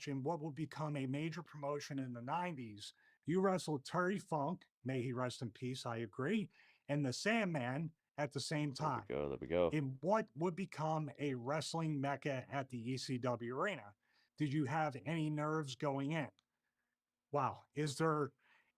match in what would become a major promotion in the 90s. You wrestled Terry Funk, may he rest in peace, I agree, and the Sandman at the same There time we go. There we go. in what would become a wrestling mecca at the ECW arena. Did you have any nerves going in? Wow. Is there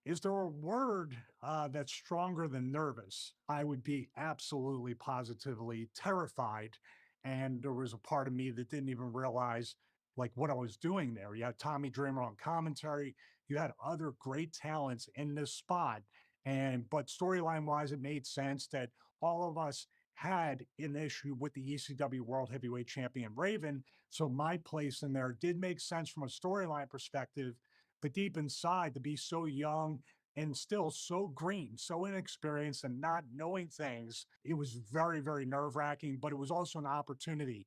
a word that's stronger than nervous? I would be absolutely positively terrified. And there was a part of me that didn't even realize like what I was doing there. You had Tommy Dreamer on commentary. You had other great talents in this spot. And but storyline wise, it made sense that all of us had an issue with the ECW World Heavyweight Champion Raven. So my place in there did make sense from a storyline perspective, but deep inside, to be so young and still so green, so inexperienced, and not knowing things, it was very, very nerve wracking, but it was also an opportunity.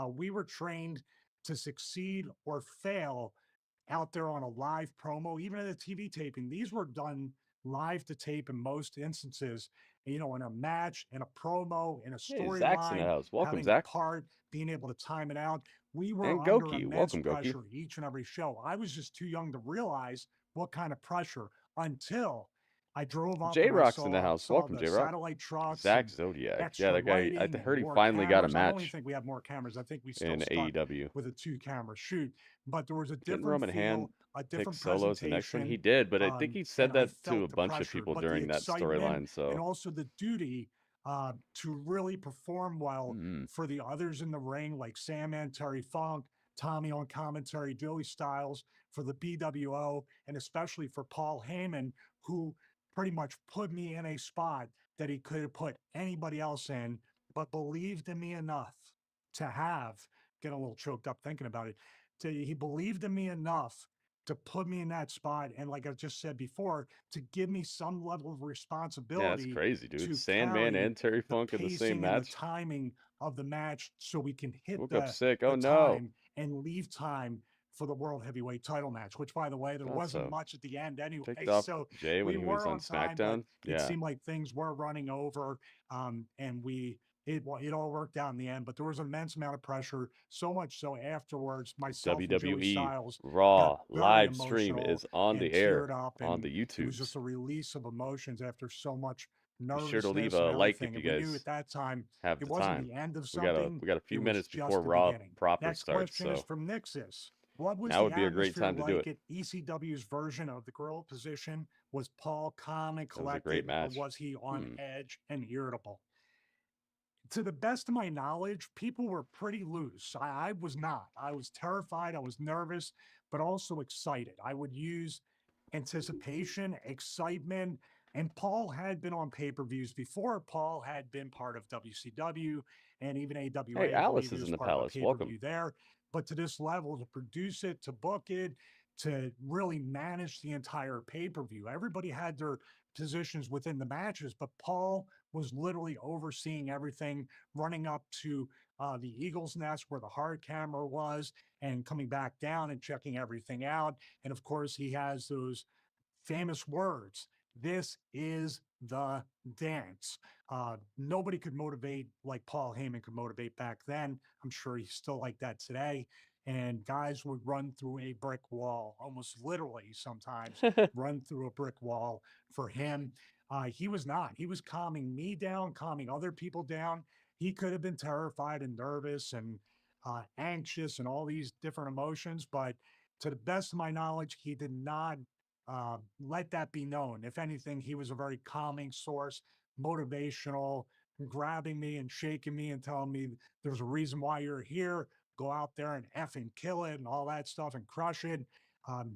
We were trained to succeed or fail out there on a live promo, even at a TV taping. These were done live to tape in most instances, in a match, in a promo, in a Hey, Zach's in the storyline, house. Welcome, having a Zach. part, being able to time it out. We were And under Goki. immense Welcome, Goki. pressure each and every show. I was just too young to realize what kind of pressure until I drove up J and I Rock's in the saw house. saw Welcome, the J Rock. satellite trucks Zach and Zodiac. Yeah, extra that guy. I lighting and heard he more finally got a cameras. I don't even match think we have more cameras. I think we still in stuck AEW. with a 2-camera shoot, but there was a Didn't different Roman Hand feel, a pick different solos the next one? He presentation, did, but I think he and said I that to a felt the bunch of pressure, people but the during that excitement storyline. and So, also the duty to really perform well for the others in the ring, like Sandman, Terry Funk, Tommy on commentary, Joey Styles, for the BWO, and especially for Paul Heyman, who pretty much put me in a spot that he could have put anybody else in, but believed in me enough to get a little choked up thinking about it. He believed in me enough to put me in that spot. And like I just said before, to give me some level of yeah, that's responsibility crazy, dude. to Sandman carry and Terry the Funk in the same pacing and the match. timing of the match so we can hit Woke up the sick. Oh, the no. time and leave time for the World Heavyweight title match, which by the way, there Thought wasn't so. much at the end anyway. Picked off So Jay when we he was were on on time, but SmackDown. it Yeah. seemed like things were running over. And it all worked out in the end, but there was an immense amount of pressure, so much so afterwards, myself and Joey WWE Styles got RAW very live stream emotional is on and the air teared up, on and the it was just YouTubes. a release of emotions after so much Be sure to leave nervousness and a like if everything. you And we knew guys at that time have it the wasn't time. the end of We got a something, we got a few it was minutes before just the Raw beginning. proper Next starts, question is so from Nixus. What was now the would be a great atmosphere time to do like it. at ECW's version of the gorilla position? Was Paul calm and That was a great collected, or match. was he on edge and irritable? To the best of my knowledge, people were pretty loose. I was not. I was terrified. I was nervous, but also excited. I would use anticipation, excitement. And Paul had been on pay per views before. Paul had been part of WCW and even AWA. Hey, I believe Alice he is was in the part of a palace. pay per Welcome. view there. But to this level, to produce it, to book it, to really manage the entire pay per view, everybody had their positions within the matches, but Paul was literally overseeing everything, running up to the Eagle's Nest where the hard camera was and coming back down and checking everything out. And of course, he has those famous words: "This is the dance." Nobody could motivate like Paul Heyman could motivate back then. I'm sure he's still like that today. And guys would run through a brick wall, almost literally sometimes run through a brick wall for him. He was not. He was calming me down, calming other people down. He could have been terrified and nervous and anxious and all these different emotions, but to the best of my knowledge, he did not let that be known. If anything, he was a very calming source, motivational, grabbing me and shaking me and telling me there's a reason why you're here. Go out there and effing kill it and all that stuff and crush it.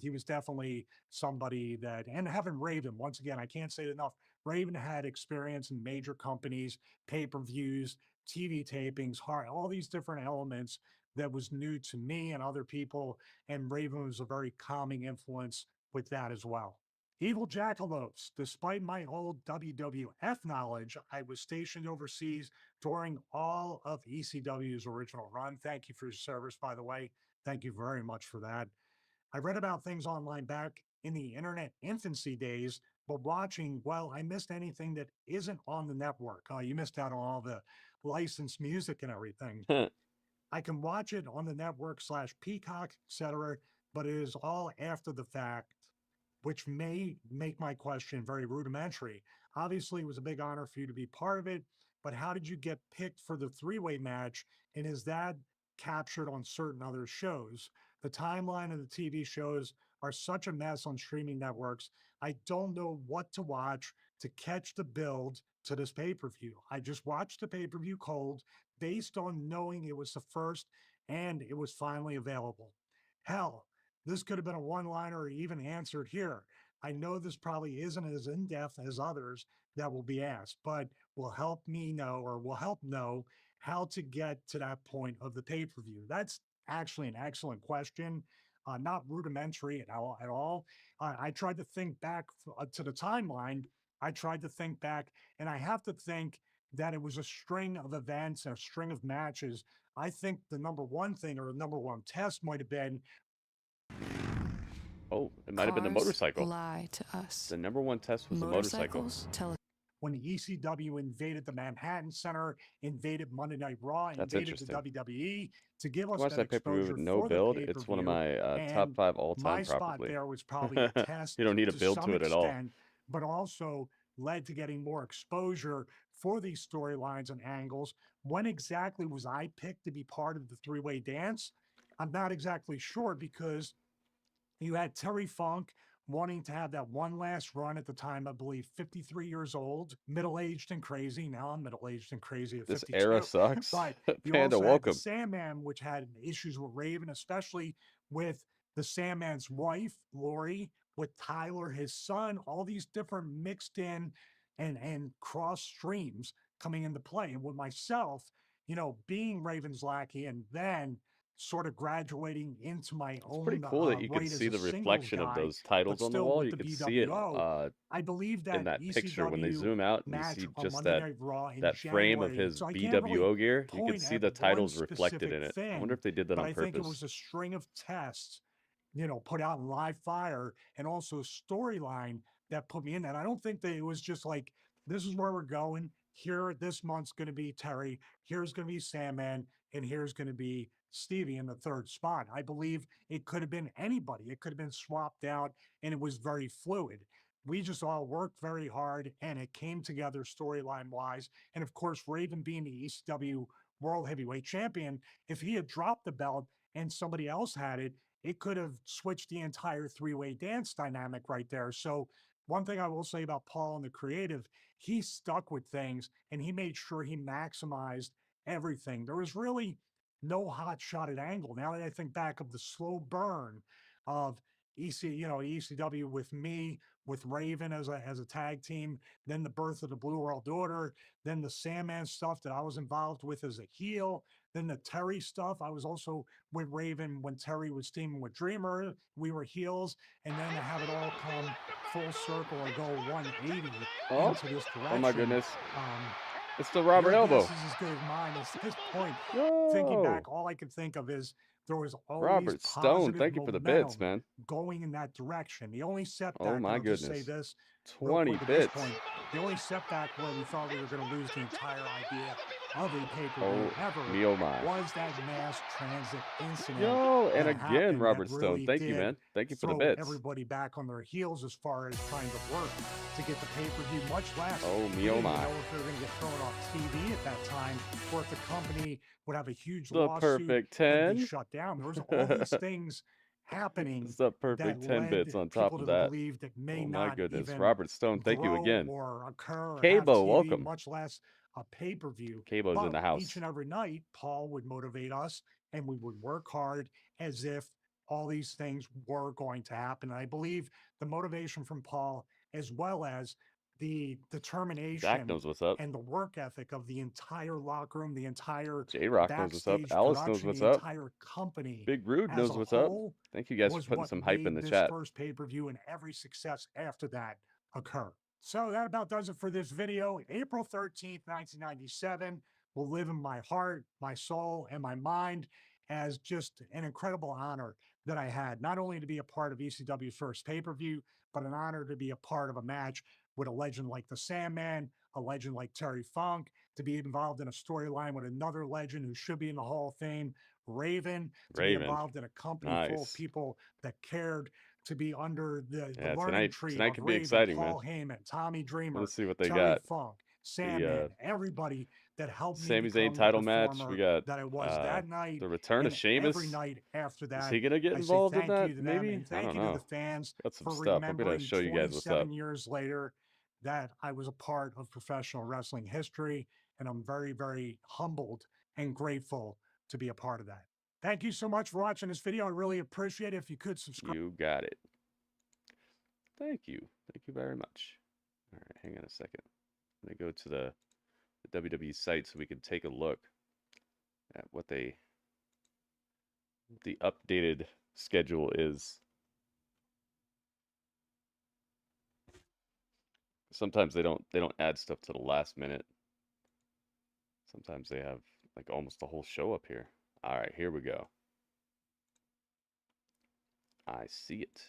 He was definitely somebody that, and having Raven, once again, I can't say it enough. Raven had experience in major companies, pay per views, TV tapings, all these different elements that was new to me and other people. And Raven was a very calming influence with that as well. Evil Jackalopes. Despite my old WWF knowledge, I was stationed overseas during all of ECW's original run. Thank you for your service, by the way. Thank you very much for that. I read about things online back in the internet infancy days, but watching, well, I missed anything that isn't on the network. You missed out on all the licensed music and everything. I can watch it on the network / Peacock, etc. but it is all after the fact, which may make my question very rudimentary. Obviously, it was a big honor for you to be part of it, but how did you get picked for the three-way match? And is that captured on certain other shows? The timeline of the TV shows are such a mess on streaming networks. I don't know what to watch to catch the build to this pay-per-view. I just watched the pay-per-view cold based on knowing it was the first and it was finally available. Hell, this could have been a one-liner or even answered here. I know this probably isn't as in-depth as others that will be asked, but will help me know or will help know how to get to that point of the pay-per-view. That's actually an excellent question. Not rudimentary at all. I tried to think back to the timeline. I tried to think back, and I have to think that it was a string of events and a string of matches. I think the number one thing or the number one test might have been. Oh, it might have been the motorcycle. Lie to us. The number one test was the motorcycle. Tell us. When ECW invaded the Manhattan Center, invaded Monday Night Raw, invaded the WWE to give us that exposure with no for build. the It's one of my pay-per-view. top 5 all-time. My spot Probably. there was probably a test. You don't need a build some to it at all. extent, but also led to getting more exposure for these storylines and angles. When exactly was I picked to be part of the three-way dance? I'm not exactly sure, because you had Terry Funk wanting to have that one last run at the time, I believe 53 years old, middle-aged and crazy. Now I'm middle-aged and crazy at 52. This era sucks. But you Panda, also welcome. had the Sandman, which had issues with Raven, especially with the Sandman's wife, Lori, with Tyler, his son, all these different mixed in and cross streams coming into play. And with myself, being Raven's lackey and then sort of graduating into my own. It's pretty cool that you right can see the as a reflection singles of guy, those titles but on the still wall. with You the can see it BWO. I believe that in that picture when they ECW zoom out and you match see on just Monday Night Raw in that frame of January. his So I can't really BWO gear. You can point see at the one titles reflected specific in it. I thing, wonder if they did that but on I think it purpose. was a string of tests, put out in live fire, and also a storyline that put me in that. I don't think that it was just like, this is where we're going. Here, this month's going to be Terry. Here's going to be Sandman, and here's going to be Stevie in the third spot. I believe it could have been anybody. It could have been swapped out, and it was very fluid. We just all worked very hard, and it came together storyline wise. And of course, Raven being the ECW World Heavyweight Champion, if he had dropped the belt and somebody else had it, it could have switched the entire three-way dance dynamic right there. So one thing I will say about Paul and the creative, he stuck with things and he made sure he maximized everything. There was really no hot shotted angle. Now that I think back of the slow burn of ECW with me, with Raven as a tag team, then the birth of the Blue World Order, then the Sandman stuff that I was involved with as a heel, then the Terry stuff. I was also with Raven when Terry was teaming with Dreamer. We were heels, and then to have it all come full circle or go 180 into this direction. Oh my goodness. It's the Robert Elbow. This is as good as mine. At this point, Yo. thinking back, all I could think of is there was always Robert Stone. Thank you for the bits, man. Going in that direction. The only setback, oh my goodness. Just say this, 20 bits. The only setback where we thought we were going to lose the entire idea of a pay-per-view ever was that mass transit incident. Yo, and again, Robert Stone. Thank you, man. Thank you for the bits. Everybody back on their heels as far as trying to work to get the pay-per-view, much less. Oh, me, oh, my. Know if they were going to get thrown off TV at that time, or if the company would have a huge the lawsuit perfect 10 and be shut down. There was all these things happening. It's the perfect 10 bits on top of that. That may oh my not goodness, even Robert Stone. Thank you again. Or occur. Cabo, TV, welcome. Much less a pay-per-view. Cabo's in the house. Each and every night, Paul would motivate us, and we would work hard as if all these things were going to happen. And I believe the motivation from Paul, as well as the determination Zach knows what's up. and the work ethic of the entire locker room, the entire J-Rock knows what's up. Alice knows what's the up. Entire company. Big Rude knows what's up. Thank you guys for putting some hype in the chat. First pay-per-view and every success after that occur. So that about does it for this video. April 13th, 1997 will live in my heart, my soul, and my mind as just an incredible honor that I had, not only to be a part of ECW's first pay-per-view, but an honor to be a part of a match with a legend like the Sandman, a legend like Terry Funk, to be involved in a storyline with another legend who should be in the Hall of Fame, Raven, to be involved in a company full of people that cared, to be under the learning tree tonight of could be Raven, exciting, Paul man. Heyman, Tommy Dreamer, Let's see what they Terry got. Funk, Sandman, everybody that helped me Sami Zayn become title the match. We got that I was that night. the return of Sheamus. Every night after that, is he gonna get I say involved in thank that? you to them, Maybe and thank you to the fans got some for stuff. I'm gonna remembering show you guys what's up. 27 years later that I was a part of professional wrestling history, and I'm very, very humbled and grateful to be a part of that. Thank you so much for watching this video. I really appreciate it. If you could subscribe. You got it. Thank you. Thank you very much. All right, hang on a second. I'm gonna go to the WWE site so we can take a look at what the updated schedule is. Sometimes they don't add stuff to the last minute. Sometimes they have like almost the whole show up here. All right, here we go. I see it.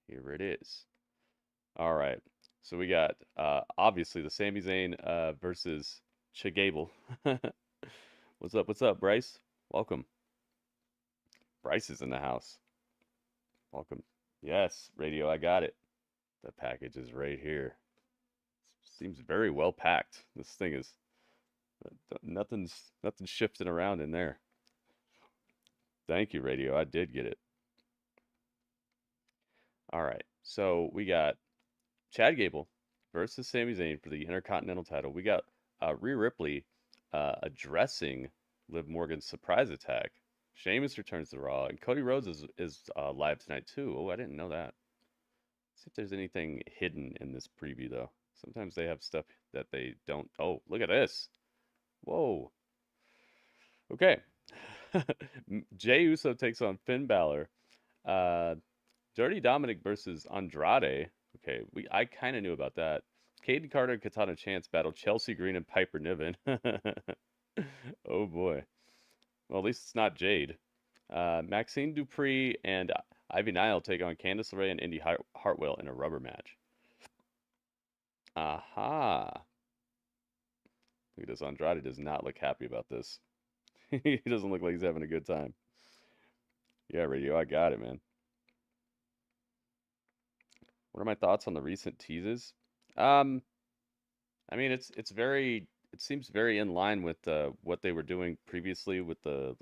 Here it is. All right. So we got obviously the Sami Zayn versus Gable. What's up? What's up, Bryce? Welcome. Bryce is in the house. Welcome. Yes, radio, I got it. The package is right here. Seems very well packed. This thing is nothing's shifting around in there. Thank you, radio. I did get it. All right. So we got Chad Gable versus Sami Zayn for the Intercontinental title. We got Rhea Ripley addressing Liv Morgan's surprise attack. Sheamus returns to Raw, and Cody Rhodes is live tonight too. Oh, I didn't know that. Let's see if there's anything hidden in this preview though. Sometimes they have stuff that they don't. Oh, look at this. Whoa. Okay. Jey Uso takes on Finn Balor. Dirty Dominik versus Andrade. Okay, I kind of knew about that. Caden Carter and Katana Chance battle Chelsea Green and Piper Niven. Oh boy. Well, at least it's not Jade. Maxine Dupree and Ivy Nile take on Candice LeRae and Indy Hartwell in a rubber match. Aha. Look at this. Andrade does not look happy about this. He doesn't look like he's having a good time. Yeah, radio, I got it, man. What are my thoughts on the recent teases? I mean, it seems very in line with what they were doing previously with the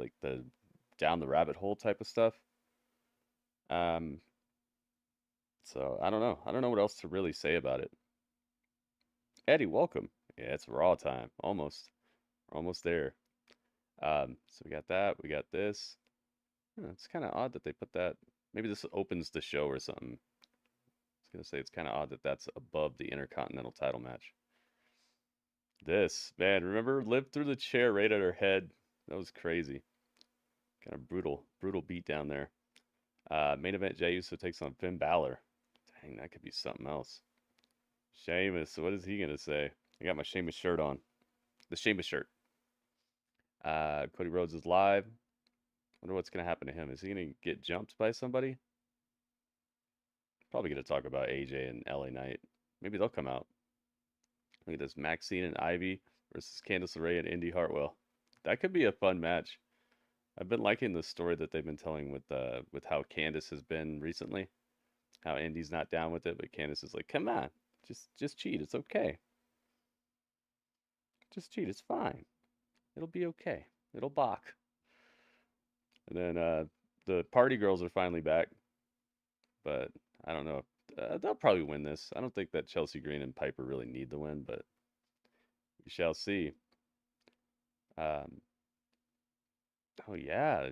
down the rabbit hole type of stuff. So I don't know. I don't know what else to really say about it. Eddie, welcome. Yeah, it's Raw time. Almost. We're almost there. So we got that. We got this. It's kind of odd that they put that. Maybe this opens the show or something. I was going to say it's kind of odd that that's above the Intercontinental title match. This, man, remember Liv through the chair right at her head? That was crazy. Kind of brutal beat down there. Main event, Jey Uso takes on Finn Balor. Dang, that could be something else. Sheamus, what is he going to say? I got my Sheamus shirt on. The Sheamus shirt. Cody Rhodes is live. Wonder what's going to happen to him. Is he going to get jumped by somebody? Probably going to talk about AJ and LA Knight. Maybe they'll come out. Look at this. Maxine and Ivy versus Candice LeRae and Indy Hartwell. That could be a fun match. I've been liking the story that they've been telling with how Candice has been recently. How Indy's not down with it, but Candice is like, come on. Just cheat. It's okay. Just cheat. It's fine. It'll be okay. It'll bach. And then the party girls are finally back. But I don't know. They'll probably win this. I don't think that Chelsea Green and Piper really need the win, but we shall see. Oh yeah,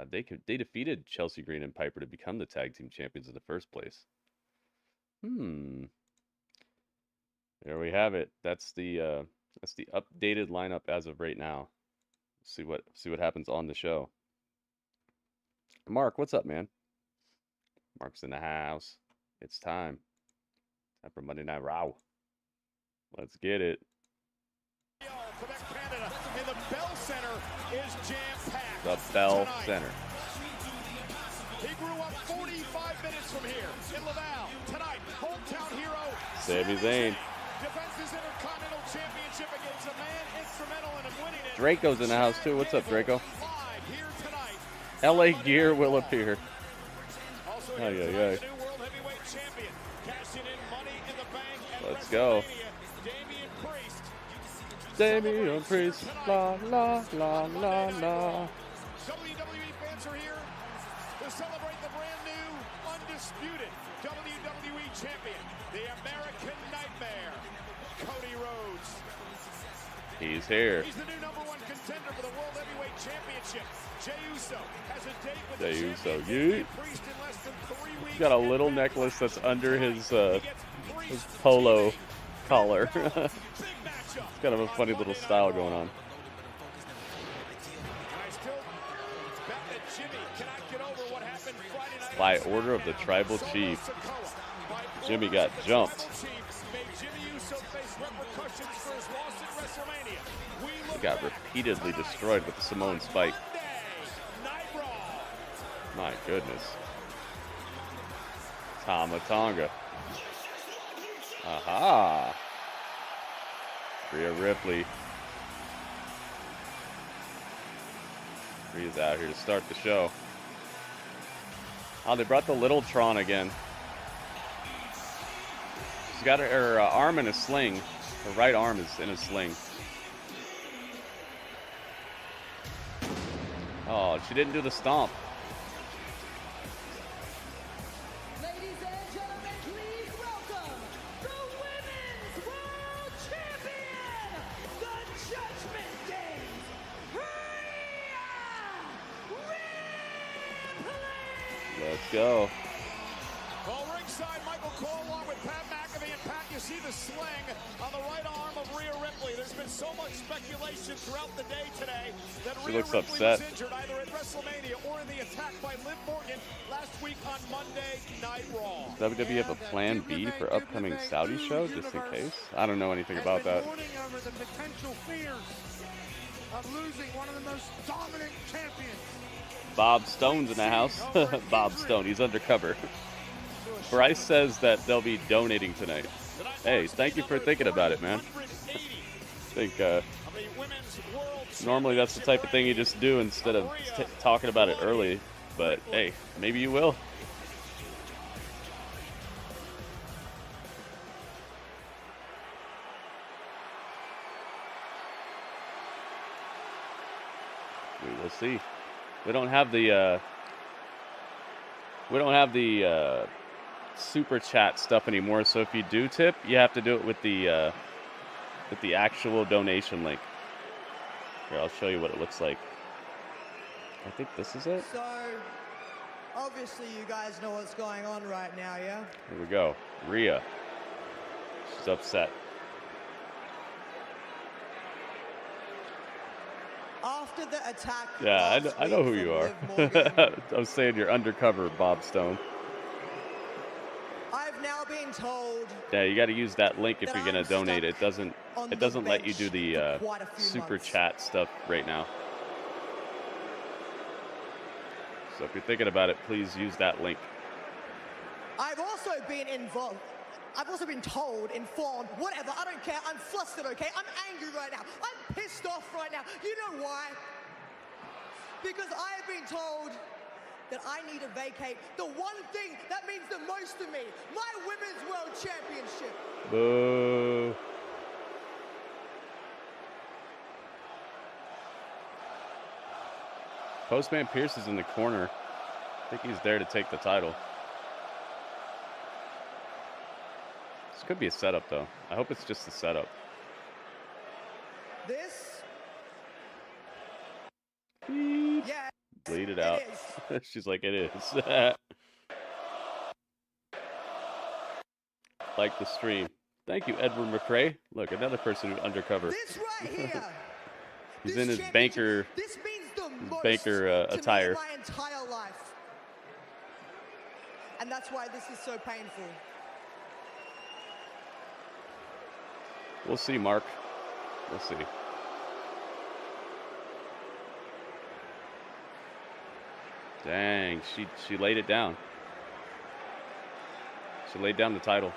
they defeated Chelsea Green and Piper to become the tag team champions in the first place. There we have it. That's the updated lineup as of right now. See what happens on the show. Mark, what's up, man? Mark's in the house. It's time. Time for Monday Night Raw. Let's get it. Quebec, Canada, and the Bell Center is jam-packed. The Bell tonight. Center. He grew up 45 minutes from here in Laval. Tonight, hometown hero Sami Zayn. defends his Intercontinental Championship against a man instrumental in him winning it. Draco's in the house too. What's up, Draco? Live here tonight LA Gear will appear. Also Ay, here ay, tonight, ay. the new World Heavyweight Champion, cashing in Money in the Bank at Let's go. WrestleMania. Damian Priest. Damian Priest. La, la, la, la, la. WWE fans are here to celebrate the brand new, undisputed WWE Champion, the American Nightmare, Cody Rhodes. He's here. He's the new #1 contender for the World Heavyweight Championship. Jey Uso has a date with Jey the Uso, champion, yeet. Priest, in less than 3 weeks. He's got a little necklace that's under his polo collar. It's kind of a funny little style going on. By order of the tribal chief, Jimmy got jumped. He got repeatedly destroyed with the Samoan spike. My goodness. Tama Tonga. Aha. Rhea Ripley. Rhea's out here to start the show. Oh, they brought the little Tron again. She's got her arm in a sling. Her right arm is in a sling. Oh, she didn't do the stomp. Ladies and gentlemen, please welcome the Women's World Champion, the Judgment Day's Rhea Ripley! Let's go. Well, ringside, Michael Cole along with Pat McAfee. And Pat, you see the sling on the right arm of Rhea Ripley. There's been so much speculation throughout the day today that She Rhea looks Ripley upset. was injured either at WrestleMania or in the attack by Liv Morgan last week on Monday Night Raw. WWE have a plan B for upcoming Saudi show, just in case? I don't know anything about that. Mourning over the potential fears of losing one of the most dominant champions. Bob Stone's in the house. Bob Stone, he's undercover. Bryce says that they'll be donating tonight. Hey, thank you for thinking about it, man. I think normally that's the type of thing you just do instead of talking about it early. But hey, maybe you will. We will see. We don't have the super chat stuff anymore. So if you do tip, you have to do it with the actual donation link. Here, I'll show you what it looks like. I think this is it. So, obviously you guys know what's going on right now, yeah? Here we go. Rhea. She's upset. After the attack Yeah, last I know week who you from are. Liv Morgan, I was saying you're undercover, Bob Stone. I've now been told Yeah, you got to use that link if that you're gonna I'm donate. stuck It doesn't. on It the doesn't let you do bench the for quite a few super months. chat stuff right now. So if you're thinking about it, please use that link. I've also been involved. I've also been told, informed, whatever, I don't care. I'm flustered, okay? I'm angry right now. I'm pissed off right now. You know why? Because I have been told that I need to vacate the one thing that means the most to me, my Women's World Championship. Boo. Postman Pierce is in the corner. I think he's there to take the title. This could be a setup, though. I hope it's just a setup. This, Beep. yeah, Bleed it it out. is. She's like, it is. Like the stream. Thank you, Edward McRae. Look, another person who's undercover. This right here. He's this in his championship, banker This means the most banker, to me attire. in my entire life. And that's why this is so painful. We'll see, Mark. We'll see. Dang, she laid it down. She laid down the title.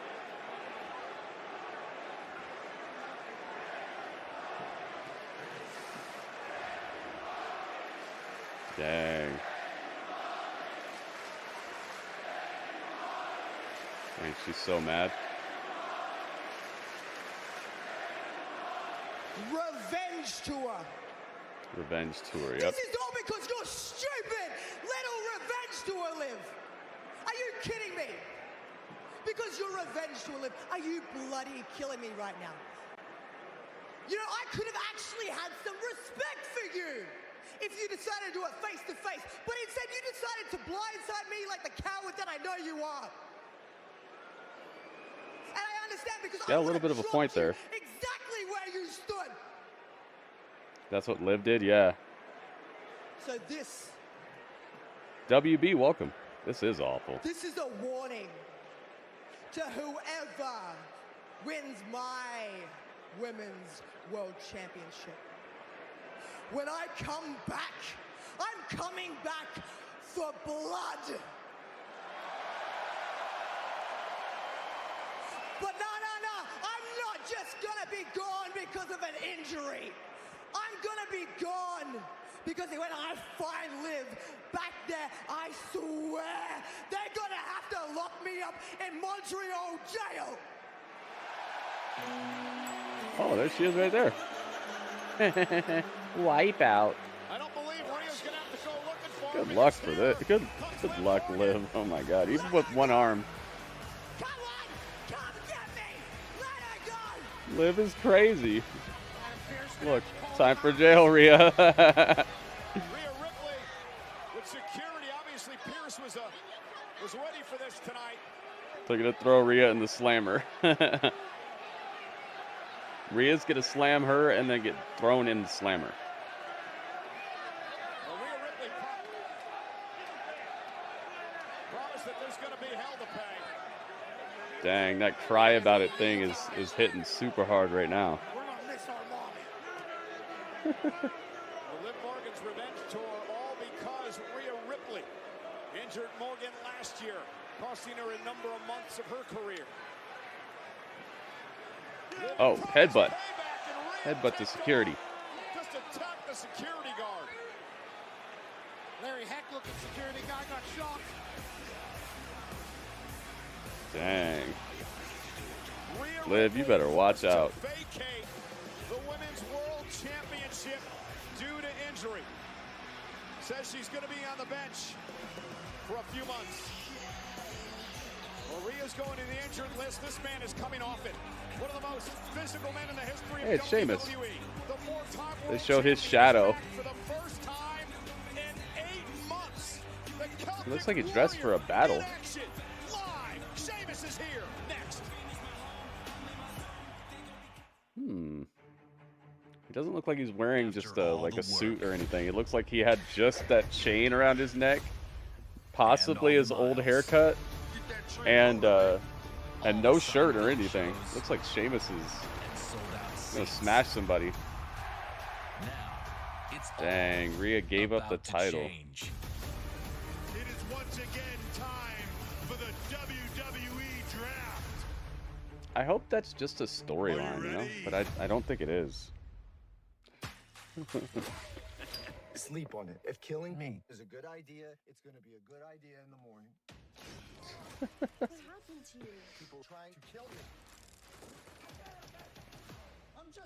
Dang. I mean, she's so mad. Revenge tour. Revenge tour, yep. This is all because you're stupid. Little revenge tour live. Are you kidding me? Because your revenge tour live. Are you bloody killing me right now? You know, I could have actually had some respect for you if you decided to do it face to face. But instead, you decided to blindside me like the coward that I know you are. And I understand because got a little bit of a point there. Exactly where you stood. That's what Liv did, yeah. So this. WB, welcome. This is awful. This is a warning to whoever wins my Women's World Championship. When I come back, I'm coming back for blood. But no, I'm not just gonna be gone because of an injury. I'm gonna be gone because when I find Liv back there, I swear they're gonna have to lock me up in Montreal jail. Oh, there she is right there. Wipe out. I don't believe Rhea's gonna have to go looking for him. Good luck for this. Good luck, Liv. Oh my God. Even with one arm. Come on, come get me. Let her go. Liv is crazy. Look, time for jail, Rhea. Rhea Ripley with security. Obviously, Pierce was ready for this tonight. They're gonna throw Rhea in the slammer. Rhea's gonna slam her and then get thrown in the slammer. Well, Rhea Ripley promised that there's going to be hell to pay. Dang, that cry about it thing is hitting super hard right now. We're gonna miss our mommy. Liv Morgan's revenge tour, all because Rhea Ripley injured Morgan last year, costing her a number of months of her career. Oh, headbutt. Headbutt to security. Just attacked the security guard. Larry Heck looking security guy got shot. Dang. Rhea Liv, you better watch to out. vacate the Women's World Championship due to injury. Says she's going to be on the bench for a few months. Well, Rhea's going to the injured list. This man is coming off it. One of the most physical men in the history of Hey, it's Sheamus. WWE. The four-time They world showed his champion shadow. is back for the first time in 8 months. The It looks like Celtic he's dressed for a Warrior battle. in action. Live. Sheamus is here. Next. He doesn't look like he's wearing just like a suit or anything. It looks like he had just that chain around his neck, possibly his old haircut, and no shirt or anything. Looks like Sheamus is gonna smash somebody. Dang, Rhea gave up the title. It is once again time for the WWE Draft. I hope that's just a storyline, you know? But I don't think it is. Sleep on it. If killing me is a good idea, it's going to be a good idea in the morning. What's happened to you? People trying to kill me.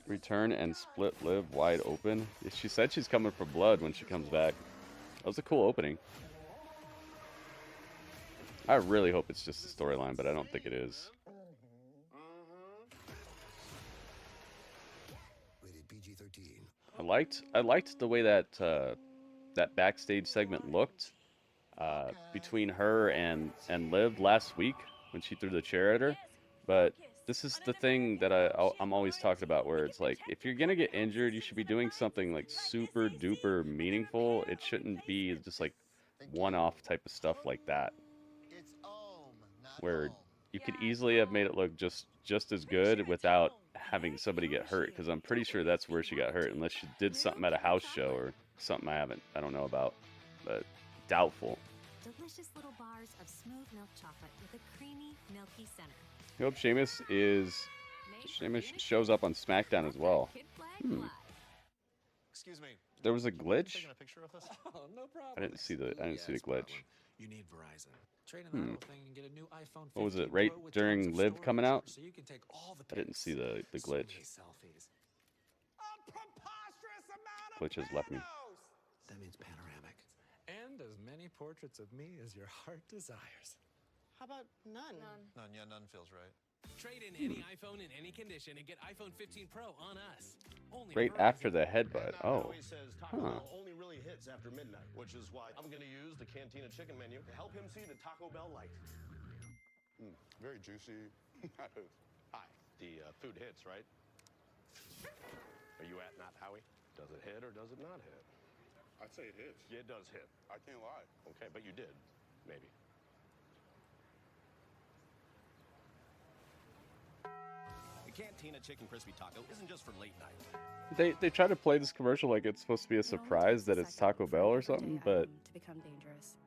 Return and split Liv wide open. She said she's coming for blood when she comes back. That was a cool opening. I really hope it's just a storyline, but I don't think it is. Rated PG-13. I liked the way that that backstage segment looked between her and Liv last week when she threw the chair at her. But this is the thing that I'm always talking about, where it's like, if you're gonna get injured, you should be doing something like super duper meaningful. It shouldn't be just like one-off type of stuff like that, where you could easily have made it look just as good without having somebody get hurt, because I'm pretty sure that's where she got hurt, unless she did something at a house show or something I don't know about, but doubtful. Delicious little bars of smooth milk chocolate with a creamy, milky center. I hope Sheamus shows up on SmackDown as well. Excuse me. There was a glitch. Taking a picture with us? Oh, no problem. I didn't see the glitch. You need Verizon. Trade in that little thing and get a new iPhone 15 What was it? Right Pro with during tons of Live storage, coming out? so you can take all the I didn't see the so glitch. many selfies. A preposterous amount of Glitch has left me. photos. That means panoramic. And as many portraits of me as your heart desires. How about none? None, yeah, none feels right. Trade in any iPhone in any condition and get iPhone 15 Pro on us. Only Right Verizon. after the headbutt. Oh. Says Taco Bell only really hits after midnight, which is why I'm going to use the Cantina chicken menu to help him see the Taco Bell light. Very juicy. Hi. The food hits, right? Are you at not Howie? Does it hit or does it not hit? I'd say it hits. Yeah, it does hit. I can't lie. Okay, but you did. Maybe. The Cantina chicken crispy taco isn't just for late night. They try to play this commercial like it's supposed to be a surprise that it's Taco Bell or something, but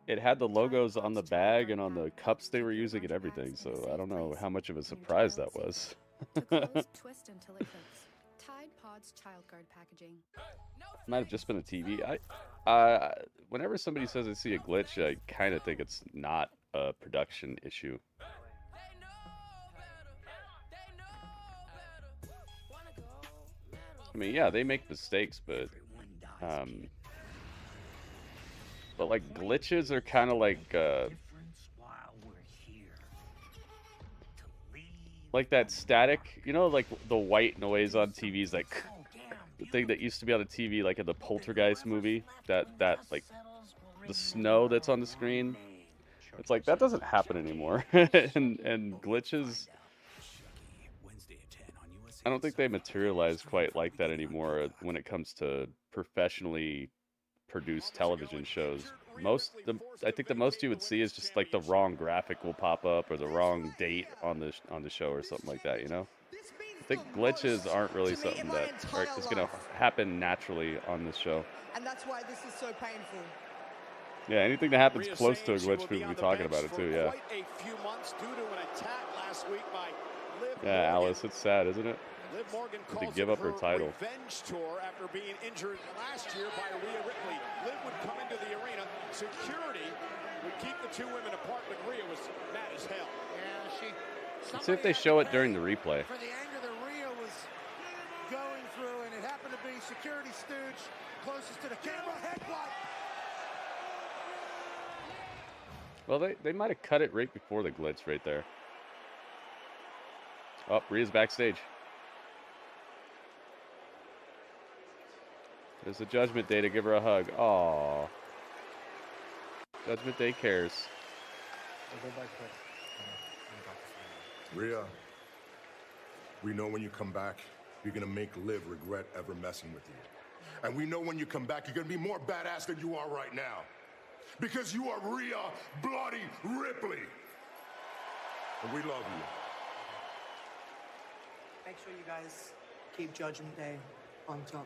it had the logos on the bag and on the cups they were using and everything, so I don't know how much of a surprise that was. Twist until it hurts. Tide Pods Child Guard packaging. Might have just been a TV. Whenever somebody says they see a glitch, I kind of think it's not a production issue. I mean, yeah, they make mistakes, but like glitches are kind of like that static, you know, like the white noise on TVs, like the thing that used to be on the TV, like in the Poltergeist movie, that like the snow that's on the screen. It's like that doesn't happen anymore, and glitches. I don't think they materialize quite like that anymore when it comes to professionally produced television shows. I think the most you would see is just like the wrong graphic will pop up or the wrong date on the show or something like that, you know? I think glitches aren't really something that is going to happen naturally on this show. And that's why this is so painful. Yeah, anything that happens close to a glitch, people will be talking about it too, yeah. Quite a few months due to an attack last week by Liv Yeah, Morgan. Alice, it's sad, isn't it? Liv Morgan To calls give it up her title. revenge tour after being injured last year by Rhea Ripley. Liv would come into the arena. Security would keep the two women apart, but Rhea was mad as hell. Yeah, Let's see if they show it during the replay. for the anger that Rhea was going through, and it happened to be security stooge closest to the camera. Headbutt. Well, they might have cut it right before the glitch right there. Oh, Rhea's backstage. There's a Judgment Day to give her a hug. Aww. Judgment Day cares. Rhea, we know when you come back, you're gonna make Liv regret ever messing with you. And we know when you come back, you're gonna be more badass than you are right now. Because you are Rhea Bloody Ripley. And we love you. Make sure you guys keep Judgment Day on top.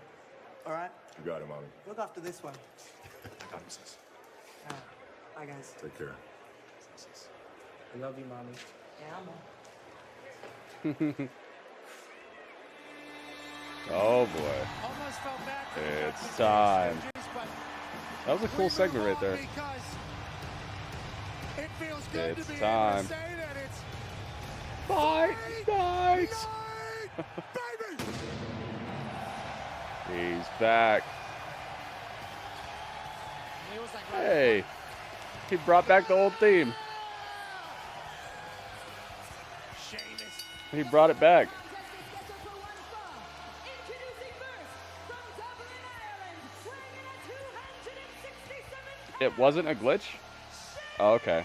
All right? You got it, mommy. Look after this one. I got it, sis. All right. Bye, guys. Take care. I love you, Mommy. Yeah, Oh boy. Almost felt bad for the It's Judgment Day time. Stooges, but That was a cool we segment move right there. on because it feels good It's to be time. able to say that it's Fight night! baby! He's back. He was like, Hey, he brought back the old theme. Sheamus. He brought it back. It wasn't a glitch? Oh, okay.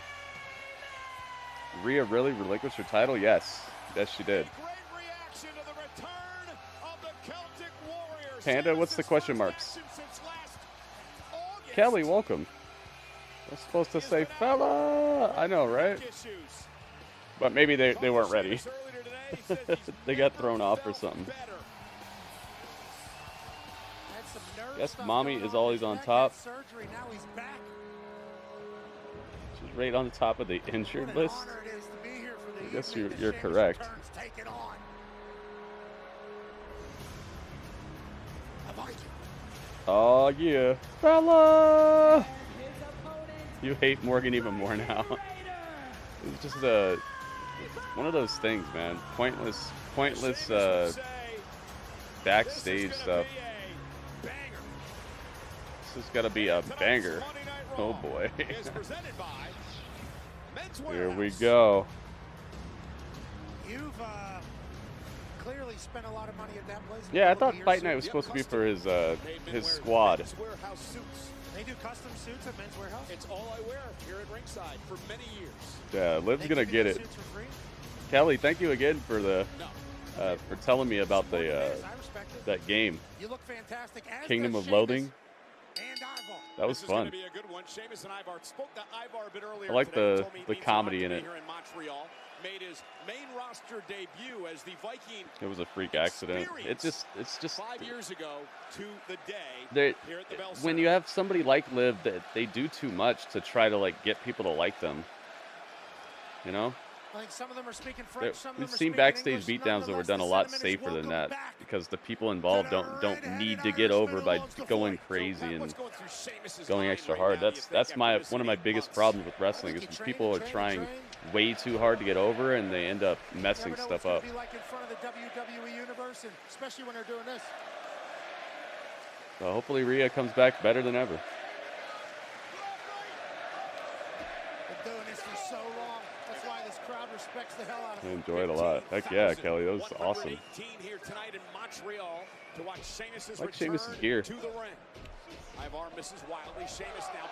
Rhea really relinquished her title? Yes. Yes, she did. Great reaction to the return of the Celtic Warriors. Panda, what's the question marks? Since last August. Kelly, welcome. I was supposed to say fella. I know, right? Issues. But maybe they weren't ready. Sheamus earlier today said he's They got never thrown off or felt something. better. Had some nerve Guess stuff Mommy going is on always his on neck, top. had surgery, now he's back. She's right on the top of the What injured an list. honor it is to be here for the I guess evening that you're Sheamus correct. returns, take it on. A Viking. Oh yeah, fella! His opponent You hate Morgan even more now. It's just one of those things, man. Pointless backstage stuff. This has got to be a banger. Oh boy. Here we go. You've clearly spent a lot of money at that place. Yeah, I thought Fight Night was supposed to be for his squad. They do custom suits at Men's Warehouse? It's all I wear here at ringside for many years. Yeah, Liv's gonna get it. Kelly, thank you again for the for telling me about the that game. You look fantastic. Kingdom of Loathing. That was fun. I like the comedy in it. Made his main roster debut as the Viking. It was a freak accident. It's just 5 years ago to the day here at the Bell when you have somebody like Liv that they do too much to try to like get people to like them. You know? I think some of them are speaking French, some of them We've are seen speaking backstage English. beatdowns that were done a lot safer than that because the people involved don't need to get over by going crazy and going extra hard. That's one of my biggest problems with wrestling is when people are trying way too hard to get over and they end up messing stuff up. Be like in front of the WWE universe, and especially when they're doing this. So hopefully Rhea comes back better than ever. Been doing this for so long. That's why this crowd respects the hell out of I it. enjoyed it a lot. Heck yeah, Kelly, that was awesome. Here tonight in Montreal to watch Sheamus's I like Sheamus's return gear. to the ring. Ivar misses wildly. Sheamus now.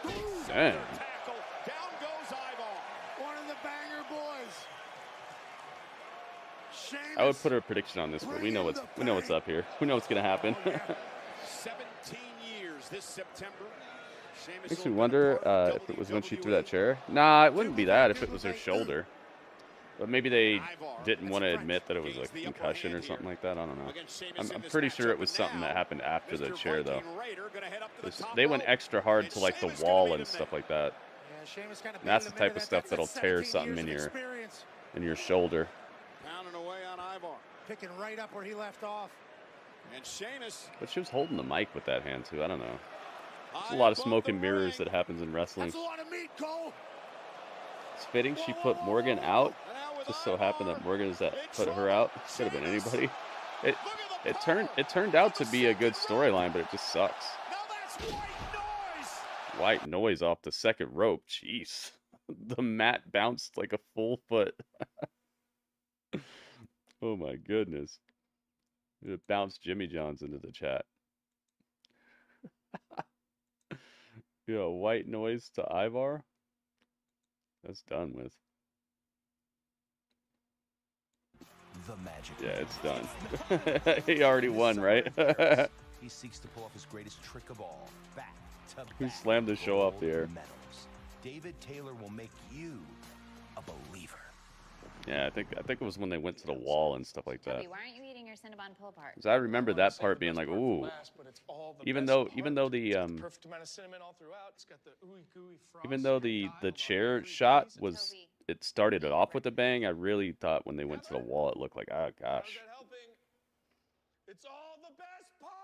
Dang. Tackle. Down goes Ivar. One of the banger boys. Sheamus. I would put a prediction on this, but we know what's up here. We know what's gonna happen. 17 years this September. Sheamus Makes me wonder if it was when she threw that chair. Nah, it wouldn't be that if it was her shoulder. But maybe they didn't want to admit that it was like concussion or something like that. I don't know. I'm pretty sure it was something that happened after the chair, though. They went extra hard to like the wall and stuff like that. And that's the type of stuff that'll tear something in your shoulder. Pounding away on Ivar. Picking right up where he left off. And Sheamus. But she was holding the mic with that hand too. I don't know. There's a lot of smoke and mirrors that happens in wrestling. That's a lot of meat, Cole. It's fitting she put Morgan out. Just so happened that Morgan is that put her out. Could have been anybody. It turned out to be a good storyline, but it just sucks. White noise off the second rope. Jeez. The mat bounced like a full foot. Oh my goodness. It bounced Jimmy Johns into the chat. Yeah, white noise to Ivar. That's done with. The magic. Yeah, it's done. He already won, right? He seeks to pull off his greatest trick of all. Back to back. He slammed the show off the air. Medals. David Taylor will make you a believer. Yeah, I think it was when they went to the wall and stuff like that. Why aren't you eating your Cinnabon pull apart? Because I remember that part being like, ooh. Even though the chair shot was, it started it off with a bang. I really thought when they went to the wall, it looked like, oh gosh. It's all the best part.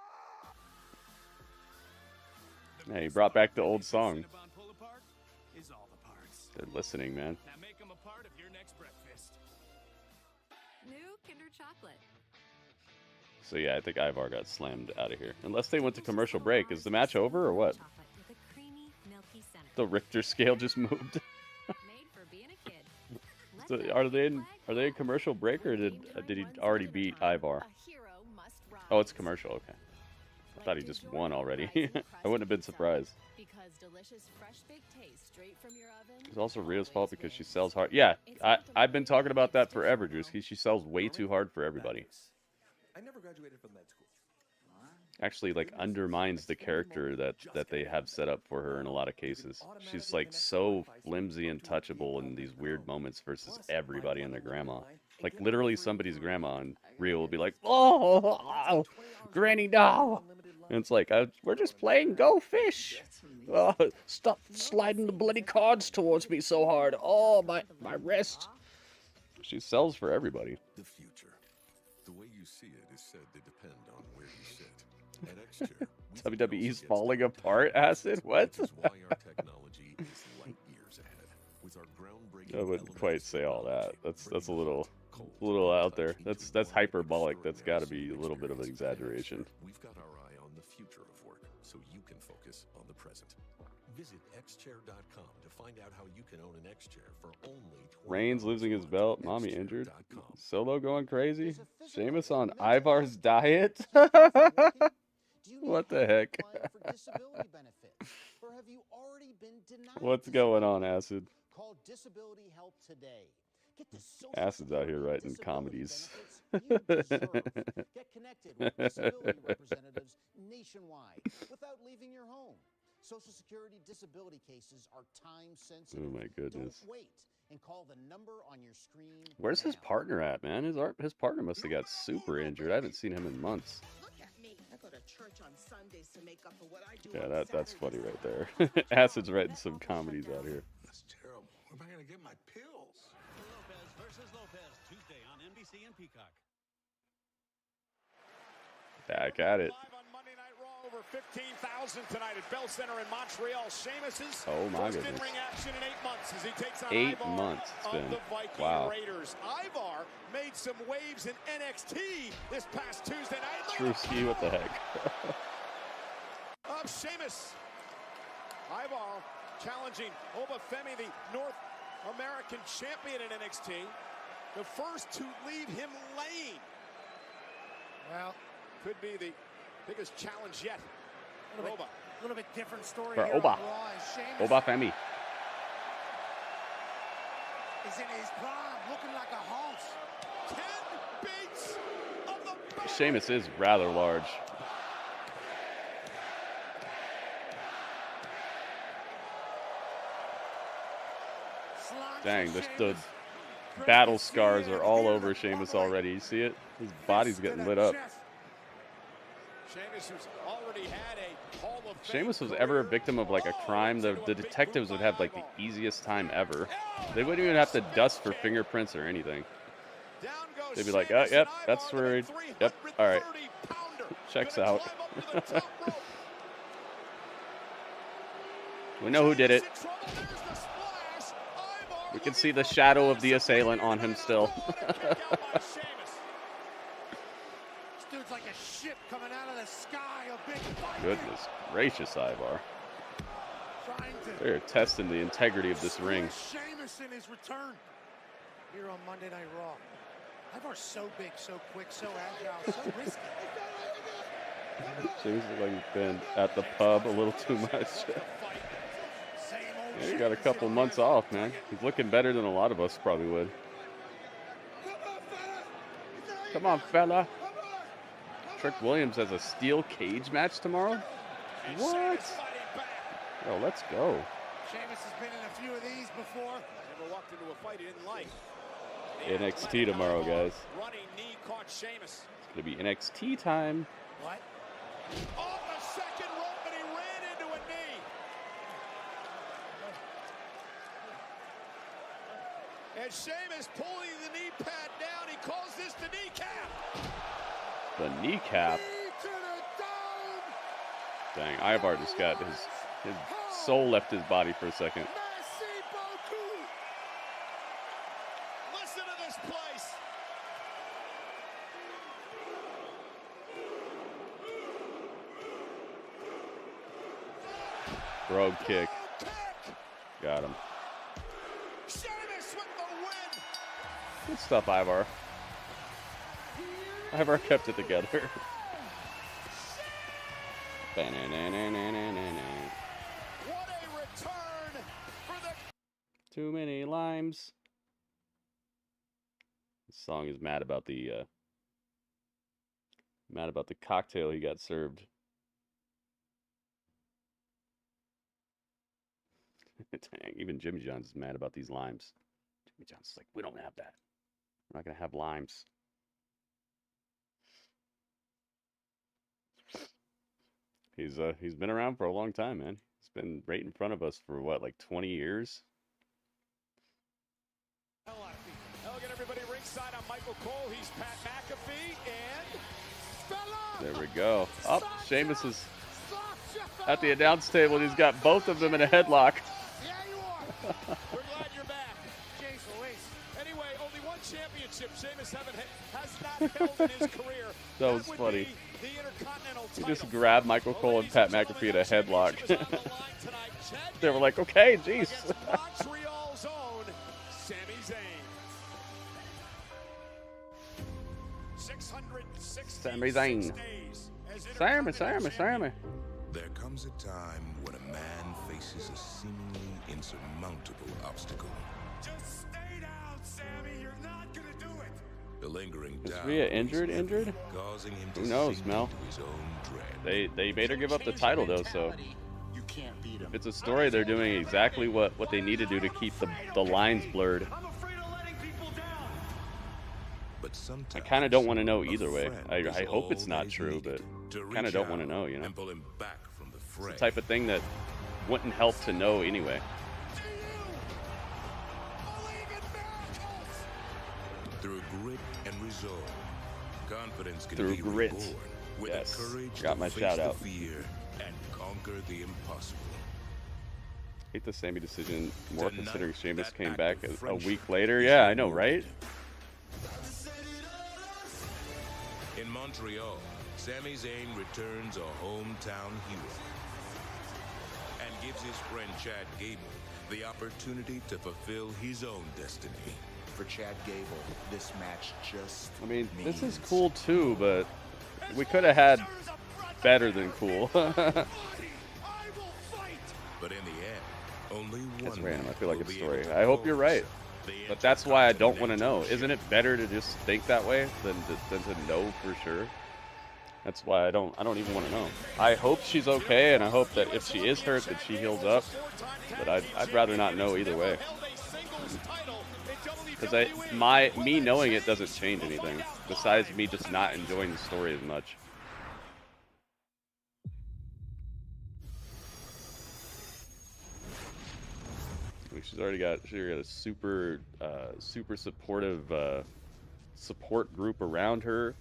Yeah, he brought back the old song. Is all the parts. They're listening, man. Now make them a part of your next breakfast. New Kinder Chocolate. So yeah, I think Ivar got slammed out of here. Unless they went to commercial break. Is the match over or what? With a creamy, milky center. The Richter scale just moved. Made for being a kid. So are they in commercial break or did he already beat Ivar? Oh, it's commercial. Okay. I thought he just won already. I wouldn't have been surprised. Because delicious fresh baked taste straight from your oven. It's also Rhea's fault because she sells hard. Yeah, I've been talking about that forever, Drewski. She sells way too hard for everybody. I never graduated from med school. Actually, like, undermines the character that they have set up for her in a lot of cases. She's like so flimsy and touchable in these weird moments versus everybody and their grandma. Like literally somebody's grandma, and Rhea will be like, "Oh, Granny doll," and it's like, "We're just playing Go Fish. Stop sliding the bloody cards towards me so hard. Oh, my wrist." She sells for everybody. The future, the way you see it, is said to depend on where you sit. At X-Chair, WWE's falling apart. Acid. What? Which is why our technology is lightning I wouldn't quite say all that. That's a little out there. That's hyperbolic. That's got to be a little bit of an exaggeration. We've got our eye on the future of work, so you can focus on the present. Visit xchair.com to find out how you can own an X chair for only Reigns losing his belt. Mommy injured. Solo going crazy. Sheamus on Ivar's diet. What the heck? What's going on, Acid? Call Disability Help today. Get the social Acid's out here writing comedies. Get connected with disability representatives nationwide without leaving your home. Social Security disability cases are time sensitive. Oh my goodness. Don't wait and call the number on your screen. Where's his partner at, man? His partner must have got super injured. I haven't seen him in months. Yeah, that's funny right there. Acid's writing some comedies out here. That's terrible. Where am I gonna get my pills? Lopez versus Lopez, Tuesday on NBC and Peacock. Back at it. Live on Monday Night Raw, over 15,000 tonight at Bell Center in Montreal. Sheamus's Oh my first goodness. in-ring action in 8 months as he takes on 8 Ivar months it's of been. the Viking Wow. Raiders. Ivar made some waves in NXT this past Tuesday night. Truski, what the heck? Of Sheamus. Ivar challenging Obafemi, the North American champion in NXT. The first to leave him laying. Well, could be the biggest challenge yet. A little bit different story For here Oba. on Raw. Sheamus Obafemi. is in his prime, looking like a horse. 10 beats of the Sheamus is rather large. Dang, the battle scars are all over Sheamus already. You see it? His body's getting lit up. Sheamus, who's already had a Hall of Fame Sheamus was ever a victim of like a crime, the detectives would have like the easiest time ever. They wouldn't even have to dust for fingerprints or anything. They'd be like, oh, yep, that's where, yep, all right. Checks out. We know who did it. We can see the shadow of the assailant on him still. This dude's like a ship coming out of the sky, a big fight. Goodness gracious, Ivar. Trying to They're testing the integrity of this ring. Sheamus in his return here on Monday Night Raw. Ivar's so big, so quick, so agile, so risky. Seems like he's been at the pub a little too much. Yeah, he got a couple months off, man. He's looking better than a lot of us probably would. Come on, fella. Trick Williams has a steel cage match tomorrow? What? Oh, let's go. Sheamus has been in a few of these before. Never walked into a fight he didn't like. NXT tomorrow, guys. Running knee caught Sheamus. It's going to be NXT time. What? Off the second rope, and he ran into a knee. And Sheamus pulling the knee pad down. He calls this the kneecap. The kneecap. Dang, Ivar just got his soul left his body for a second. Listen to this place. Brogue kick. Got him. Sheamus with the win. Good stuff, Ivar. Ivar kept it together. What a return for the... Too many limes. This song is mad about the cocktail he got served. Dang, even Jimmy John's is mad about these limes. Jimmy John's like, we don't have that. We're not gonna have limes. He's been around for a long time, man. He's been right in front of us for what, like 20 years? Hello again, everybody. Ringside, I'm Michael Cole. He's Pat McAfee and There we go. Oh, Sheamus is at the announce table. He's got both of them in a headlock. We're glad you're back. Anyway, only one championship Sheamus has not held in his career. That was funny. be the Intercontinental He title. just grabbed Michael Cole and Pat McAfee in a headlock. They were like, okay, jeez. Montreal's own Sami Zayn. 666 Sami Zayn. days as Sami. There comes a time when a man faces a seemingly insurmountable obstacle. Just stay down, Sami. You're not gonna do it. The lingering Is doubt Rhea injured? causing him to Who knows, sink Mel? into his own dread. They made her give up the title though, so if it's a story, they're doing exactly what they need to do to keep the lines blurred. But I kind of don't want to know either way. I hope it's not true, but kind of don't want to know, you know? And pull him back from the fray. It's the type of thing that wouldn't help to know anyway. Through grit and resolve, confidence can Through be grit. reborn with Yes. the courage Got to my face shout the out. fear and conquer the impossible. Hate the Sami decision more Tonight, considering Sheamus that came act back of a friendship week later. is Yeah, I know, right? In Montreal, Sami Zayn returns a hometown hero and gives his friend Chad Gable the opportunity to fulfill his own destiny. For Chad Gable, this match just I mean, this is cool too, but we could have had better than cool. But in the end, only one It's random. I feel like will it's be story. able to I hope you're close right. the But that's why I don't want to know. Intercontinental Isn't it better to just think that way than to know for sure? That's why I don't even want to know. I hope she's okay, and I hope that if she is hurt, that she heals up. But I'd rather not know either way. Because me knowing it doesn't change anything. Besides me just not enjoying the story as much. She's already got a super supportive support group around her.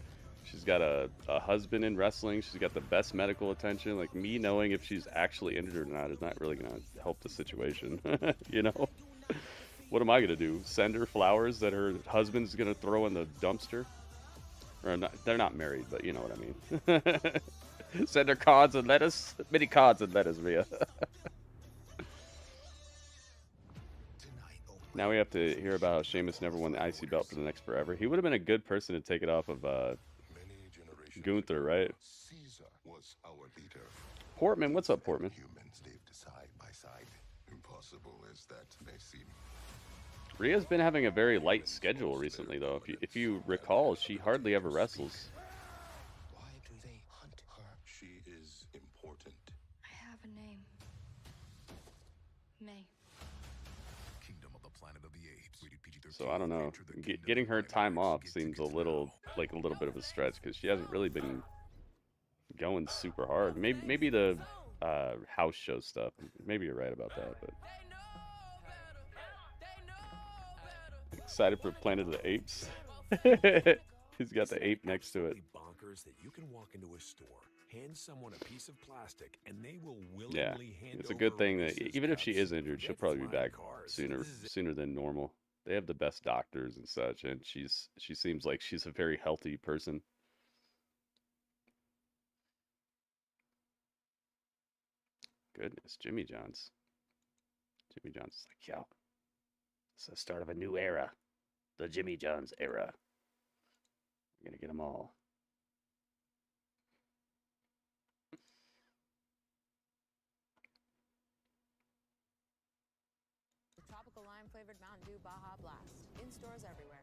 She's got a husband in wrestling. She's got the best medical attention. Like, me knowing if she's actually injured or not is not really gonna help the situation. You know, what am I gonna do? Send her flowers that her husband's gonna throw in the dumpster? Or not, they're not married, but you know what I mean. Send her cards and lettuce, mini cards and lettuce, Rhea. Now we have to hear about how Sheamus never won the IC belt for the next forever. He would have been a good person to take it off of Gunther, right? Was our leader. Portman, what's up, Portman? Humans lived side by side. Impossible as that may seem. Rhea's been having a very light schedule recently, though. If you recall, she hardly ever wrestles. Why do they hunt her? She is important. I have a name. May. Kingdom of the Planet of the Apes. Rated PG-13. So I don't know. Getting her time off seems a little bit of a stretch because she hasn't really been going super hard. Maybe the house show stuff. Maybe you're right about that. But excited for Planet of the Apes. He's got the ape next to it. Bonkers that you can walk into a store, hand someone a piece of plastic, and they will Yeah, willingly hand it's a good over thing that Reese's even if she Cups. is injured, she'll Get probably be flying back cars. sooner than normal. They have the best doctors and such, and she seems like she's a very healthy person. Goodness, Jimmy John's. Jimmy John's is like, yo, it's the start of a new era. The Jimmy John's era. We're gonna get them all. Tropical lime flavored Mountain Dew Baja Blast. In stores everywhere.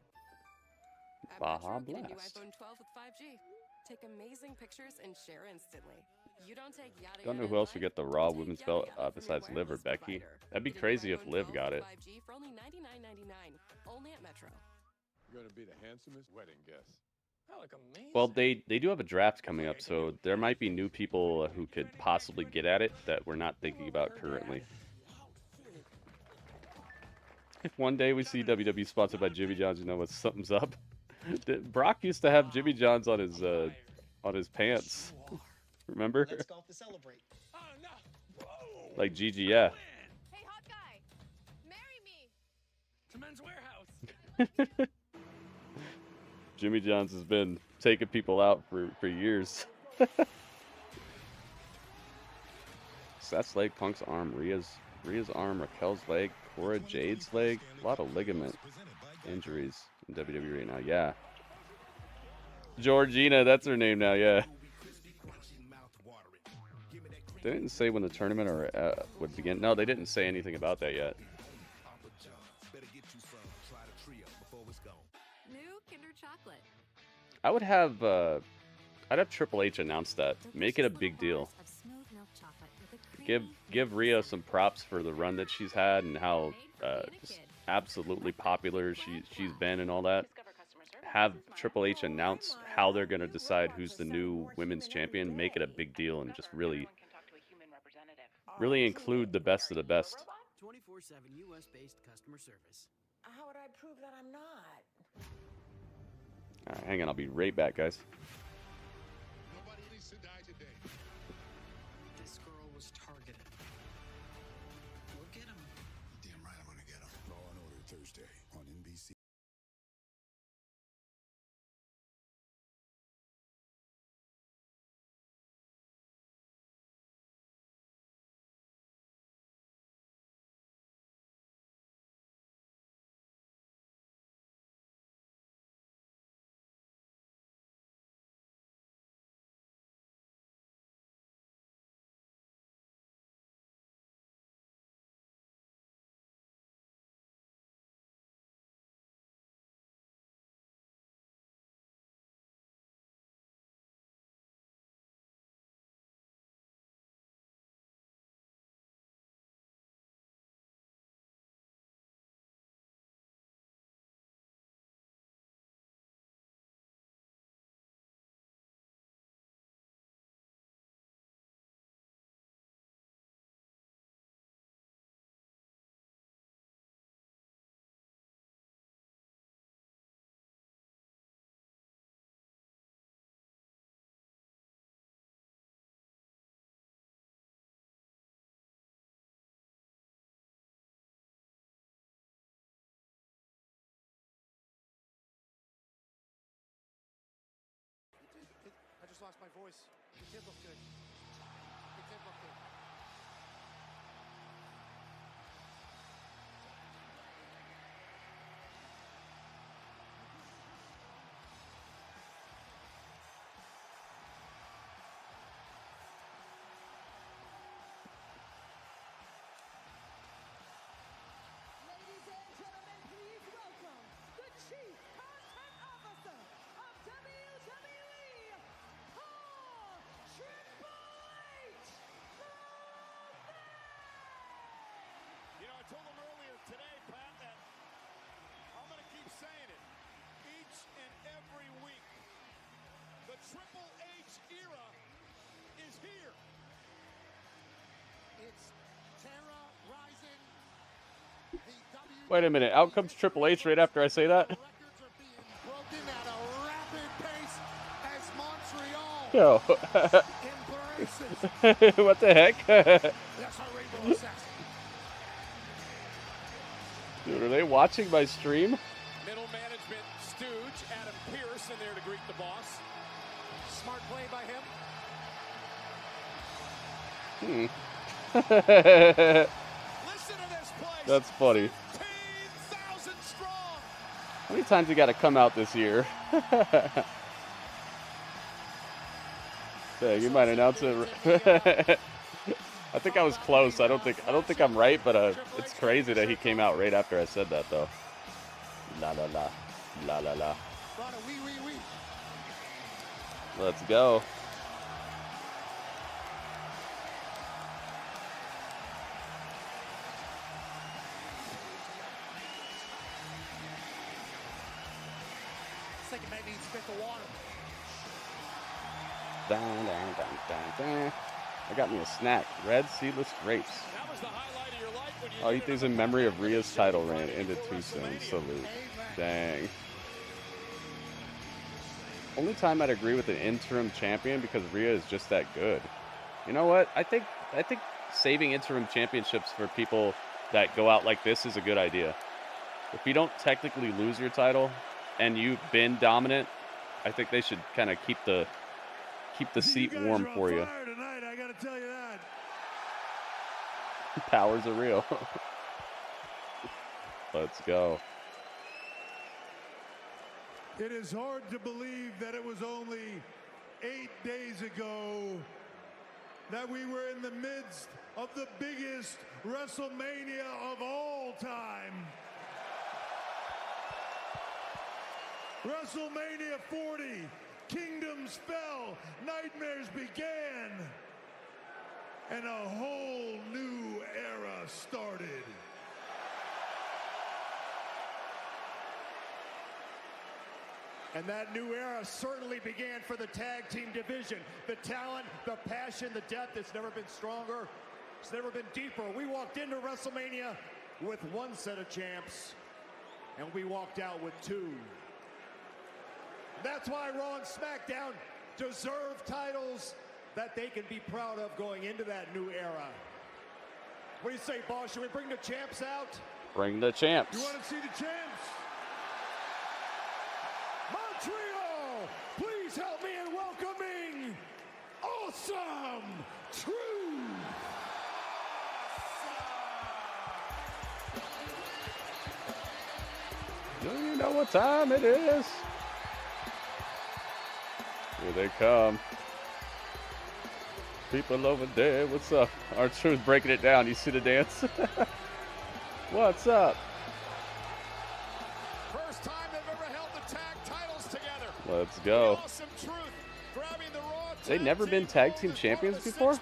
At Baja Metro, get a new Blast. iPhone 12 with 5G. Take amazing pictures and share instantly. You don't take yada Don't know yada who else in would life, get the don't Raw take women's yada belt yada from your besides Liv or wireless Becky. provider. That'd be Get a new crazy if iPhone Liv 12 got with it. 5G for only $99.99. Only at Metro. You're gonna be the handsomest wedding guest. I look amazing. Well, they do have a draft coming up, so there might be new people who could possibly get at it that we're not thinking about currently. If one day we see WWE sponsored by Jimmy John's, you know what, something's up. Brock used to have Jimmy John's on his pants. Remember? Let's golf to celebrate. Oh no! Whoa! Like Gigi, yeah. Hey, hot guy, marry me. To Men's Warehouse. Jimmy John's has been taking people out for years. Seth's leg, Punk's arm, Rhea's arm, Raquel's leg, Cora Jade's leg. A lot of ligament injuries in WWE right now. Yeah. Georgina, that's her name now. Yeah. They didn't say when the tournament would begin. No, they didn't say anything about that yet. New Kinder Chocolate. I would have, I'd have Triple H announce that. Make it a big deal. Give Rhea some props for the run that she's had and how just absolutely popular she's been and all that. Have Triple H announce how they're going to decide who's the new women's champion. Make it a big deal and just really include the best of the best. 24/7 US-based customer service. How would I prove that I'm not? All right, hang on. I'll be right back, guys. Nobody needs to die today. This girl was targeted. We'll get him. Damn right I'm gonna get him. Law and Order Thursday on NBC. I just lost my voice. It did look good. It did look good. Ladies and gentlemen, please welcome the Chief Content Officer of WWE, Triple H. You know, I told him earlier today, Pat, that I'm going to keep saying it each and every week. The Triple H era is here. It's Terra Rising. Wait a minute. Out comes Triple H right after I say that. Broken at a rapid pace as Montreal Yo. embraces. What the heck? That's our Rainbow Assassin. Dude, are they watching my stream? Middle management stooge, Adam Pearce, in there to greet the boss. Smart play by him. Listen to this place. That's funny. 15,000 strong. How many times you got to come out this year? Yeah, you might announce it. I think I was close. I don't think I'm right, but it's crazy that he came out right after I said that, though. La la la, la la la. Let's go. It's like it made me spit the water. Dun, dun, dun, dun, dun. I got me a snack. Red seedless grapes. That was the highlight of your life when you I'll eat these in memory of Rhea's title reign. Ended too soon. Salute. Dang. Only time I'd agree with an interim champion because Rhea is just that good. You know what? I think saving interim championships for people that go out like this is a good idea. If you don't technically lose your title and you've been dominant, I think they should kind of keep the seat warm for you. Tonight, I gotta tell you that. Powers are real. Let's go. It is hard to believe that it was only 8 days ago that we were in the midst of the biggest WrestleMania of all time. WrestleMania 40, kingdoms fell, nightmares began, and a whole new era started. And that new era certainly began for the tag team division. The talent, the passion, the depth, it's never been stronger. It's never been deeper. We walked into WrestleMania with one set of champs, and we walked out with two. That's why Raw and SmackDown deserve titles that they can be proud of going into that new era. What do you say, boss? Should we bring the champs out? Bring the champs. You want to see the champs? Montreal, please help me in welcoming Awesome Truth. Do you know what time it is? Here they come. People over there, what's up? R-Truth breaking it down. You see the dance? What's up? First time they've ever held the tag titles together. Let's go. Awesome Truth grabbing the Raw They've never been tag team champions before?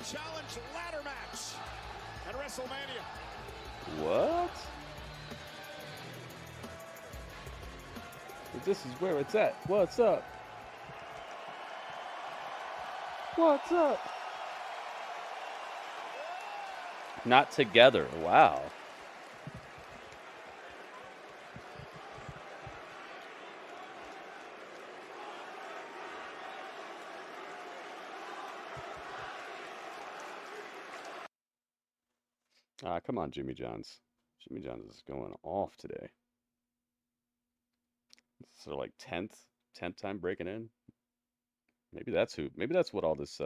Challenge ladder match at WrestleMania. What? This is where it's at. What's up? What's up? Not together. Wow. Come on, Jimmy Johns. Jimmy Johns is going off today. So like 10th time breaking in. Maybe that's what all this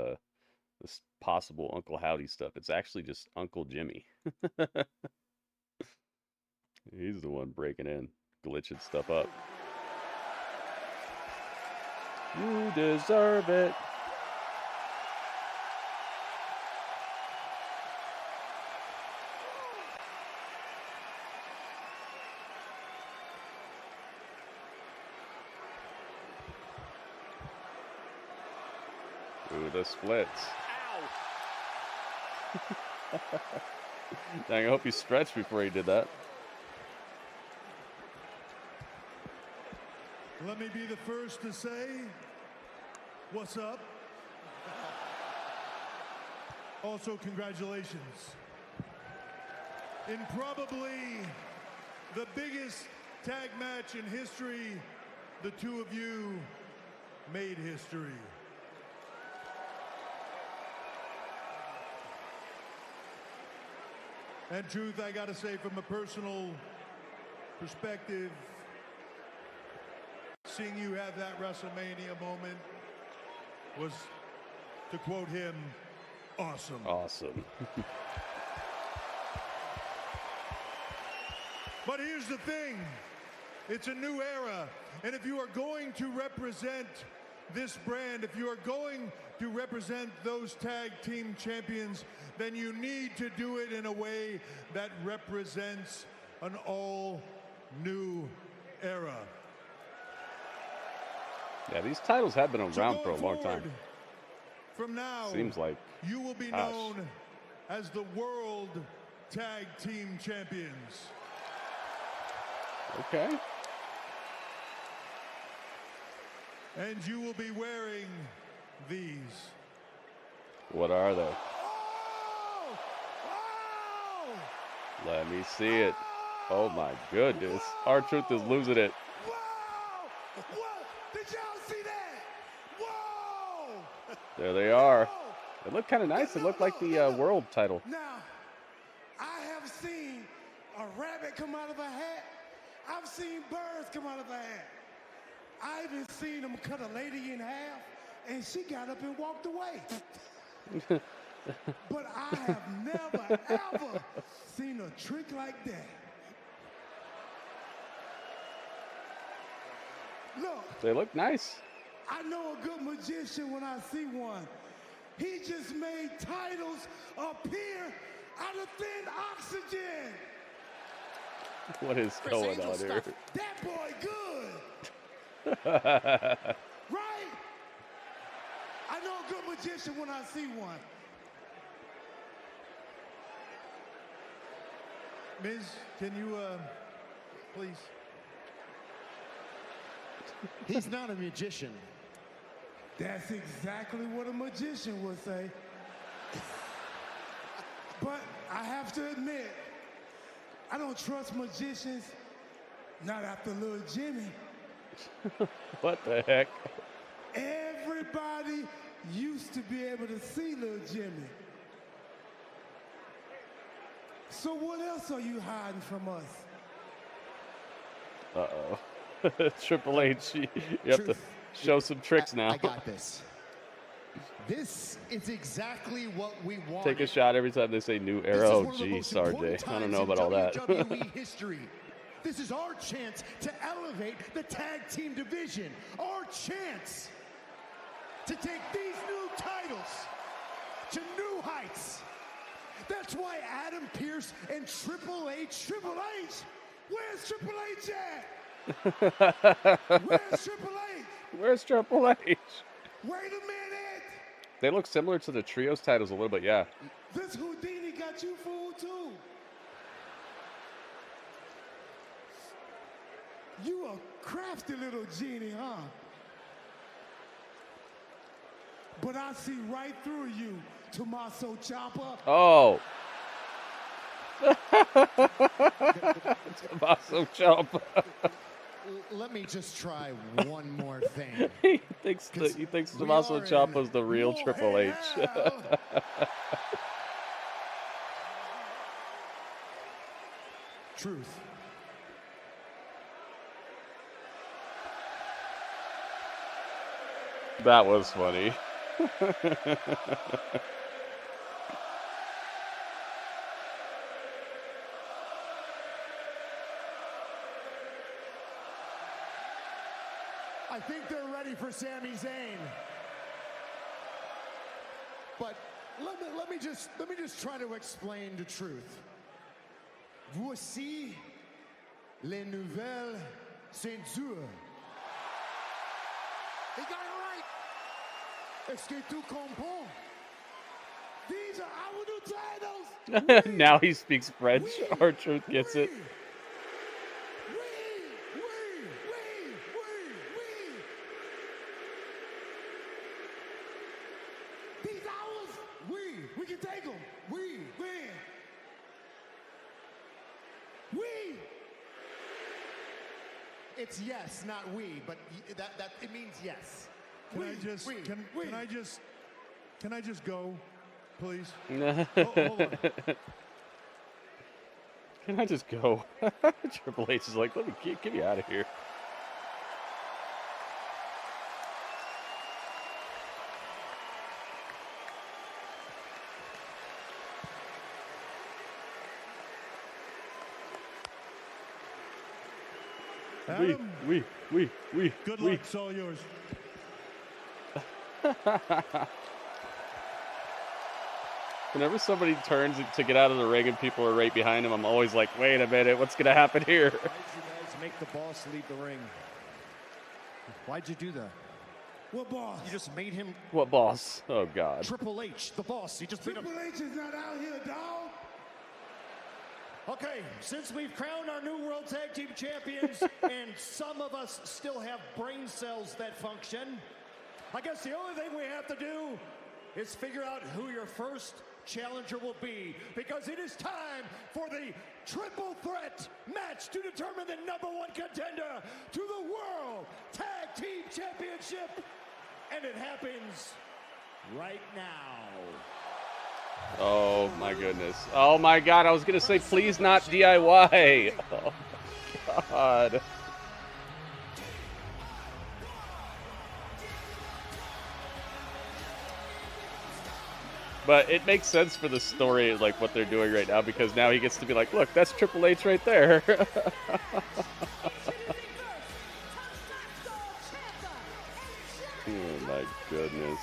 this possible Uncle Howdy stuff. It's actually just Uncle Jimmy. He's the one breaking in, glitching stuff up. You deserve it. Ooh, the splits. Ow. Dang, I hope he stretched before he did that. Let me be the first to say, what's up? Also, congratulations. In probably the biggest tag match in history, the two of you made history. And Truth, I gotta say, from a personal perspective, seeing you have that WrestleMania moment was, to quote him, awesome. Awesome. But here's the thing, it's a new era, and if you are going to represent this brand, if you are going to represent those tag team champions, then you need to do it in a way that represents an all-new era. Yeah, these titles have been around for a long time. From now, seems like you will be known as the World Tag Team Champions. Okay. And you will be wearing these. What are they? Let me see it. Oh my goodness. R-Truth is losing it. Whoa! Did y'all see that? Whoa! There they are. They look kind of nice. They look like the world title. Now, I have seen a rabbit come out of a hat. I've seen birds come out of a hat. I even seen them cut a lady in half, and she got up and walked away. But I have never, ever seen a trick like that. Look. They look nice. I know a good magician when I see one. He just made titles appear out of thin oxygen. What is going on here? That boy good. Right? I know a good magician when I see one. Miz, can you, please? He's not a magician. That's exactly what a magician would say. But I have to admit, I don't trust magicians, not after little Jimmy. What the heck? Everybody used to be able to see little Jimmy. So what else are you hiding from us? Uh-oh. Triple H, you have to show some tricks now. I got this. This is exactly what we want. Take a shot every time they say new era. Oh, geez, RJ. I don't know about all that. WWE history. This is our chance to elevate the tag team division. Our chance to take these new titles to new heights. That's why Adam Pearce and Triple H. Where's Triple H at? Where's Triple H? Where's Triple H? Wait a minute. They look similar to the trios titles a little bit, yeah. This Houdini got you fooled too. You a crafty little genie, huh? But I see right through you, Tommaso Ciampa. Oh. Tommaso Ciampa. Let me just try one more thing. he thinks Tommaso Ciampa's the real Triple H. Truth. That was funny. I think they're ready for Sami Zayn. But let me just try to explain the truth. Voici les nouvelles ceintures. He got it right. Est-ce que tu comprends? These are our new titles. Now he speaks French. Our Truth gets it. These hours, we can take them. We. It's yes, not we, but that it means yes. Can I just go, please? Hold on. Can I just go? Triple H is like, let me get me out of here. Adam, we. Good luck, it's all yours. Whenever somebody turns to get out of the ring and people are right behind him, I'm always like, wait a minute, what's going to happen here? Why did you guys make the boss leave the ring? Why'd you do that? What boss? You just made him... What boss? Oh, God. Triple H, the boss. You just made him... Triple H is not out here, dog. Okay, since we've crowned our new World Tag Team Champions, and some of us still have brain cells that function, I guess the only thing we have to do is figure out who your first challenger will be, because it is time for the triple threat match to determine the #1 contender to the World Tag Team Championship, and it happens right now. Oh my goodness. Oh my god, I was gonna say please not DIY. Oh my god. But it makes sense for the story, like what they're doing right now, because now he gets to be like, look, that's Triple H right there. Oh my goodness.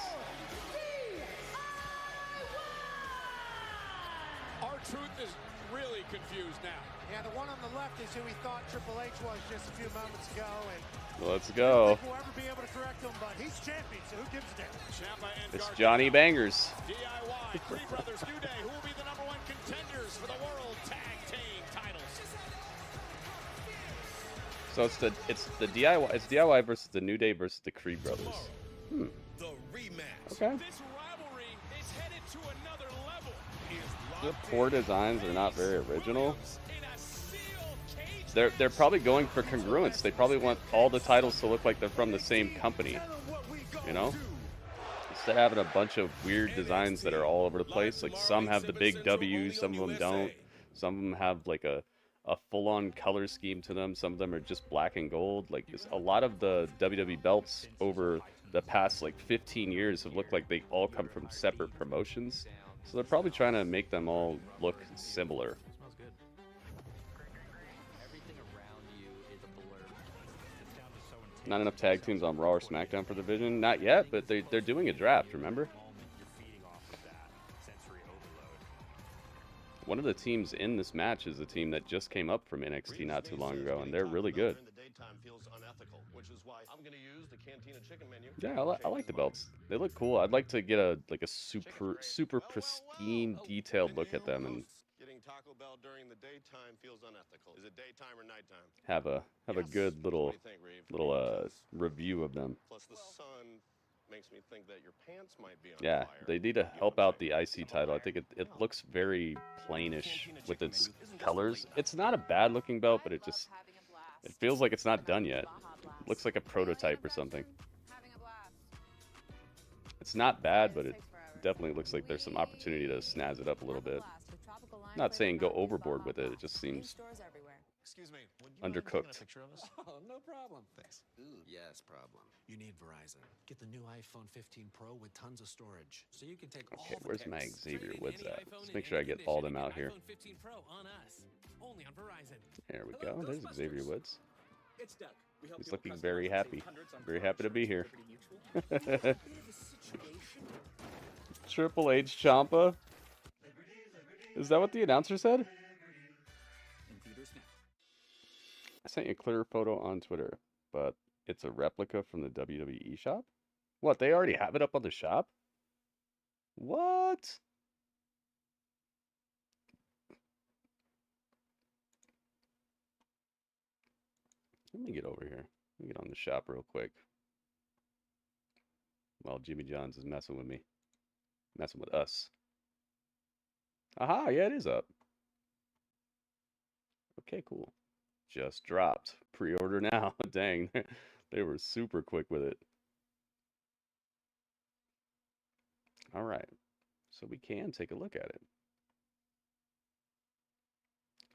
R-Truth is really confused now. Yeah, the one on the left is who he thought Triple H was just a few moments ago, and Let's go. I don't think we'll ever be able to correct him, but he's champion, so who gives a damn? Ciampa and It's Gargano. Johnny Bangers. DIY, Three Brothers New Day, who will be the #1 contenders for the World Tag Team titles. So it's the DIY, it's DIY versus the New Day versus the Creed Brothers. Hmm. The rematch. Okay. This rivalry is headed to another level. The poor designs are not very original. They're probably going for congruence. They probably want all the titles to look like they're from the same company. You know? Instead of having a bunch of weird designs that are all over the place. Like some have the big W's, some of them don't. Some of them have like a full-on color scheme to them. Some of them are just black and gold. Like a lot of the WWE belts over the past like 15 years have looked like they all come from separate promotions. So they're probably trying to make them all look similar. Not enough tag teams on Raw or SmackDown for the division? Not yet, but they're doing a draft, remember? One of the teams in this match is a team that just came up from NXT not too long ago, and they're really good. Yeah, I like the belts. They look cool. I'd like to get a super pristine, detailed look at them and Taco Bell during the daytime feels unethical. Is it daytime or nighttime? have a good little review of them. Plus the sun makes me think that your pants might be on Yeah, fire. they need to help out the IC title. I think it looks very plainish with its colors. It's not a bad looking belt, but it feels like it's not done yet. It looks like a prototype or something. It's not bad, but it definitely looks like there's some opportunity to snazz it up a little bit. Not saying go overboard with it. It just seems undercooked. Oh, no problem. Thanks. Ooh, yes, problem. You need Verizon. Get the new iPhone 15 Pro with tons of storage, so you can take all Okay, the where's my pics. Xavier Trade in Woods any at? iPhone Let's in make sure I any get all them condition out and here. iPhone 15 Pro on us. Only on Verizon. There we go. There's Xavier Woods. It's Doug. We help He's people looking customize very and happy. save hundreds on Very car happy to be here. insurance, Liberty Mutual. Triple H Ciampa? Is that what the announcer said? In theaters now. I sent you a clear photo on Twitter, but it's a replica from the WWE shop? What, they already have it up on the shop? What? Let me get over here. Let me get on the shop real quick. While Jimmy Johns is messing with me. Messing with us. Aha, yeah, it is up. Okay, cool. Just dropped. Pre-order now. Dang, they were super quick with it. All right, so we can take a look at it.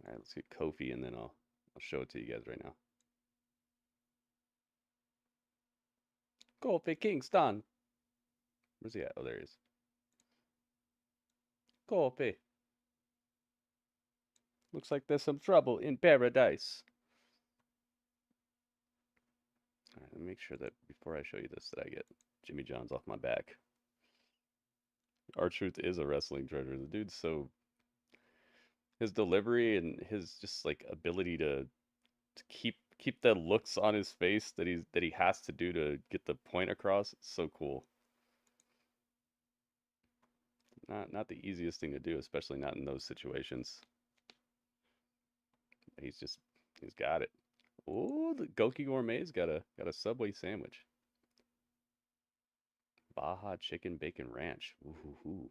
All right, let's get Kofi, and then I'll show it to you guys right now. Kofi Kingston. Where's he at? Oh, there he is. Kofi. Looks like there's some trouble in paradise. All right, let me make sure that before I show you this that I get Jimmy Johns off my back. R-Truth is a wrestling treasure. The dude's so... His delivery and his just like ability to keep the looks on his face that he has to do to get the point across. It's so cool. Not the easiest thing to do, especially not in those situations. He's got it. Oh, the Goki Gourmet's got a Subway sandwich. Baja Chicken Bacon Ranch. Ooh.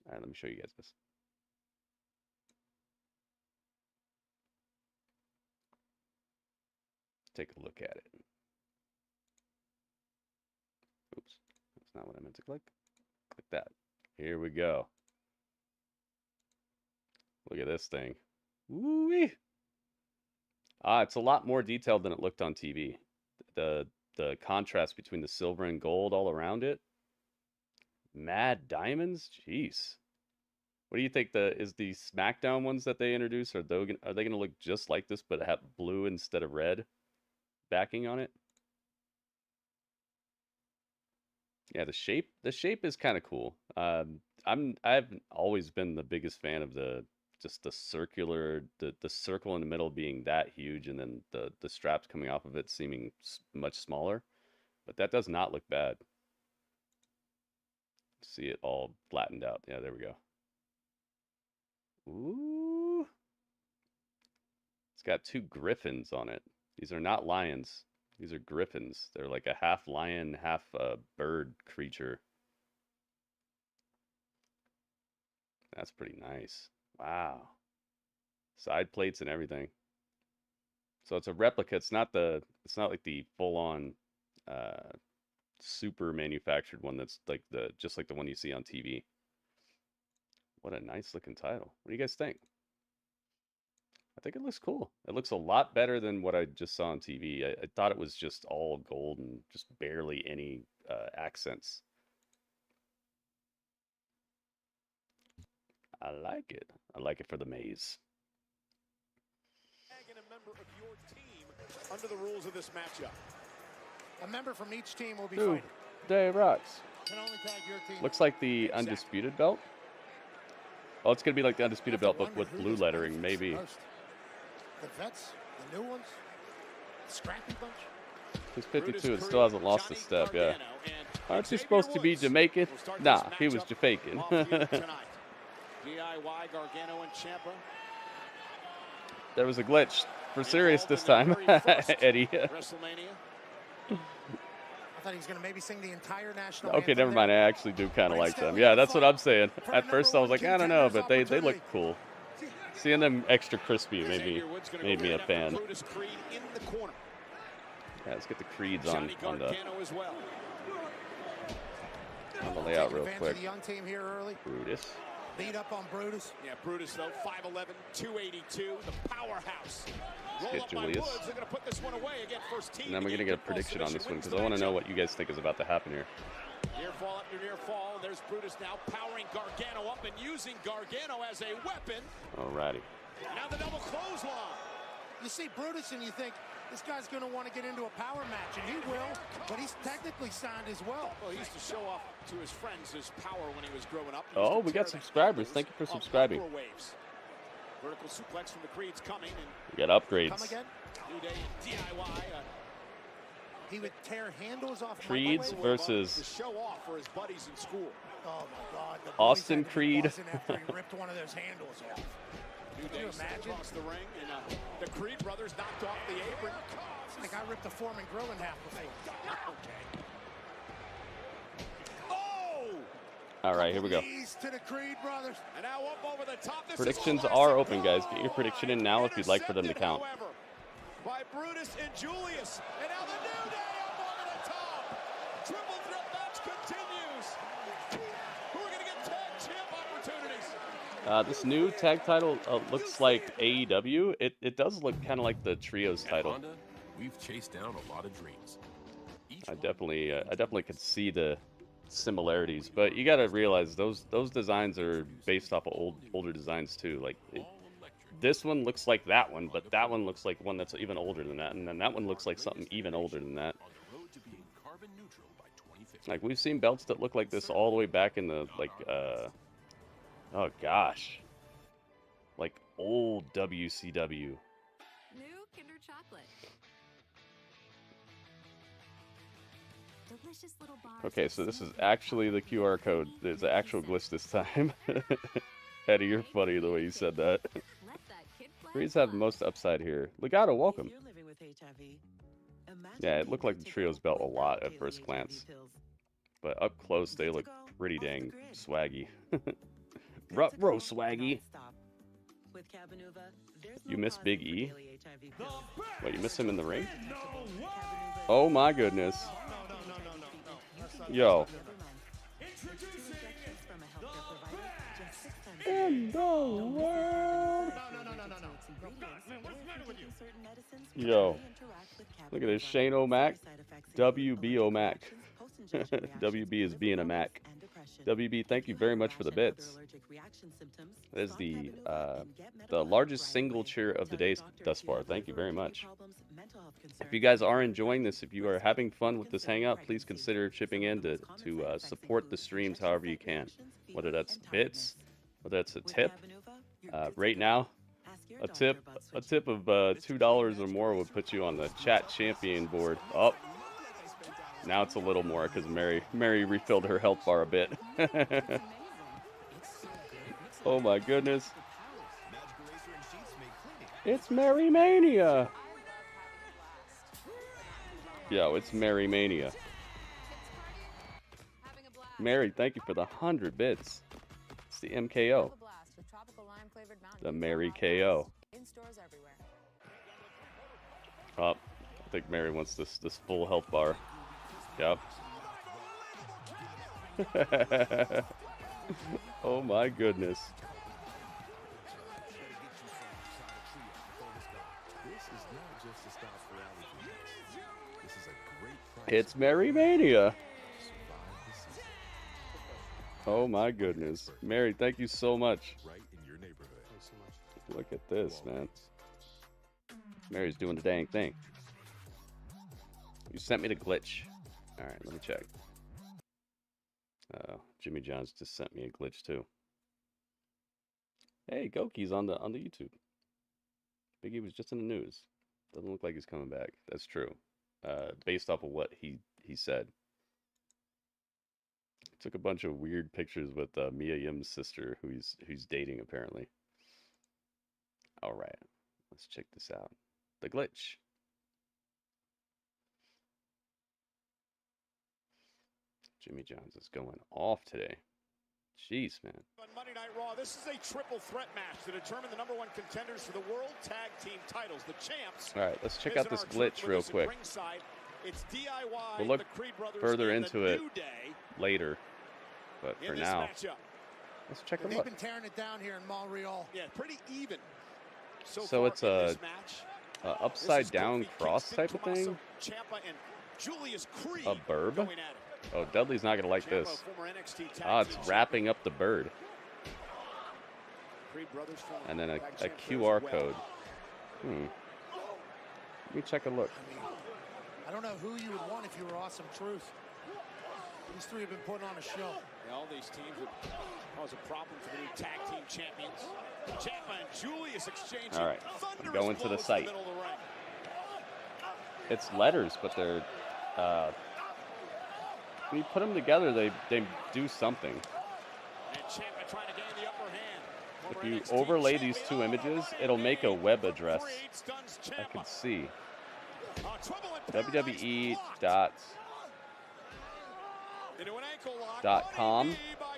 All right, let me show you guys this. Take a look at it. Oops, that's not what I meant to click. Click that. Here we go. Look at this thing. Woo-wee. Ah, it's a lot more detailed than it looked on TV. The contrast between the silver and gold all around it. Mad diamonds? Jeez. What do you think is the SmackDown ones that they introduce? Are they going to look just like this but have blue instead of red backing on it? Yeah, the shape is kind of cool. I've always been the biggest fan of the circular, the circle in the middle being that huge, and then the straps coming off of it seeming much smaller. But that does not look bad. See it all flattened out. Yeah, there we go. Ooh. It's got 2 griffins on it. These are not lions. These are griffins. They're like a half lion, half bird creature. That's pretty nice. Wow. Side plates and everything. So it's a replica. It's not like the full-on super manufactured one that's like just like the one you see on TV. What a nice looking title. What do you guys think? I think it looks cool. It looks a lot better than what I just saw on TV. I thought it was just all gold and just barely any accents. I like it. I like it for the maze. And a member of your team under the rules of this matchup. A member from each team will be Dude, fighting. Day rocks. Can only tag your team. Looks like the Undisputed Belt. Oh, it's going to be like the Undisputed Belt, but with blue lettering, maybe. The vets, the new ones, the scrappy bunch. He's 52 and still hasn't lost a step, yeah. Aren't you supposed to be Jamaican? Nah, he was Jamaican. DIY, Gargano, and Ciampa. There was a glitch. For serious this time, Eddie. WrestleMania. I thought he was going to maybe sing the entire national Okay, anthem never mind. I there. actually do kind of like them. Yeah, that's what I'm saying. At first, I was like, I don't know, but they look cool. Seeing them extra crispy made me a fan. Yeah, let's get the creeds on the layout real quick. The young team here early. Brutus. Beat up on Brutus. Yeah, Brutus though, 5'11", 282, the powerhouse. Let's get Julius. They're gonna put this one away again, first team. And then we're going to get a prediction on this one because I want to know what you guys think is about to happen here. Near fall after near fall. There's Brutus now powering Gargano up and using Gargano as a weapon. Alrighty. Now the double clothesline. You see Brutus and you think, this guy's going to want to get into a power match, and he will, but he's technically signed as well. Well, he used to show off to his friends his power when he was growing up. Oh, we got subscribers. Thank you for subscribing. Vertical suplex from the Creeds coming. And we got upgrades. Come again. New Day and DIY. He would tear handles off. Creeds versus to show off for his buddies in school. Oh my God! Austin Creed. After he ripped one of those handles off. New Day across the ring, and the Creed brothers knocked off the apron. It's like I ripped the Foreman grill in half before. Okay. Oh! All right, here we go. To the Creed brothers. And now up over the top. Predictions are open, guys. Get your prediction in now if you'd like for them to count. However, by Brutus and Julius, and now the New Day up over the top. Triple threat match continues. Who are going to get tag champ opportunities? This new tag title looks like AEW. It does look kind of like the Trios title. Honda, we've chased down a lot of dreams. I definitely could see the similarities, but you got to realize those designs are based off of older designs too. Like this one looks like that one, but that one looks like one that's even older than that, and then that one looks like something even older than that. Like we've seen belts that look like this all the way back in the oh gosh, like old WCW. New Kinder Chocolate. Delicious little bars. Okay, so this is actually the QR code. There's an actual glitch this time. Eddie, you're funny the way you said that. Breeze have the most upside here. Legato, welcome. Yeah, it looked like the Trios belt a lot at first glance. But up close, they look pretty dang swaggy. Ruh-roh swaggy. You miss Big E? What, you miss him in the ring? Oh my goodness. Yo. in the world. Yo, look at this. Shane O'Mac, WB O'Mac. WB is being a Mac. WB, thank you very much for the bits. That is the largest single cheer of the day thus far. Thank you very much. If you guys are enjoying this, if you are having fun with this hangout, please consider chipping in to support the streams however you can. Whether that's bits, whether that's a tip. Right now, a tip of $2 or more would put you on the chat champion board. Oh, now it's a little more because Mary refilled her health bar a bit. Oh my goodness. It's Mary Mania. Yo, it's Mary Mania. Mary, thank you for the 100 bits. It's the MKO. The Mary KO. Oh, I think Mary wants this full health bar. Yep. Oh my goodness. It's Mary Mania. Oh my goodness. Mary, thank you so much. Look at this, man. Mary's doing the dang thing. You sent me the glitch. Alright, let me check. Jimmy John's just sent me a glitch too. Hey, Goki's on the YouTube. Biggie was just in the news. Doesn't look like he's coming back. That's true. Based off of what he said. Took a bunch of weird pictures with Mia Yim's sister, who he's dating apparently. All right, let's check this out. The glitch. Jimmy John's is going off today. Jeez, man. On Monday Night Raw, this is a triple threat match to determine the #1 contenders for the World Tag Team titles. The champs. All right, let's check out this glitch real quick. It's DIY, we'll look the Creed brothers, further and into the it New Day later, but for now, let's check a They've look. been tearing it down here in Montreal. Yeah, pretty even. So it's a upside down cross type of thing. A burb? Oh, Dudley's not gonna like this. Ah, it's wrapping up the bird. And then a QR code. Let me check a look. I don't know who you would want if you were Awesome Truth. These three have been putting on a show. Yeah, all these teams would cause a problem for the new tag team champions. Ciampa and Julius exchanging. All right, I'm going to the site. It's letters, but they're when you put them together, they do something. And Ciampa trying to gain the upper hand. If you overlay these two images, it'll make a web address. I can see. WWE.com/.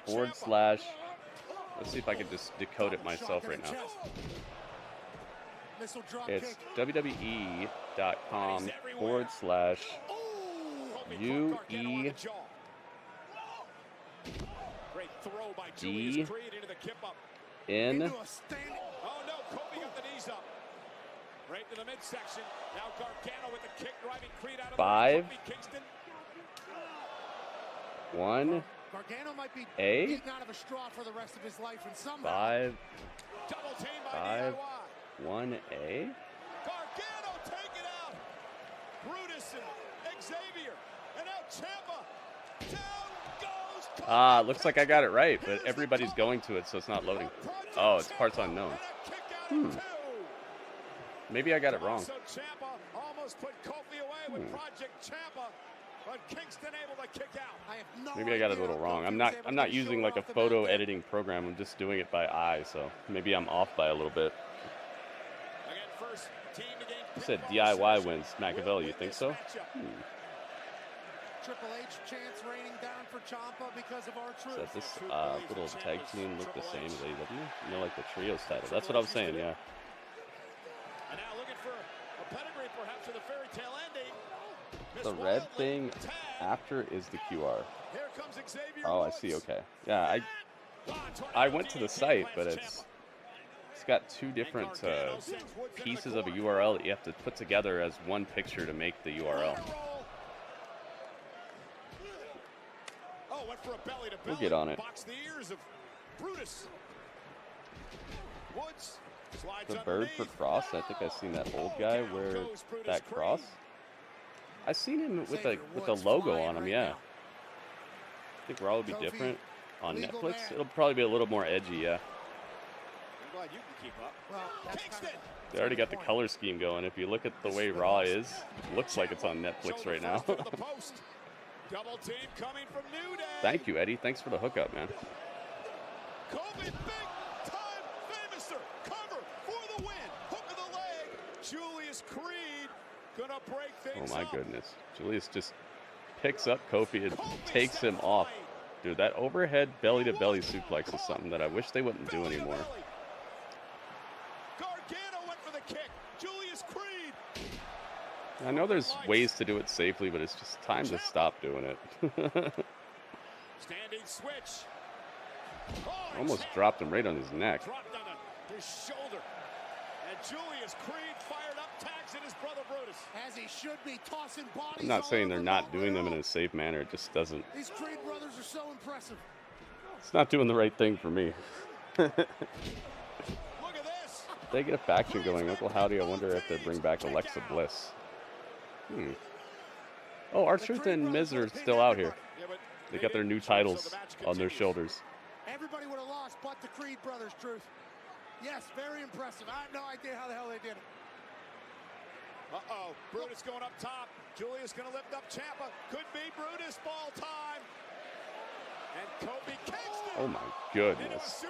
Let's see if I can just decode it myself right now. It's WWE.com/UE. D N. Oh no, Kobe got the knees up. Right to the midsection. Now Gargano with the kick, driving Creed out of 5 Kingston. 1 Gargano might be A. eating out of a straw for the rest of his life, and somehow 5 double team by 5 DIY. 1A. Gargano taken out. Brutus and Xavier, and now Ciampa. Down goes Kobe. Looks like I got it right, but everybody's going to it, so it's not loading. Oh, it's parts unknown. Maybe I got it wrong. So Ciampa almost put Kofi away with Project Ciampa, but Kingston able to kick out. Maybe I got it a little wrong. I'm not using like a photo editing program. I'm just doing it by eye, so maybe I'm off by a little bit. Again, first team to gain. You said DIY wins Machiavelli. You think so? Triple H chance raining down for Ciampa because of our truth. Does this little tag team look the same as AEW? You know, like the trios title. That's what I was saying, yeah. And now looking for a pedigree, perhaps with a fairy tale ending. The red thing after is the QR. Here comes Xavier Oh, I see. Okay. Yeah, I went to the site, but it's got two different pieces of a URL that you have to put together as one picture to make the URL. We'll get on it. The bird for cross. I think I've seen that old guy wear that cross. I've seen him with the logo on him. Yeah. I think Raw would be different on Netflix. It'll probably be a little more edgy. Yeah. I'm glad you can keep up. Well, they already got the color scheme going. If you look at the way Raw is, it looks like it's on Netflix right now. Double team coming from New Day. Thank you, Eddie. Thanks for the hookup, man. Kobe, big time famouser. Cover for the win. Hook of the leg. Julius Creed gonna break things Oh my up. goodness. Julius just picks up Kofi and takes him off. Dude, that overhead belly-to-belly suplex is something that I wish they wouldn't do anymore. Gargano went for the kick. Julius Creed. I know there's ways to do it safely, but it's just time to stop doing it. Standing switch. Almost dropped him right on his neck. Dropped on his shoulder. And Julius Creed fired up, tags in his brother Brutus. As he should be, tossing bodies. I'm not saying they're not doing them in a safe manner. It just doesn't. These Creed brothers are so impressive. It's not doing the right thing for me. Look at this. If they get a faction going, Uncle Howdy, I wonder if they bring back Alexa Bliss. Oh, R-Truth and Miz are still out here. They got their new titles on their shoulders. Everybody would have lost but the Creed brothers, Truth. Yes, very impressive. I have no idea how the hell they did it. Uh-oh, Brutus going up top. Julius going to lift up Ciampa. Could be Brutus ball time. And Kobe Kingston. Oh my goodness.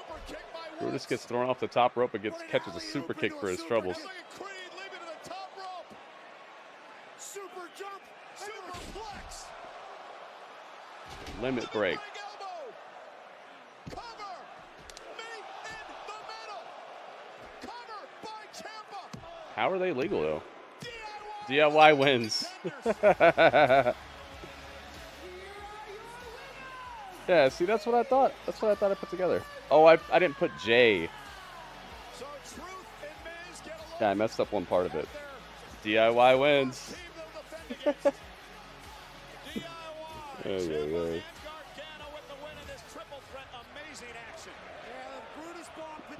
Brutus gets thrown off the top rope and catches a super kick for his troubles. Creed leaving to the top rope. Super jump, superplex. Limit break. Cover. Meet in the middle. Cover by Ciampa. How are they legal though? DIY wins. Yeah, see, that's what I thought. That's what I thought I put together. Oh, I didn't put Jey. Yeah, I messed up one part of it. DIY wins. Hey.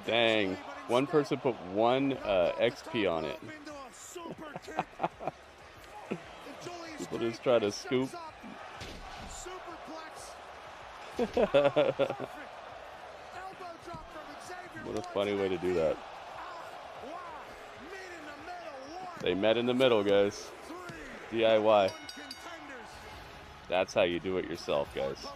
Dang. One person put one XP on it. People just try to scoop. What a funny way to do that. They met in the middle, guys. DIY. That's how you do it yourself, guys.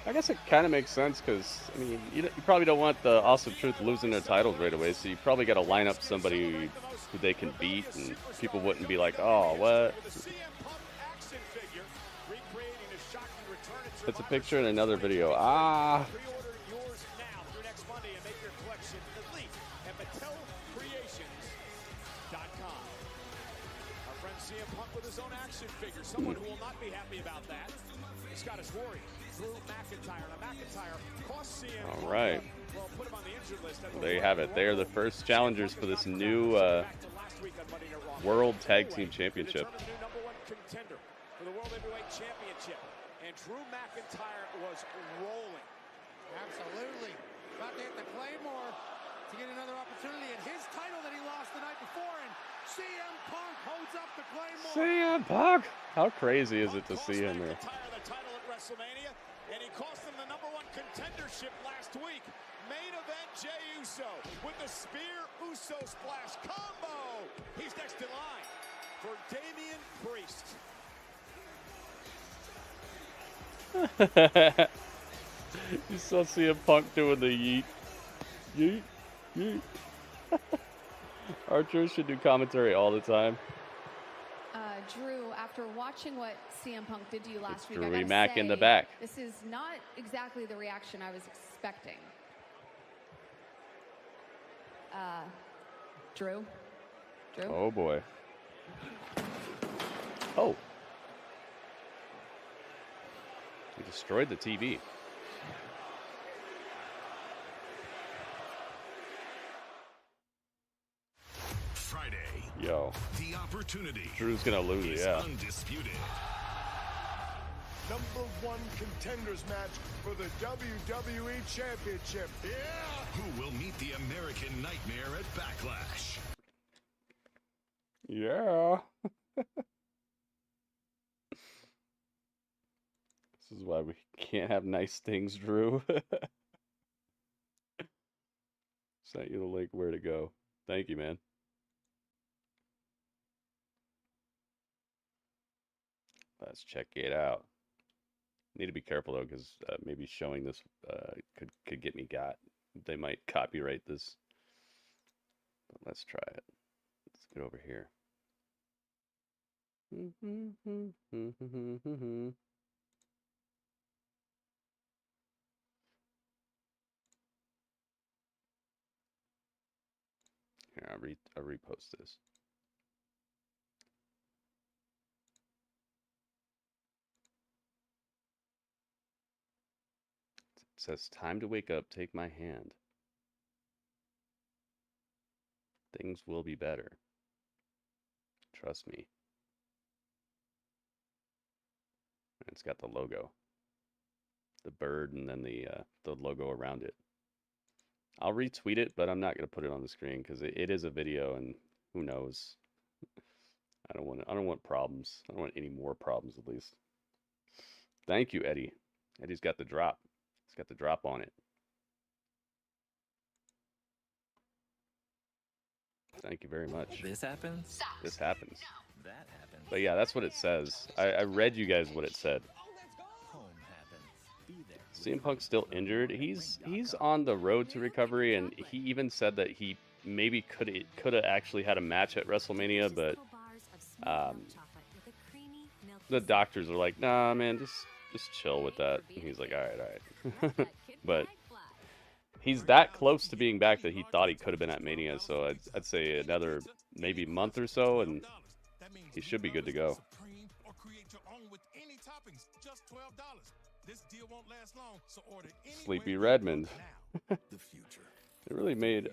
I guess it kind of makes sense because, I mean, you probably don't want the Awesome Truth losing their titles right away, so you probably got to line up somebody who they can beat, and people wouldn't be like, oh, what? It's a picture in another video. Ah. Someone who will not be happy about that. The Scottish Warrior, Drew McIntyre. Now McIntyre cost CM. All right. Well, put him on the injured list. There you have it. They are the first challengers for this new World Tag Team Championship. New number one contender for the World Heavyweight Championship. And Drew McIntyre was rolling. Absolutely. About to hit the Claymore to get another opportunity at his title that he lost the night before. And CM Punk holds up the Claymore. CM Punk! How crazy is it to see him here? The title at WrestleMania, and he cost them the number one contendership last week. Main event, Jey Uso with the Spear Uso Splash combo. He's next in line for Damian Priest. You still see CM Punk doing the yeet. Yeet. Yeet. Archer should do commentary all the time. Drew, after watching what CM Punk did to you last week, Drewy I Mac gotta in the say, back. This is not exactly the reaction I was expecting. Drew, Drew? Oh boy. Oh. He destroyed the TV. Friday. Yo. The opportunity. Drew's gonna lose, yeah. Undisputed. #1 contenders match for the WWE Championship. Yeah! Who will meet the American Nightmare at Backlash? Yeah. This is why we can't have nice things, Drew. Sent you the link where to go. Thank you, man. Let's check it out. Need to be careful though, because maybe showing this could get me got. They might copyright this. But let's try it. Let's get over here. Here, I'll repost this. It says, time to wake up, take my hand. Things will be better. Trust me. And it's got the logo. The bird and then the logo around it. I'll retweet it, but I'm not going to put it on the screen because it is a video and who knows. I don't want problems. I don't want any more problems at least. Thank you, Eddie. Eddie's got the drop. He's got the drop on it. Thank you very much. This happens? This happens. That happens. But yeah, that's what it says. I read you guys what it said. Home happens. Be there. CM Punk's still injured. He's on the road to recovery, and he even said that he maybe could have actually had a match at WrestleMania, but the doctors are like, nah, man, just chill with that. And he's like, all right. But he's that close to being back that he thought he could have been at Mania, so I'd say another maybe month or so, and he should be good to go. Sleepy Redmond. They really made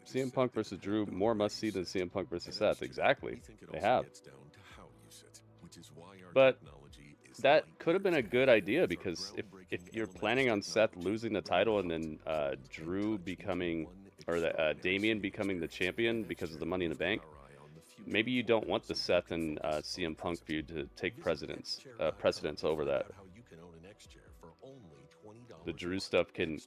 CM Punk versus Drew more must-see than CM Punk versus Seth. Exactly. They have. But that could have been a good idea, because if you're planning on Seth losing the title and then Drew becoming, or Damian becoming the champion because of the Money in the Bank, maybe you don't want the Seth and CM Punk feud to take precedence over that. The Drew stuff can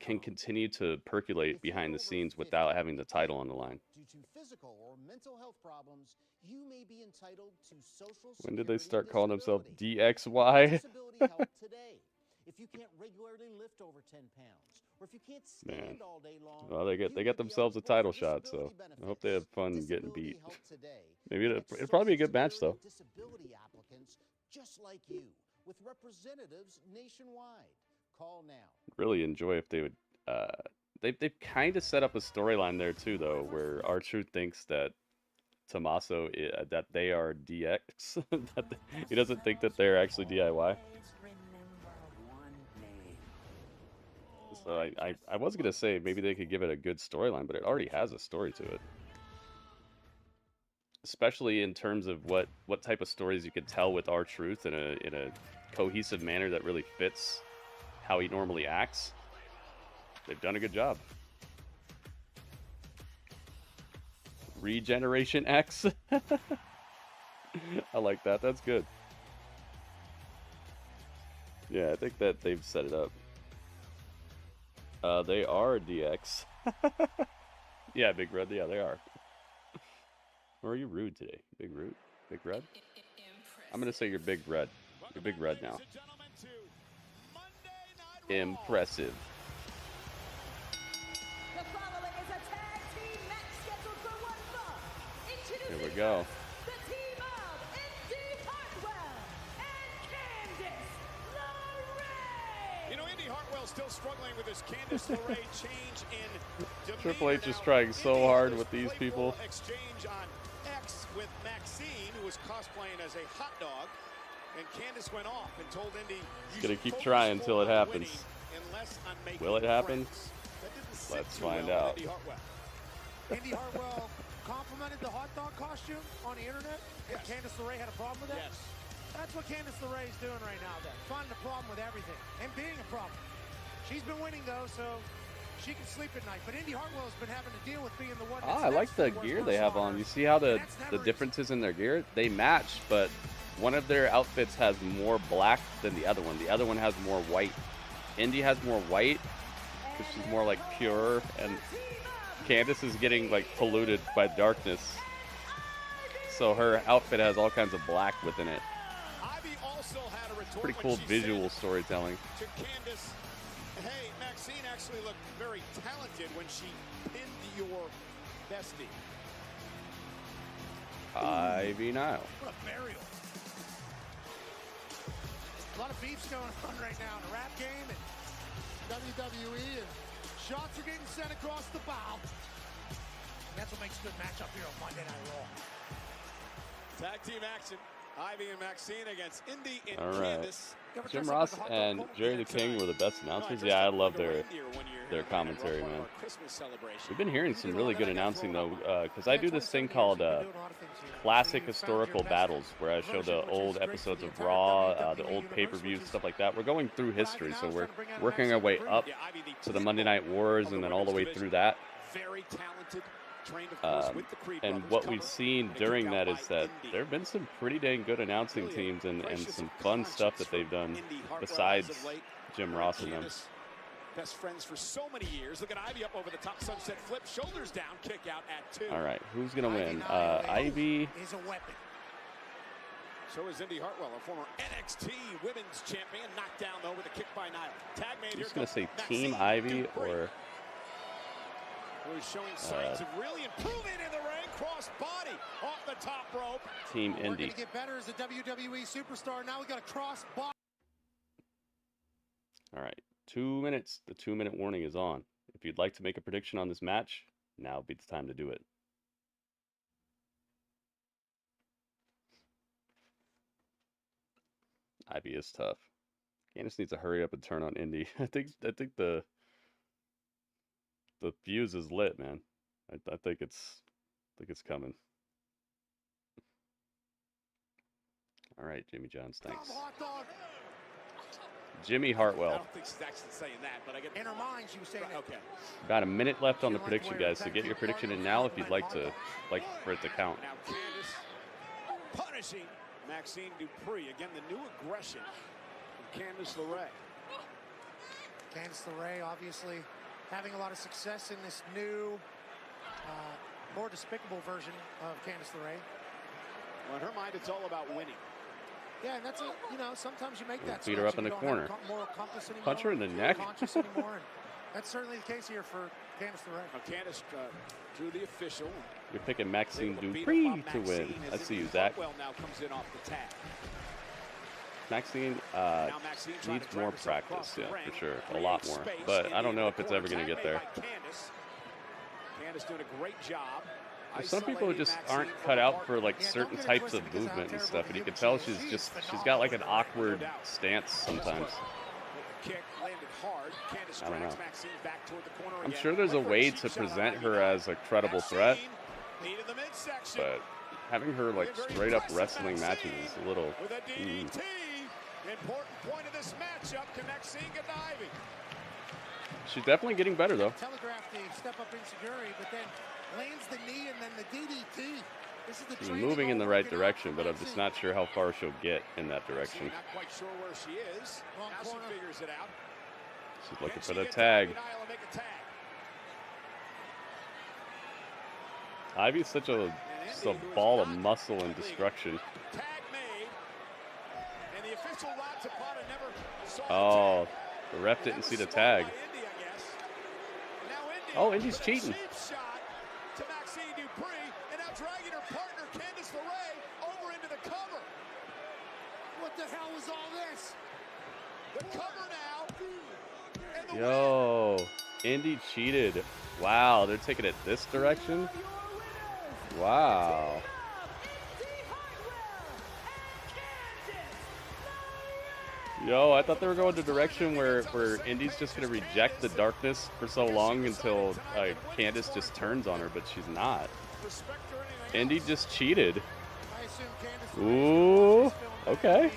continue to percolate behind the scenes without having the title on the line. Due to physical or mental health problems, you may be entitled to social When did they security start calling themselves disability. DXY? Disability help today. If you can't regularly lift over 10 pounds, or if you can't stand Man. all day long, Well, they got themselves a title shot, so I hope they have fun getting beat. Maybe it'll probably be a good match though. disability applicants just like you, with representatives nationwide. Call now. Really enjoy if they would. They've kind of set up a storyline there too, though, where R-Truth thinks that Tommaso that they are DX. He doesn't think that they're actually DIY. So I was gonna say maybe they could give it a good storyline, but it already has a story to it. Especially in terms of what type of stories you could tell with R-Truth in a cohesive manner that really fits how he normally acts. They've done a good job. Regeneration X. I like that. That's good. Yeah, I think that they've set it up. They are DX. Yeah, Big Red. Yeah, they are. Or are you rude today? Big Rude? Big Red? I'm going to say you're Big Red. You're Big Red now. Impressive. The following is a tag team match scheduled for one fall. Introducing Here we go. the team of Indy Hartwell and Candice LeRae. You know, Indy Hartwell still struggling with his Candice LeRae change in demeanor. Triple H is Now, trying so Indy hard had with this these people. playful exchange on X with Maxine, who was cosplaying as a hot dog, and Candice went off and told Indy, He's gonna keep trying until it happens. Will it happen? Let's find out. Indy Hartwell complimented the hot dog costume on the internet, and Candice LeRae had a problem with that? Yes. That's what Candice LeRae is doing right now, then. Finding a problem with everything, and being a problem. She's been winning, though, so she can sleep at night. But Indy Hartwell's been having to deal with being the one that's I like the gear they have on. You see how the differences in their gear? They match, but one of their outfits has more black than the other one. The other one has more white. Indy has more white, because she's more like pure, and Candice is getting like polluted by darkness. So her outfit has all kinds of black within it. It's pretty cool visual storytelling. To Candice, hey, Maxine actually looked very talented when she pinned your bestie. Ivy Nile. What a burial. A lot of beefs going on right now in the rap game and WWE, and shots are getting sent across the bow. And that's what makes a good matchup here on Monday Night Raw. Tag team action. Ivy and Maxine against Indy and All right. Candice. Jim Ross and Jerry the King were the best announcers. Yeah, I love their commentary, man. We've been hearing some really good announcing, though, because I do this thing called Classic Historical Battles, where I show the old episodes of Raw, the old pay-per-views, stuff like that. We're going through history, so we're working our way up to the Monday Night Wars and then all the way through that. Very talented. And what we've seen during that is that there have been some pretty dang good announcing teams and some fun stuff that they've done besides Jim Ross and them. Best friends for so many years. Look at Ivy up over the top, sunset flip, shoulders down, kick out at 2. All right, who's gonna win? Ivy is a weapon. So is Indy Hartwell, a former NXT Women's Champion, knocked down though with a kick by Nyla. Tag made. I'm just gonna say Team Ivy or. Who's showing signs of really improving in the ring, cross body off the top rope. Team We're Indy. gonna get better as a WWE superstar. Now we got a cross body. All right, 2 minutes. The 2-minute warning is on. If you'd like to make a prediction on this match, now would be the time to do it. Ivy is tough. Candice needs to hurry up and turn on Indy. I think the fuse is lit, man. I think it's coming. All right, Jimmy Johns, thanks. Jimmy Hartwell. I don't think she's actually saying that, but I get in her mind she was saying okay. About a minute left on the prediction, guys. So get your prediction in now if you'd like for it to count. Now Candice punishing Maxine Dupree. Again, the new aggression from Candice LeRae. Candice LeRae obviously having a lot of success in this new, more despicable version of Candice LeRae. Well, in her mind, it's all about winning. Yeah, and that's sometimes you make that. Beat her up in the corner. Punch her in the neck. Anymore, and that's certainly the case here for Candice LeRae. Now Candice drew the official. You're picking Maxine Dupree to win. I see you, Zach. Now comes in off the tag. Maxine needs more practice, yeah, for sure, a lot more. But I don't know if it's ever going to get there. Candice doing a great job. Some people just aren't cut out for like certain types of movement and stuff, and you can tell she's got like an awkward stance sometimes. I don't know. I'm sure there's a way to present her as a credible threat, but having her like straight up wrestling matches is a little. Important point of this matchup, can Maxine get to Ivy? She's definitely getting better though. Telegraphed the step up insecurity, but then lands the knee and then the DDT. This is the She's moving in the right direction, but I'm just not sure how far she'll get in that direction. Not quite sure where she is. Now she figures it out. She's looking for the tag. Ivy's such a ball of muscle and destruction. Tag made, and the official Rod Zapata never saw Oh, the ref didn't see the tag. Indy, I guess. Now Indy Oh, Indy's cheating. cheap shot to Maxine Dupree, and now dragging her partner Candice LeRae over into the cover. What the hell was all this? The cover now. Yo, Indy cheated. Wow, they're taking it this direction? Wow. Yo, I thought they were going the direction where Indy's just going to reject the darkness for so long until Candice just turns on her, but she's not. Indy just cheated. Ooh, okay.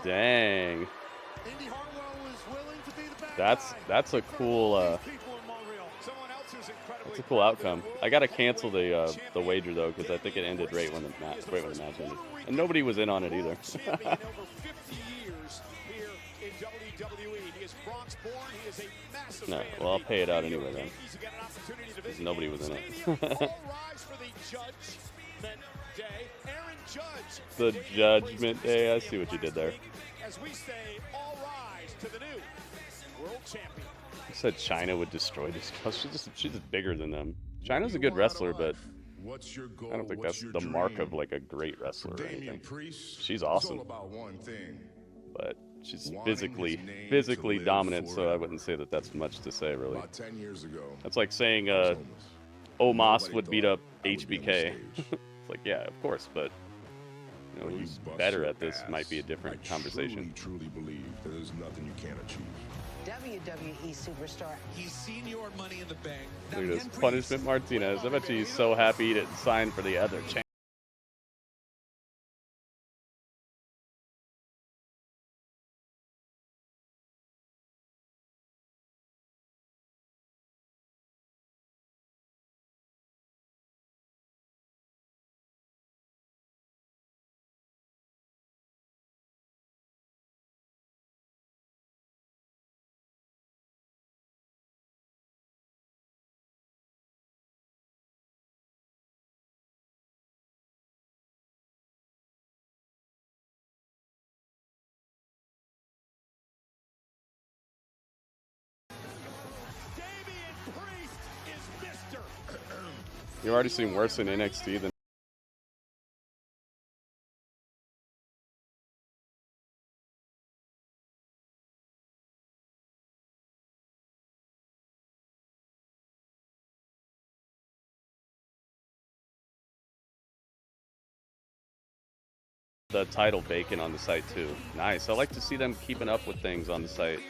Dang. That's a cool outcome. I gotta cancel the wager though, because I think it ended right when the match ended, and nobody was in on it either. No, well, I'll pay it out anyway then, because nobody was in it. The Judgment Day. I see what you did there. As we say, all rise to the new world champion. You said China would destroy this girl. She's just bigger than them. China's a good wrestler, but I don't think that's the mark of like a great wrestler or anything. She's awesome, but she's physically dominant, so I wouldn't say that that's much to say really. That's like saying Omos would beat up HBK. It's like, yeah, of course, but you know, he's better at this. Might be a different conversation. Truly believe that there's nothing you can't achieve. WWE superstar. He's seen your Money in the Bank. Look at this Punishment Martinez. I bet you he's so happy he didn't sign for the other champ. You've already seen worse in NXT than the title bacon on the site too. Nice. I like to see them keeping up with things on the site.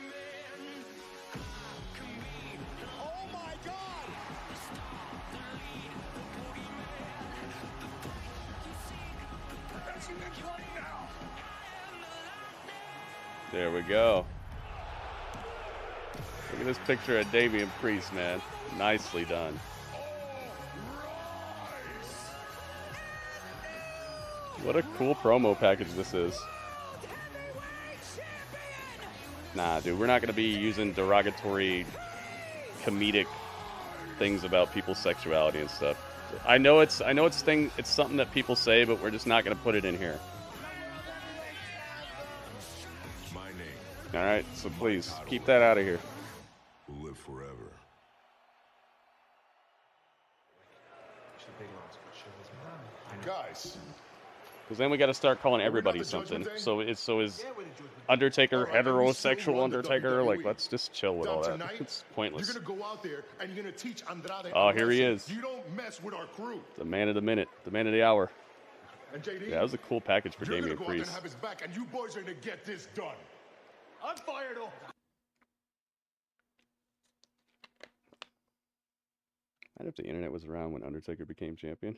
There we go. Look at this picture of Damian Priest, man. Nicely done. What a cool promo package this is. Nah, dude, we're not gonna be using derogatory, comedic things about people's sexuality and stuff. I know it's something that people say, but we're just not gonna put it in here. All right, so please keep that out of here. Will live forever. Guys, because then we got to start calling everybody something. So is Undertaker heterosexual Undertaker? Like, let's just chill with all that. It's pointless. You're gonna go out there and you're gonna teach Andrade. Oh, here he is. You don't mess with our crew. The man of the minute, the man of the hour. And JD, yeah, that was a cool package for Damian Priest. You're gonna go out there and Priest. have his back, and you boys are gonna get this done. I'm fired off. I wonder if the internet was around when Undertaker became champion.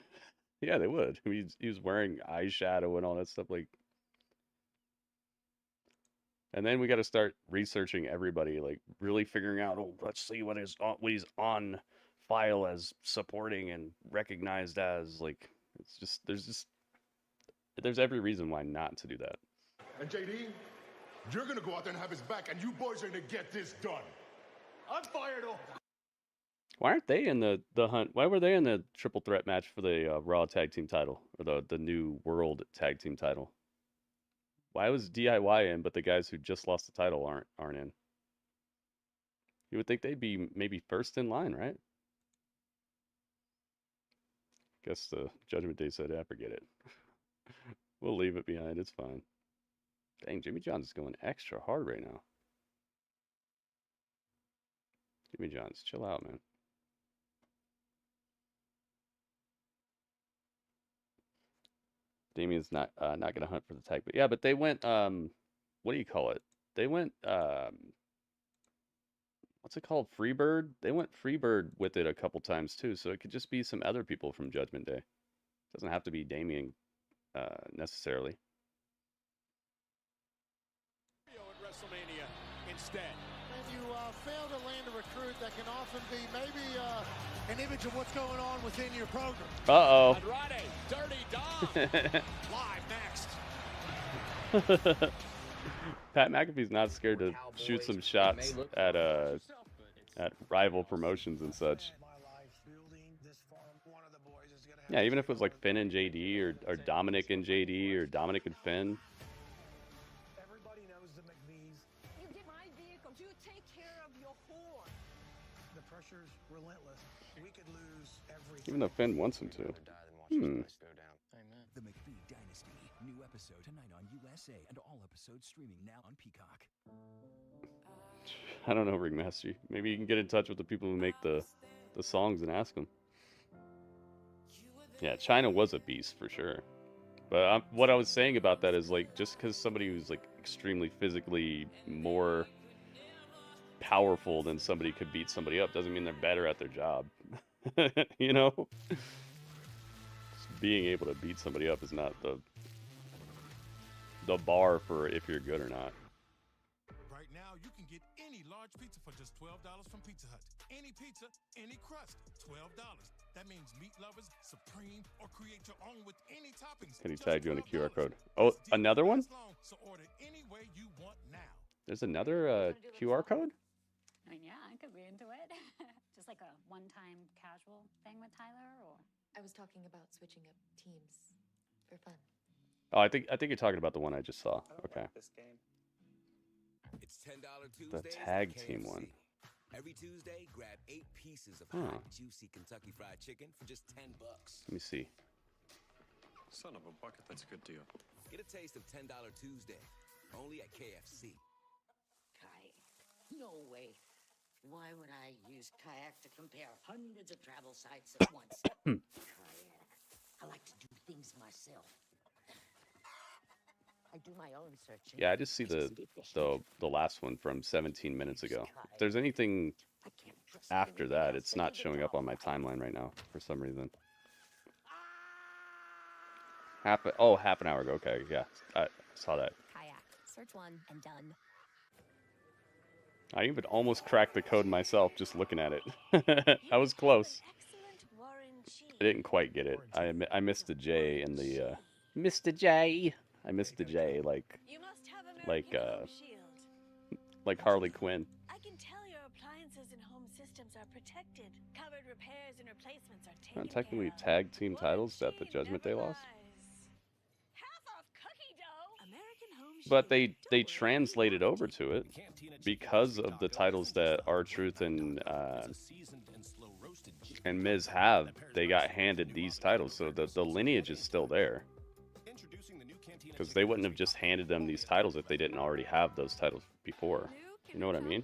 Yeah, they would. I mean, he was wearing eyeshadow and all that stuff. Like, and then we got to start researching everybody, like really figuring out. Oh, let's see what he's on file as supporting and recognized as. Like, it's just there's every reason why not to do that. And JD, you're gonna go out there and have his back, and you boys are gonna get this done. I'm fired off. Why aren't they in the hunt? Why were they in the triple threat match for the Raw Tag Team title or the new World Tag Team title? Why was DIY in, but the guys who just lost the title aren't in? You would think they'd be maybe first in line, right? Guess the Judgment Day said, "Yeah, forget it. We'll leave it behind. It's fine." Dang, Jimmy John's going extra hard right now. Jimmy Johns, chill out, man. Damien's not gonna hunt for the tag, but yeah, but they went what do you call it? They went what's it called? Freebird? They went Freebird with it a couple times too, so it could just be some other people from Judgment Day. It doesn't have to be Damien necessarily. At WrestleMania instead. When you fail to land a recruit, that can often be maybe an image of what's going on within your program. Uh-oh. Andrade, Dirty Dom. Live next. Pat McAfee's not scared to shoot some shots at rival promotions and such. Yeah, even if it was like Finn and JD or Dominik and JD or Dominik and Finn. Everybody knows the McVees. You get my vehicles, you take care of your whore. The pressure's relentless. We could lose every. Even though Finn wants him to. The McVee Dynasty. New episode tonight on USA and all episodes streaming now on Peacock. I don't know, Ringmaster. Maybe you can get in touch with the people who make the songs and ask them. Yeah, China was a beast for sure. But what I was saying about that is, like, just because somebody who's like extremely physically more powerful than somebody could beat somebody up doesn't mean they're better at their job. You know? Just being able to beat somebody up is not the bar for if you're good or not. Right now, you can get any large pizza for just $12 from Pizza Hut. Any pizza, any crust, $12. That means meat lovers, supreme, or create your own with any toppings. Can he tag you on a QR code? Oh, another one? So order any way you want now. There's another QR code? I mean, yeah, I could be into it. Just like a one-time casual thing with Tyler, or I was talking about switching up teams for fun. Oh, I think you're talking about the one I just saw. Okay. This game. It's $10 The Tuesdays tag at team KFC. one. Every Tuesday, grab 8 pieces of Huh. hot, juicy Kentucky Fried Chicken for just $10. Let me see. Son of a bucket, that's a good deal. Get a taste of $10 Tuesday, only at KFC. Kayak? No way. Why would I use Kayak to compare hundreds of travel sites at once? Kayak. I like to do things myself. I do my own searching. Yeah, I just see the last one from 17 minutes ago. If there's anything after that, it's not showing up on my timeline right now for some reason. Half an hour ago. Okay, yeah, I saw that. Kayak. Search one and done. I even almost cracked the code myself just looking at it. I was close. I didn't quite get it. I missed the J in the Mr. J. I missed the J like Harley Quinn. I can tell your appliances and home systems are protected. Covered repairs and replacements are taken Technically tag team titles that the Judgment Day lost. But they translated over to it because of the titles that R-Truth and Miz have. They got handed these titles, so the lineage is still there. Because they wouldn't have just handed them these titles if they didn't already have those titles before. You know what I mean?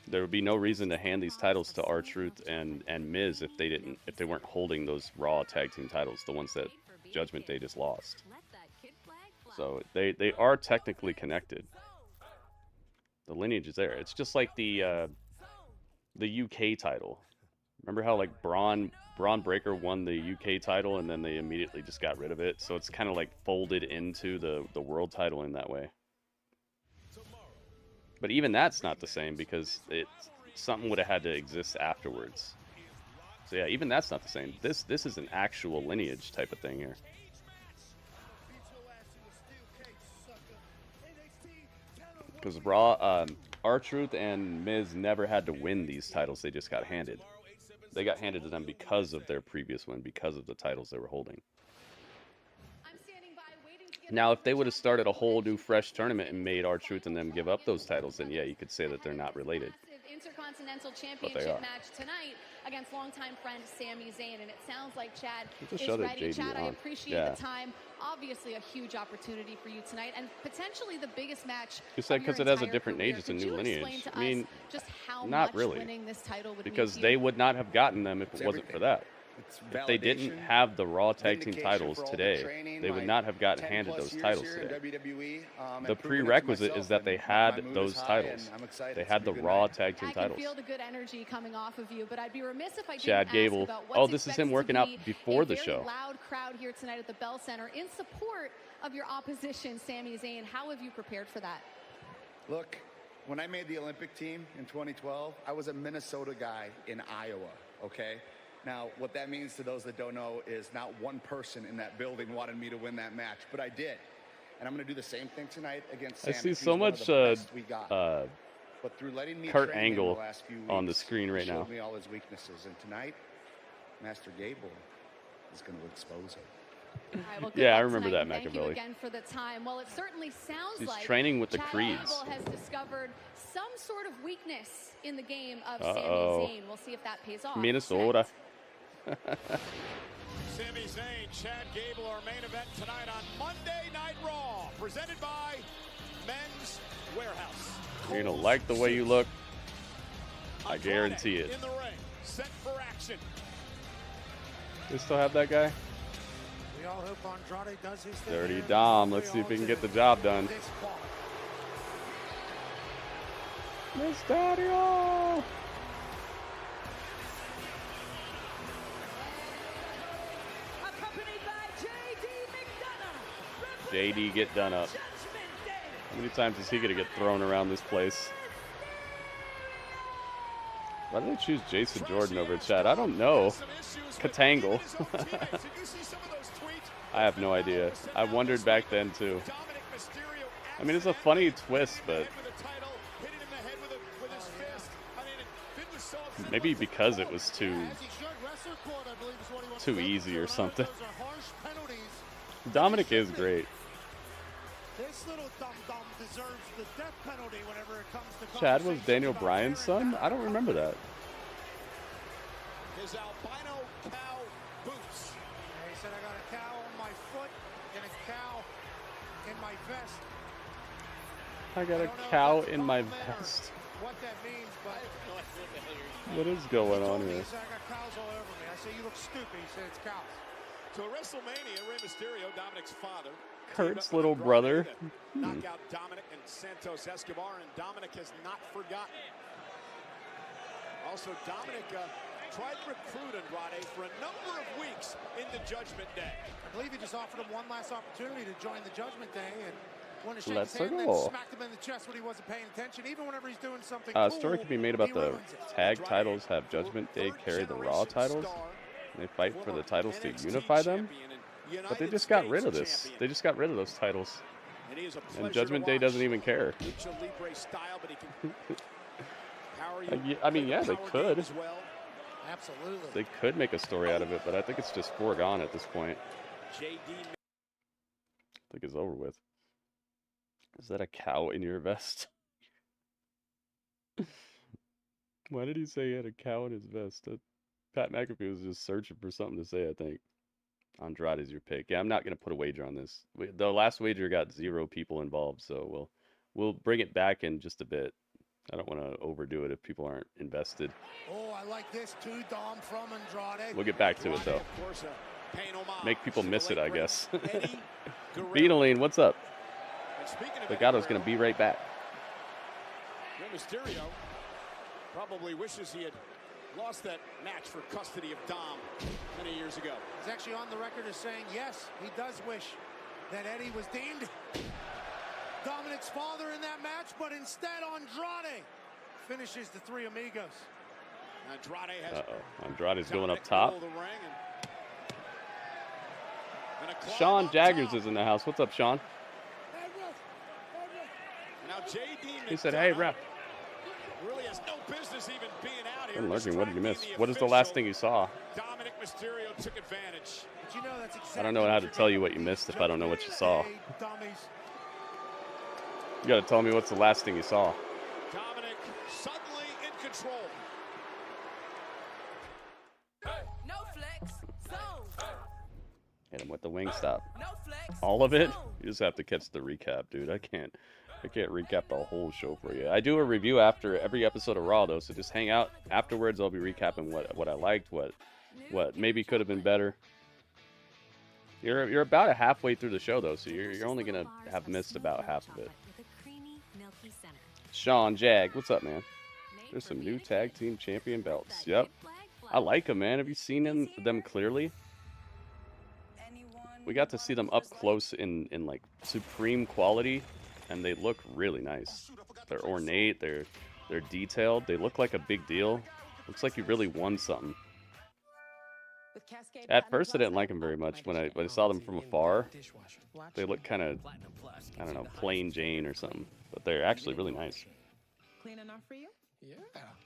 There would be no reason to hand these titles to R-Truth and Miz if they weren't holding those Raw tag team titles, the ones that Judgment Day just lost. So they are technically connected. The lineage is there. It's just like the UK title. Remember how like Braun Breaker won the UK title and then they immediately just got rid of it? So it's kind of like folded into the world title in that way. But even that's not the same because something would have had to exist afterwards. So yeah, even that's not the same. This is an actual lineage type of thing here. Because Raw, R-Truth and Miz never had to win these titles. They just got handed. They got handed to them because of their previous win, because of the titles they were holding. Now, if they would have started a whole new fresh tournament and made R-Truth and them give up those titles, then yeah, you could say that they're not related. Intercontinental are. Championship match tonight against longtime friend Sami Zayn. And it sounds like Chad Just is show that ready. JD Chad, I on. appreciate Yeah. the time. Obviously a huge opportunity for you tonight and potentially the biggest match. You said because it has a different age, it's a new lineage. I mean, just how not much really. winning this title would Because mean to they you? would not have gotten them if it wasn't for that. If they didn't validation, have the Raw Tag Team vindication titles for all the today, training, they would my not have gotten 10 handed plus those years titles here in today. WWE, The and proving it to prerequisite myself, is that they and had my mood those is high, titles. and I'm excited. They It's had the gonna be a good Raw night. Tag Team I can titles. feel the good energy coming off of you, but I'd be remiss if I didn't Chad ask Gable. about what's Oh, this is him expected working to out be before a the very show. loud crowd here tonight at the Bell Center in support of your opposition, Sami Zayn. How have you prepared for that? Look, when I made the Olympic team in 2012, I was a Minnesota guy in Iowa, okay? Now, what that means to those that don't know is not one person in that building wanted me to win that match, but I did. And I'm going to do the same thing tonight against I Sami. see He's so one of much the best we got. But through letting me Kurt train him Angle the last few on the weeks, screen right he now. showed me all his weaknesses, and tonight, Master Gable is going to expose him. All right, well, good Yeah, I luck remember tonight, that, and Thank you Machiavelli. again for the time. Well, it certainly sounds He's like training with the Chad Creeds. Gable has discovered some sort of weakness in the game of Uh-oh. Sami Zayn. We'll see if that pays off. Minnesota. Sami Zayn, Chad Gable, our main event tonight on Monday Night Raw, presented by Men's Warehouse. You're going to like the way you look. I Andrade guarantee it. in the ring, set for action. They still have that guy? We all hope Andrade does his thing. Dirty here. Dom. Let's see if we can get the job done. This ball. Mysterio! Accompanied by J.D. McDonough. JD get done up. How many times is he going to get thrown around this place? Why did they choose Jason Jordan over Chad? I don't know. Katangle. I have no idea. I wondered back then too. I mean, it's a funny twist, but maybe because it was too easy or something. Dominik is great. This little dum-dum deserves the death penalty whenever it comes to Chad was Daniel Bryan's son? I don't remember that. His albino cow boots. He said, I got a cow on my foot and a cow in my vest. I got a cow in my vest. What that means, but What is going on he here? said, I got cows all over me. I said, you look stupid. He said, it's cows. To WrestleMania, Rey Mysterio, Dominik's father, Kurt's little brother. knock out Dominik and Santos Escobar, and Dominik has not forgotten. Also, Dominik tried to recruit Andrade for a number of weeks into Judgment Day. I believe he just offered him one last opportunity to join the Judgment Day and wanted to shake Let's his hand, then go. smacked him in the chest when he wasn't paying attention. Even whenever he's doing something A cool, story could be made about he the ruins it. tag titles have Judgment Day carry the Raw titles. And they fight for the titles to unify them. But they just got rid of this. They just got rid of those titles. And Judgment Day doesn't even care. Lucha Libre style, but he can power you. I mean, yeah, they could. as well. Absolutely. They could make a story out of it, but I think it's just foregone at this point. JD. I think it's over with. Is that a cow in your vest? Why did he say he had a cow in his vest? Pat McAfee was just searching for something to say, I think. Andrade is your pick. Yeah, I'm not going to put a wager on this. The last wager got 0 people involved, so we'll bring it back in just a bit. I don't want to overdo it if people aren't invested. Oh, I like this too, Dom, from Andrade. We'll get back to it, though. Make people miss it, I guess. Beetling, what's up? Legato's going to be right back. Rey Mysterio probably wishes he had lost that match for custody of Dom many years ago. He's actually on the record as saying, yes, he does wish that Eddie was deemed Dominik's father in that match, but instead Andrade finishes the Three Amigos. Andrade has Andrade's going up top. the ring and a climb Sean up Jaggers top. is in the house. What's up, Sean? Now JD He said, hey, ref. really has no business even being out here. I'm lurking. What did you miss? distracting What is the last official. thing you saw? Dominik Mysterio took advantage. But you know that's exactly I don't know how to tell you what you missed if I don't know what you saw. Hey, dummies. You got to tell me what's the last thing you saw. Dominik suddenly in control. No flex. Zone. Hit him with the wing stop. No flex. All of it? You just have to catch the recap, dude. I can't recap the whole show for you. I do a review after every episode of Raw, though, so just hang out. Afterwards, I'll be recapping what I liked, what maybe could have been better. You're about halfway through the show, though, so you're only gonna have missed about half of it. Sean Jag, what's up, man? There's some new tag team champion belts. Yep, I like them, man. Have you seen them clearly? We got to see them up close in like supreme quality, and they look really nice. They're ornate. They're detailed. They look like a big deal. Looks like you really won something. At first, I didn't like them very much. When I saw them from afar, they look kind of, I don't know, plain Jane or something. But they're actually really nice. Clean enough for you? Yeah.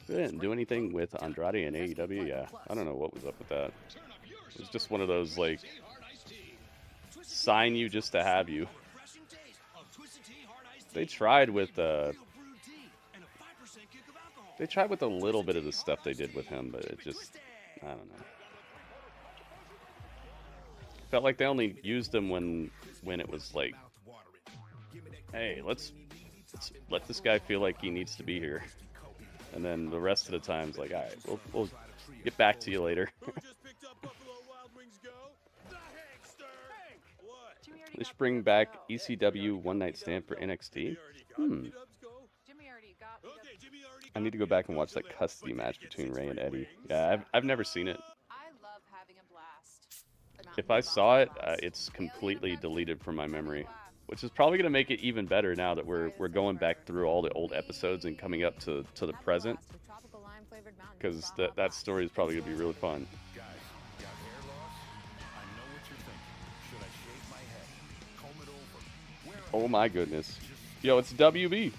They didn't do anything with Andrade and AEW. Yeah, I don't know what was up with that. It was just one of those, like, sign you just to have you. They tried with a little bit of the stuff they did with him, but it just, I don't know. Felt like they only used him when it was like, hey, let's let this guy feel like he needs to be here, and then the rest of the time's like, all right, we'll get back to you later. They should bring back ECW One Night Stand for NXT. I need to go back and watch that custody match between Ray and Eddie. Yeah, I've never seen it. If I saw it, it's completely deleted from my memory, which is probably going to make it even better now that we're going back through all the old episodes and coming up to the present, because that story is probably going to be really fun. Oh my goodness. Yo, it's WB.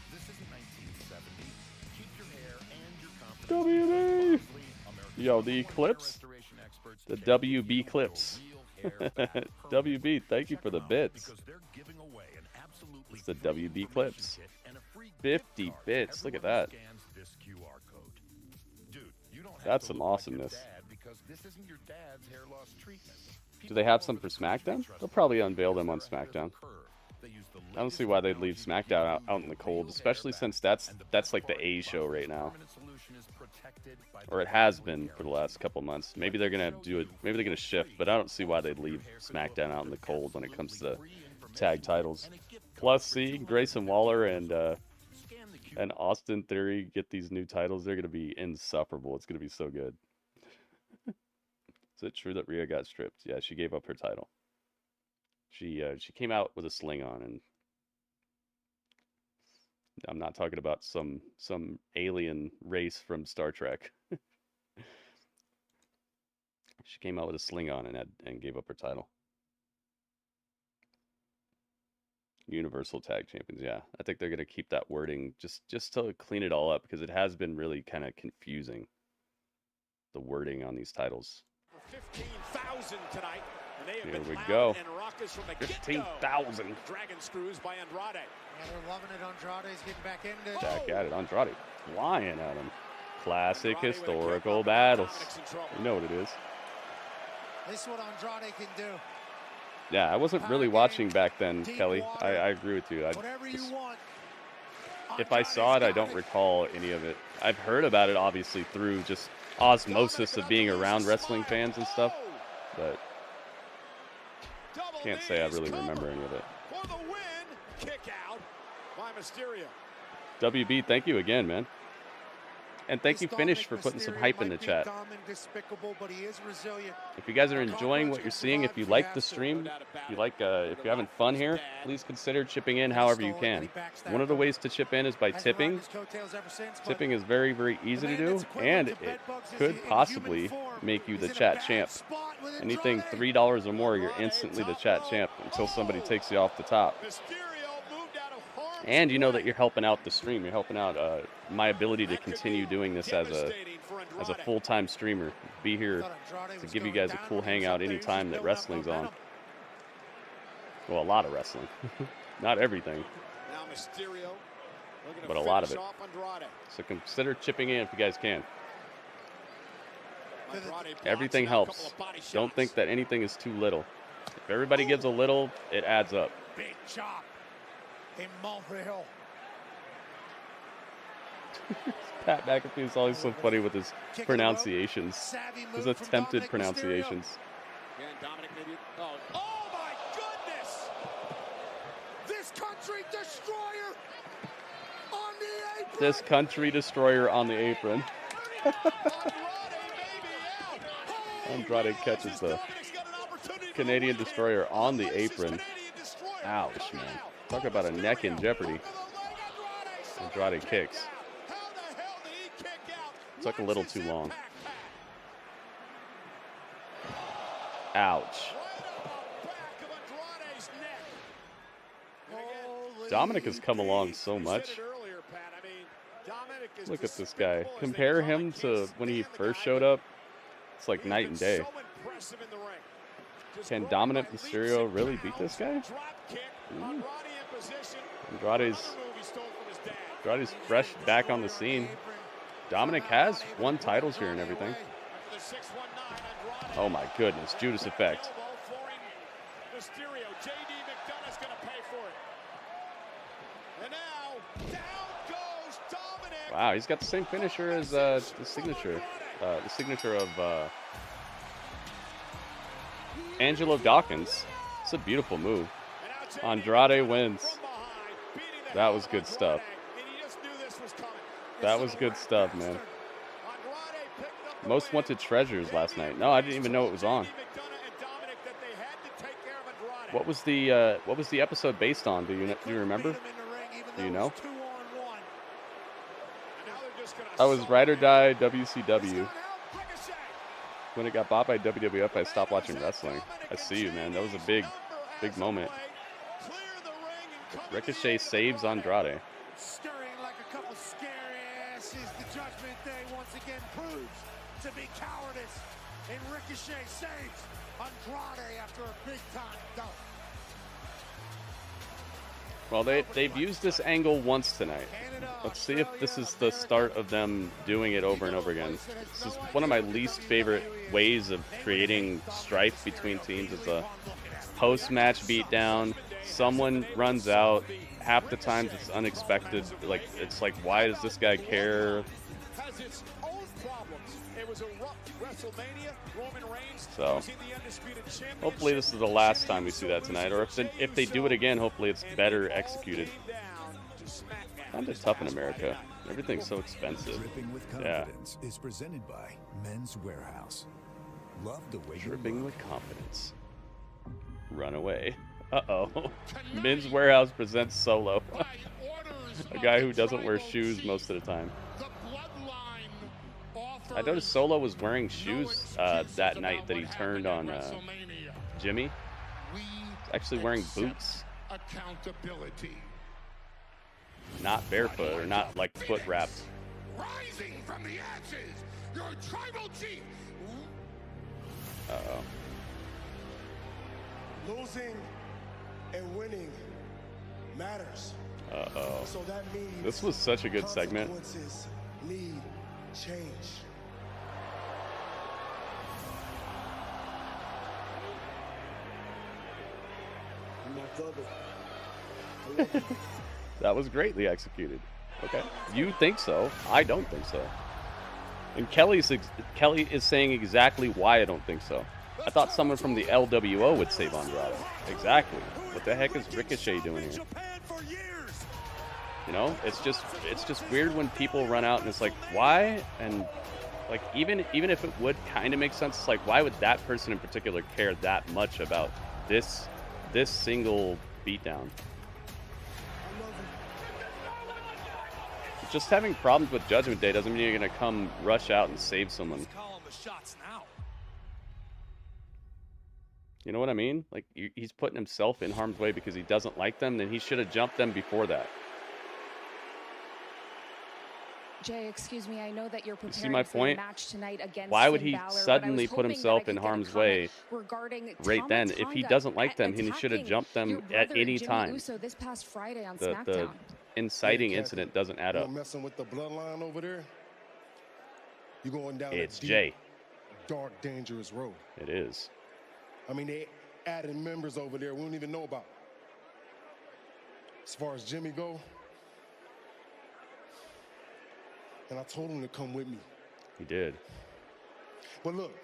WB. Yo, the Eclipse. The WB Clips. WB, thank you for the bits. It's the WB Clips. 50 bits. Look at that. That's some awesomeness. Do they have some for SmackDown? They'll probably unveil them on SmackDown. I don't see why they'd leave SmackDown out in the cold, especially since that's like the A show right now. Or it has been for the last couple months. Maybe they're gonna do it. Maybe they're gonna shift, but I don't see why they'd leave SmackDown out in the cold when it comes to the tag titles. Plus, see, Grayson Waller and Austin Theory get these new titles. They're gonna be insufferable. It's gonna be so good. Is it true that Rhea got stripped? Yeah, she gave up her title. She came out with a sling on, and I'm not talking about some alien race from Star Trek. She came out with a sling on and gave up her title. Universal Tag Champions, yeah. I think they're gonna keep that wording just to clean it all up, because it has been really kind of confusing, the wording on these titles. 15,000 tonight. Here we go. 15,000. Dragon screws by Andrade. Yeah, they're loving it. Andrade's getting back into Back at it. Andrade flying at him. Classic historical battles. You know what it is. This is what Andrade can do. Yeah, I wasn't really watching back then, Kelly. I agree with you. If I saw it, I don't recall any of it. I've heard about it, obviously, through just osmosis of being around wrestling fans and stuff, but can't say I really remember any of it. For the win, kick out by Mysterio. WB, thank you again, man. And thank you, Finish, for putting some hype in the chat. If you guys are enjoying what you're seeing, if you like the stream, if you're having fun here, please consider chipping in however you can. One of the ways to chip in is by tipping. Tipping is very, very easy to do, and it could possibly make you the chat champ. Anything $3 or more, you're instantly the chat champ until somebody takes you off the top. And you know that you're helping out the stream. You're helping out my ability to continue doing this as a full-time streamer. Be here to give you guys a cool hangout anytime that wrestling's on. Well, a lot of wrestling. Not everything. Now Mysterio but a lot of it. So consider chipping in if you guys can. Everything helps. Don't think that anything is too little. If everybody gives a little, it adds up. Big chop in Montreal. Pat McAfee is always so funny with his pronunciations, his attempted pronunciations. Again, Dominik maybe. Oh my goodness! This country destroyer on the apron. This country destroyer on the apron. Andrade catches the Canadian destroyer on the apron. Ouch, man. Talk about a neck in jeopardy. Andrade kicks. Took a little too long. Ouch. Dominik has come along so much. Look at this guy. Compare him to when he first showed up. It's like night and day. Can Dominik Mysterio really beat this guy? Ooh. Andrade's fresh back on the scene. Dominik has won titles here and everything. Oh my goodness, Judas effect. Wow, he's got the same finisher as the signature of Angelo Dawkins. It's a beautiful move. Andrade wins. That was good stuff. That was good stuff, man. Most Wanted Treasures last night. No, I didn't even know it was on. What was the episode based on? Do you remember? Do you know? I was Ride or Die WCW. When it got bought by WWF, I stopped watching wrestling. I see you, man. That was a big moment. Ricochet saves Andrade. Stirring like a couple scary asses, the Judgment Day once again proves to be cowardice. And Ricochet saves Andrade after a big-time dump. Well, they've used this angle once tonight. Let's see if this is the start of them doing it over and over again. This is one of my least favorite ways of creating strife between teams. It's a post-match beatdown. Someone runs out. Half the times it's unexpected. Like, it's like, why does this guy care? So, hopefully this is the last time we see that tonight. Or if they do it again, hopefully it's better executed. Time to tough in America. Everything's so expensive. Dripping with Confidence is presented by Men's Warehouse. Love the way Dripping with Confidence. Runaway. Uh-oh. Men's Warehouse presents Solo. A guy who doesn't wear shoes most of the time. I noticed Solo was wearing shoes that night that he turned on Jimmy. Actually wearing boots. Accountability. Not barefoot or not like foot wrapped. Rising from the ashes, your tribal chief. Uh-oh. Losing and winning matters. Uh-oh. So that means this was such a good segment. Consequences need change. My brother. That was greatly executed. Okay. You think so. I don't think so. And Kelly is saying exactly why I don't think so. I thought someone from the LWO would save Andrade. Exactly. What the heck is Ricochet doing here? You know, it's just weird when people run out and it's like, why? And like even if it would kind of make sense, it's like, why would that person in particular care that much about this single beatdown? Just having problems with Judgment Day doesn't mean you're gonna come rush out and save someone. You know what I mean? Like, he's putting himself in harm's way because he doesn't like them, then he should have jumped them before that. Jay, excuse me, I know that you're preparing see my for point? the match tonight against Why would Finn he Balor, suddenly but I was put hoping himself that I in could get a harm's comment way regarding right then? If he doesn't like them, he should have jumped them your at brother, any Jimmy time. Uso, this past Friday on The SmackDown. inciting incident doesn't add up. Messing with the bloodline over there. You're going down It's a deep, Jey. dark, dangerous road. It is. I mean, they added members over there we don't even know about. As far as Jimmy go, and I told him to come with me. He did. But look,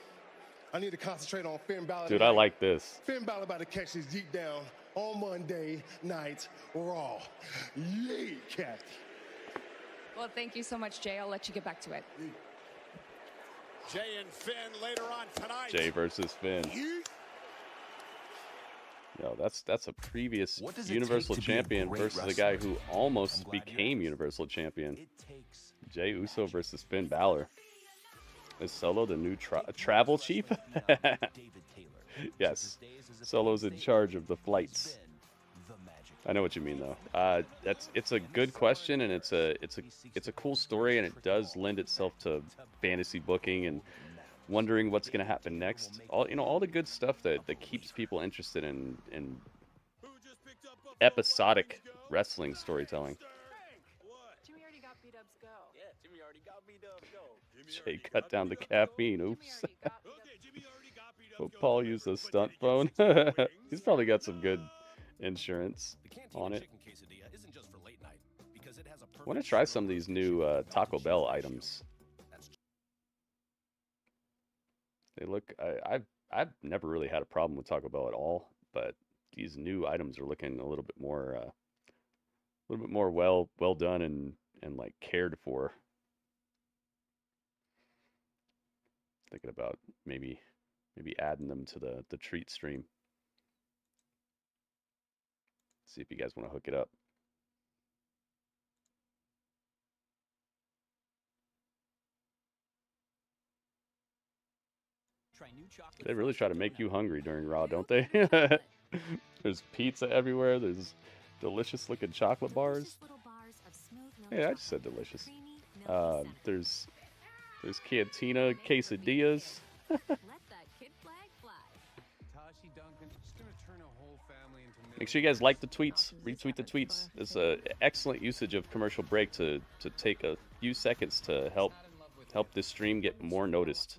I need to concentrate on Finn Balor. Dude, I like this. Finn Balor about to catch his deep down on Monday Night Raw. Yay, Kathy. Well, thank you so much, Jey. I'll let you get back to it. Jey and Finn later on tonight. Jey versus Finn. Yo, that's a previous Universal Champion versus a guy who almost became Universal Champion. Jey Uso versus Finn Balor. Is Solo the new travel chief? Yes. Solo's in charge of the flights. I know what you mean though. It's a good question, and it's a cool story, and it does lend itself to fantasy booking and wondering what's going to happen next. All the good stuff that keeps people interested in episodic wrestling storytelling. Jimmy already got B-Dubs go. Yeah, Jimmy already got B-Dubs go. Jey cut down the caffeine. Oops. But Paul used a stunt phone. He's probably got some good insurance on it. I want to try some of these new Taco Bell items. They look. I've never really had a problem with Taco Bell at all, but these new items are looking a little bit more well done and like cared for. Thinking about maybe adding them to the treat stream. See if you guys want to hook it up. They really try to make you hungry during Raw, don't they? There's pizza everywhere. There's delicious looking chocolate bars. Yeah, I just said delicious. There's Cantina quesadillas. Make sure you guys like the tweets, retweet the tweets. It's an excellent usage of commercial break to take a few seconds to help this stream get more noticed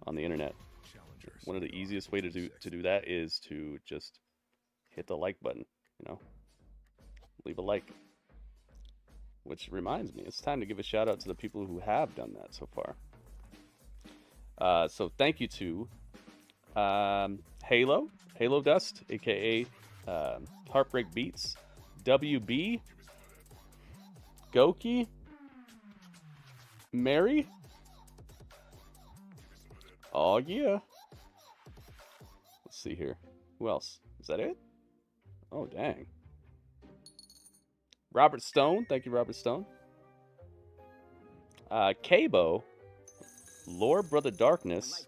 on the internet. One of the easiest way to do that is to just hit the like button, leave a like. Which reminds me, it's time to give a shout out to the people who have done that so far. So thank you to Halo Dust, aka Heartbreak Beats, WB, Goki, Mary. Oh yeah. Let's see here. Who else? Is that it? Oh dang. Robert Stone, thank you, Robert Stone. Cabo, Lord Brother Darkness,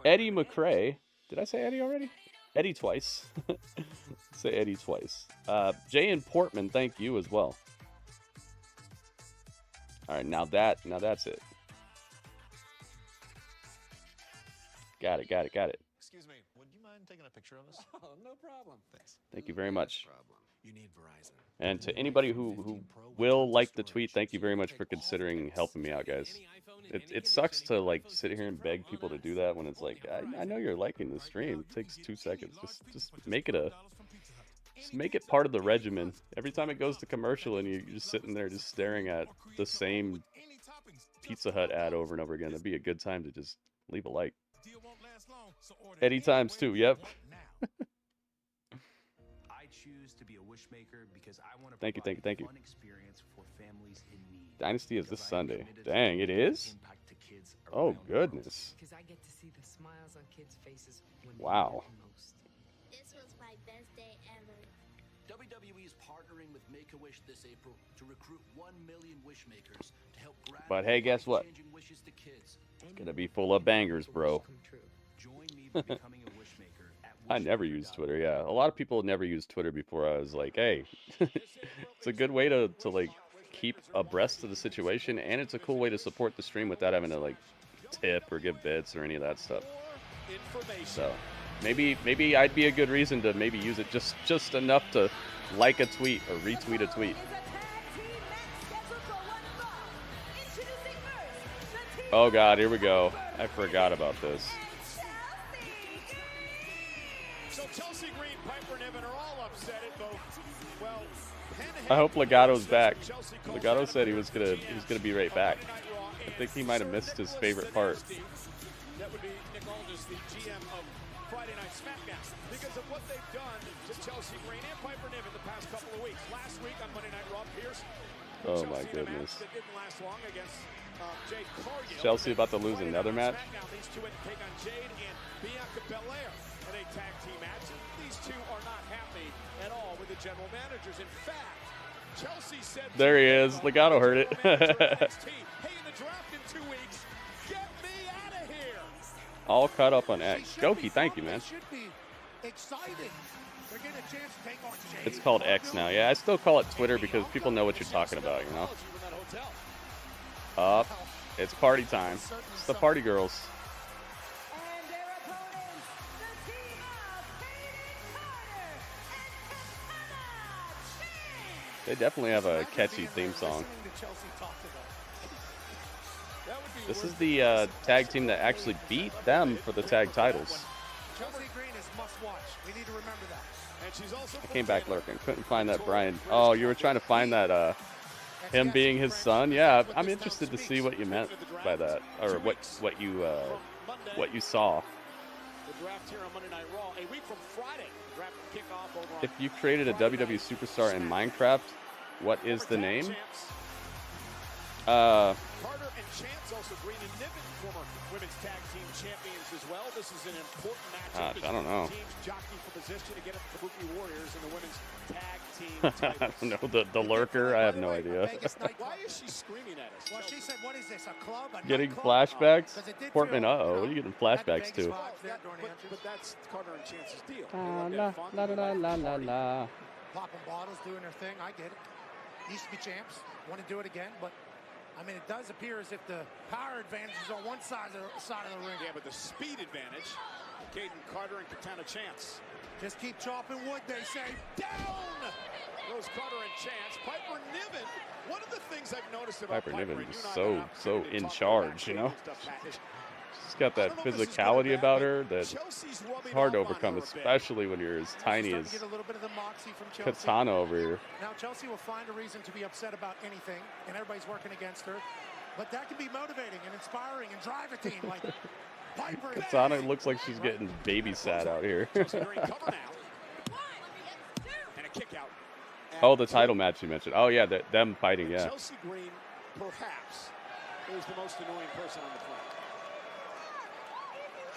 Eddie McRae. Did I say Eddie already? Eddie twice. Say Eddie twice. Jay and Portman, thank you as well. All right, now that's it. Got it. Excuse me, would you mind taking a picture of us? Oh, no problem. Thanks. Thank you very much. You need Verizon. And to anybody who will like the tweet, thank you very much for considering helping me out, guys. It sucks to like sit here and beg people to do that when it's like, I know you're liking the stream. It takes 2 seconds. Just make it part of the regimen. Every time it goes to commercial and you're just sitting there just staring at the same Pizza Hut ad over and over again, it'd be a good time to just leave a like. Eddie times 2, yep. I choose to be a wish maker because I want to Thank you. fun experience for families in need. Dynasty is this Sunday. Dang, it is? Oh, goodness. Because I get to see the smiles on kids' faces when Wow. This was my best day ever. WWE is partnering with Make-A-Wish this April to recruit 1 million wish makers to help But hey, guess what? changing wishes to kids. It's gonna be full of bangers, bro. Join me by becoming a wish maker at I never used Twitter, yeah. A lot of people never used Twitter before. I was like, hey, it's a good way to like keep abreast of the situation, and it's a cool way to support the stream without having to like tip or give bits or any of that stuff. So Maybe I'd be a good reason to maybe use it just enough to like a tweet or retweet a tweet. Oh God, here we go. I forgot about this. So Chelsea Green, Piper Niven are all upset at both. Well, I hope Legato's back. Legato said he was gonna be right back. I think he might have missed his favorite part. That would be Nick Aldis, the GM of Friday Night SmackDown, because of what they've done to Chelsea Green and Piper Niven the past couple of weeks. Last week on Monday Night Raw, Pierce. Oh my goodness. That didn't last long against Jay Cargill. Chelsea about to lose another match. These two would take on Jade and Bianca Belair in a tag team match. These two are not happy at all with the general managers. In fact, Chelsea said there he is. Legato heard it. hey, in the draft in 2 weeks, get me out of here. All caught up on X. Goki, thank you, man. It's called X now. Yeah, I still call it Twitter because people know what you're talking about, you know? Up. It's party time. It's the party girls. They definitely have a catchy theme song. This is the tag team that actually beat them for the tag titles. I came back lurking. Couldn't find that Brian. Oh, you were trying to find that him being his son? Yeah, I'm interested to see what you meant by that, or what you saw. The draft here on Monday Night Raw, a week from Friday. The draft will kick off over If you created a WWE superstar in Minecraft, what is the name? Carter and Chance, also Green and Niven, former women's tag team champions as well. This is an important matchup. I don't know. Teams jockey for position to get up the Kabuki Warriors in the women's tag team titles. I don't know. The lurker, I have no idea. Why is she screaming at us? Well, she said, what is this, a club? Getting flashbacks? Portman, uh-oh. What are you getting flashbacks to? But that's Carter and Chance's deal. La la la la la la. Popping bottles, doing their thing. I get it. Used to be champs. Want to do it again, but I mean, it does appear as if the power advantage is on one side of the ring. Yeah, but the speed advantage, Caden Carter and Katana Chance. Just keep chopping wood, they say. Down goes Carter and Chance. Piper Niven. One of the things I've noticed about Piper Niven is so in charge, you know? She's got that physicality about her that's hard to overcome, especially when you're as tiny as Katana over here. Now Chelsea will find a reason to be upset about anything, and everybody's working against her. But that can be motivating and inspiring and drive a team like Piper. Katana looks like she's getting babysat out here. Oh, the title match you mentioned. Oh yeah, them fighting. Yeah. Chelsea Green, perhaps, is the most annoying person on the planet.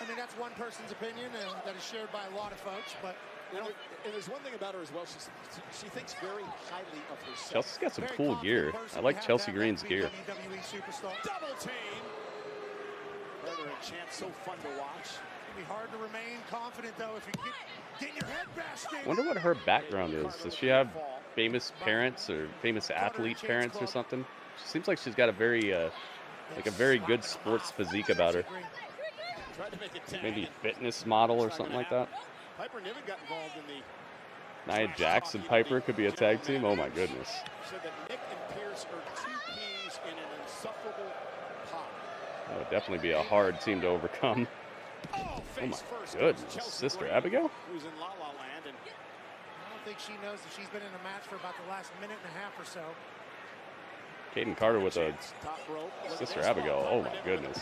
I mean, that's one person's opinion, and that is shared by a lot of folks. But and there's one thing about her as well. She thinks very highly of herself. Chelsea's got some cool gear. I like Chelsea Green's gear. WWE superstar. Double team. Carter and Chance, so fun to watch. It'll be hard to remain confident though if you get your head bashed in. Wonder what her background is. Does she have famous parents or famous athlete parents or something? She seems like she's got a very good sports physique about her. Maybe fitness model or something like that. Piper Niven got involved in the Nia Jax and Piper could be a tag team. Oh my goodness. Said that Nick and Pierce are two peas in an insufferable pot. That would definitely be a hard team to overcome. Oh my goodness. Sister Abigail? Who's in La La Land, and I don't think she knows that she's been in a match for about the last minute and a half or so. Caden Carter with a Sister Abigail. Oh my goodness.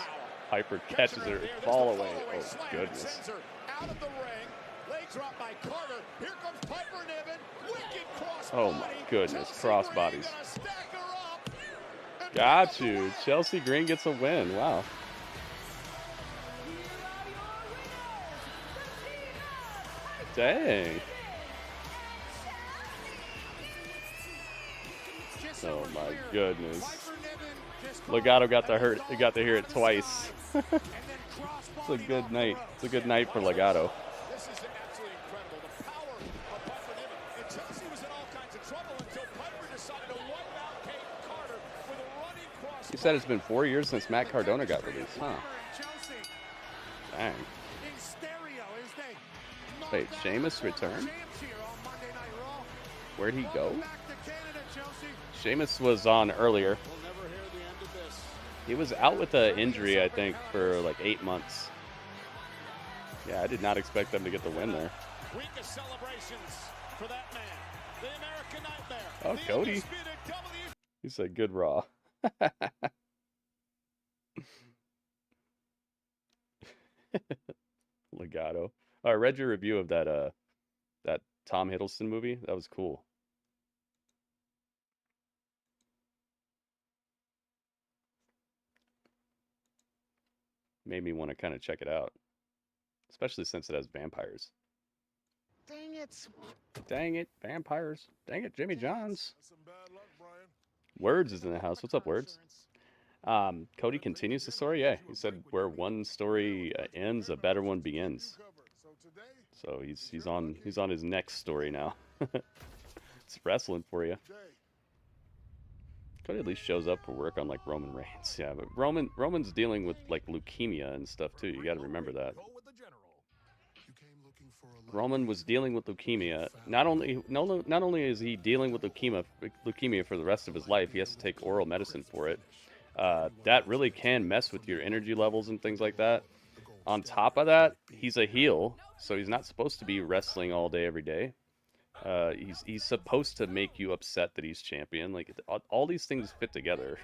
Piper catches her, fall away. Oh goodness. Out of the ring. Leg drop by Carter. Here comes Piper Niven. Wicked cross. Oh my goodness, crossbodies. Got you. Chelsea Green gets a win. Wow. Dang. Oh my goodness. Legato got to hear it twice. It's a good night. It's a good night for Legato. This is absolutely incredible. The power of Piper Niven. And Chelsea was in all kinds of trouble until Piper decided to wipe out Caden Carter with a running cross. You said it's been 4 years since Matt Cardona got released, huh? Dang. In stereo as they Wait, Sheamus returned? Where'd he go? Sheamus was on earlier. He was out with an injury, I think, for like 8 months. Yeah, I did not expect them to get the win there. Weakest celebrations for that man. The American Nightmare. Oh, Cody. He said good Raw. Legato. Oh, I read your review of that that Tom Hiddleston movie. That was cool. Made me want to kind of check it out. Especially since it has vampires. Dang it. Dang it, vampires. Dang it, Jimmy Johns. Words is in the house. What's up, Words? Cody continues the story. Yeah, he said where one story ends, a better one begins. So he's on his next story now. It's wrestling for you. Cody at least shows up for work on like Roman Reigns. Yeah, but Roman's dealing with like leukemia and stuff too. You got to remember that. Roman was dealing with leukemia. Not only is he dealing with leukemia for the rest of his life, he has to take oral medicine for it. That really can mess with your energy levels and things like that. On top of that, he's a heel, so he's not supposed to be wrestling all day every day. He's supposed to make you upset that he's champion. Like all these things fit together.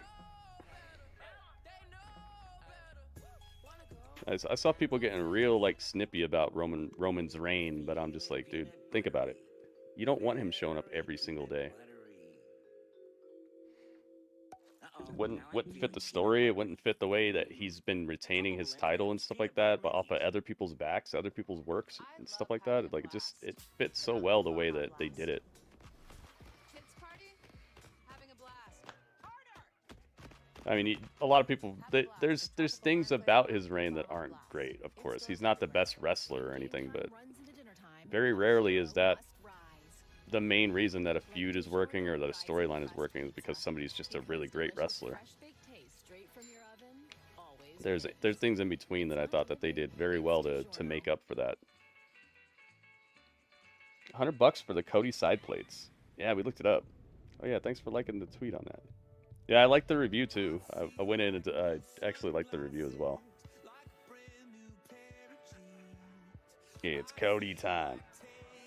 I saw people getting real like snippy about Roman's reign, but I'm just like, dude, think about it. You don't want him showing up every single day. It wouldn't fit the story. It wouldn't fit the way that he's been retaining his title and stuff like that, but off of other people's backs, other people's works and stuff like that. Like it fits so well the way that they did it. I mean, a lot of people, there's things about his reign that aren't great, of course. He's not the best wrestler or anything, but very rarely is that the main reason that a feud is working or that a storyline is working is because somebody's just a really great wrestler. There's things in between that I thought that they did very well to make up for that. $100 for the Cody side plates. Yeah, we looked it up. Oh yeah, thanks for liking the tweet on that. Yeah, I liked the review too. I went in and I actually liked the review as well. It's Cody time.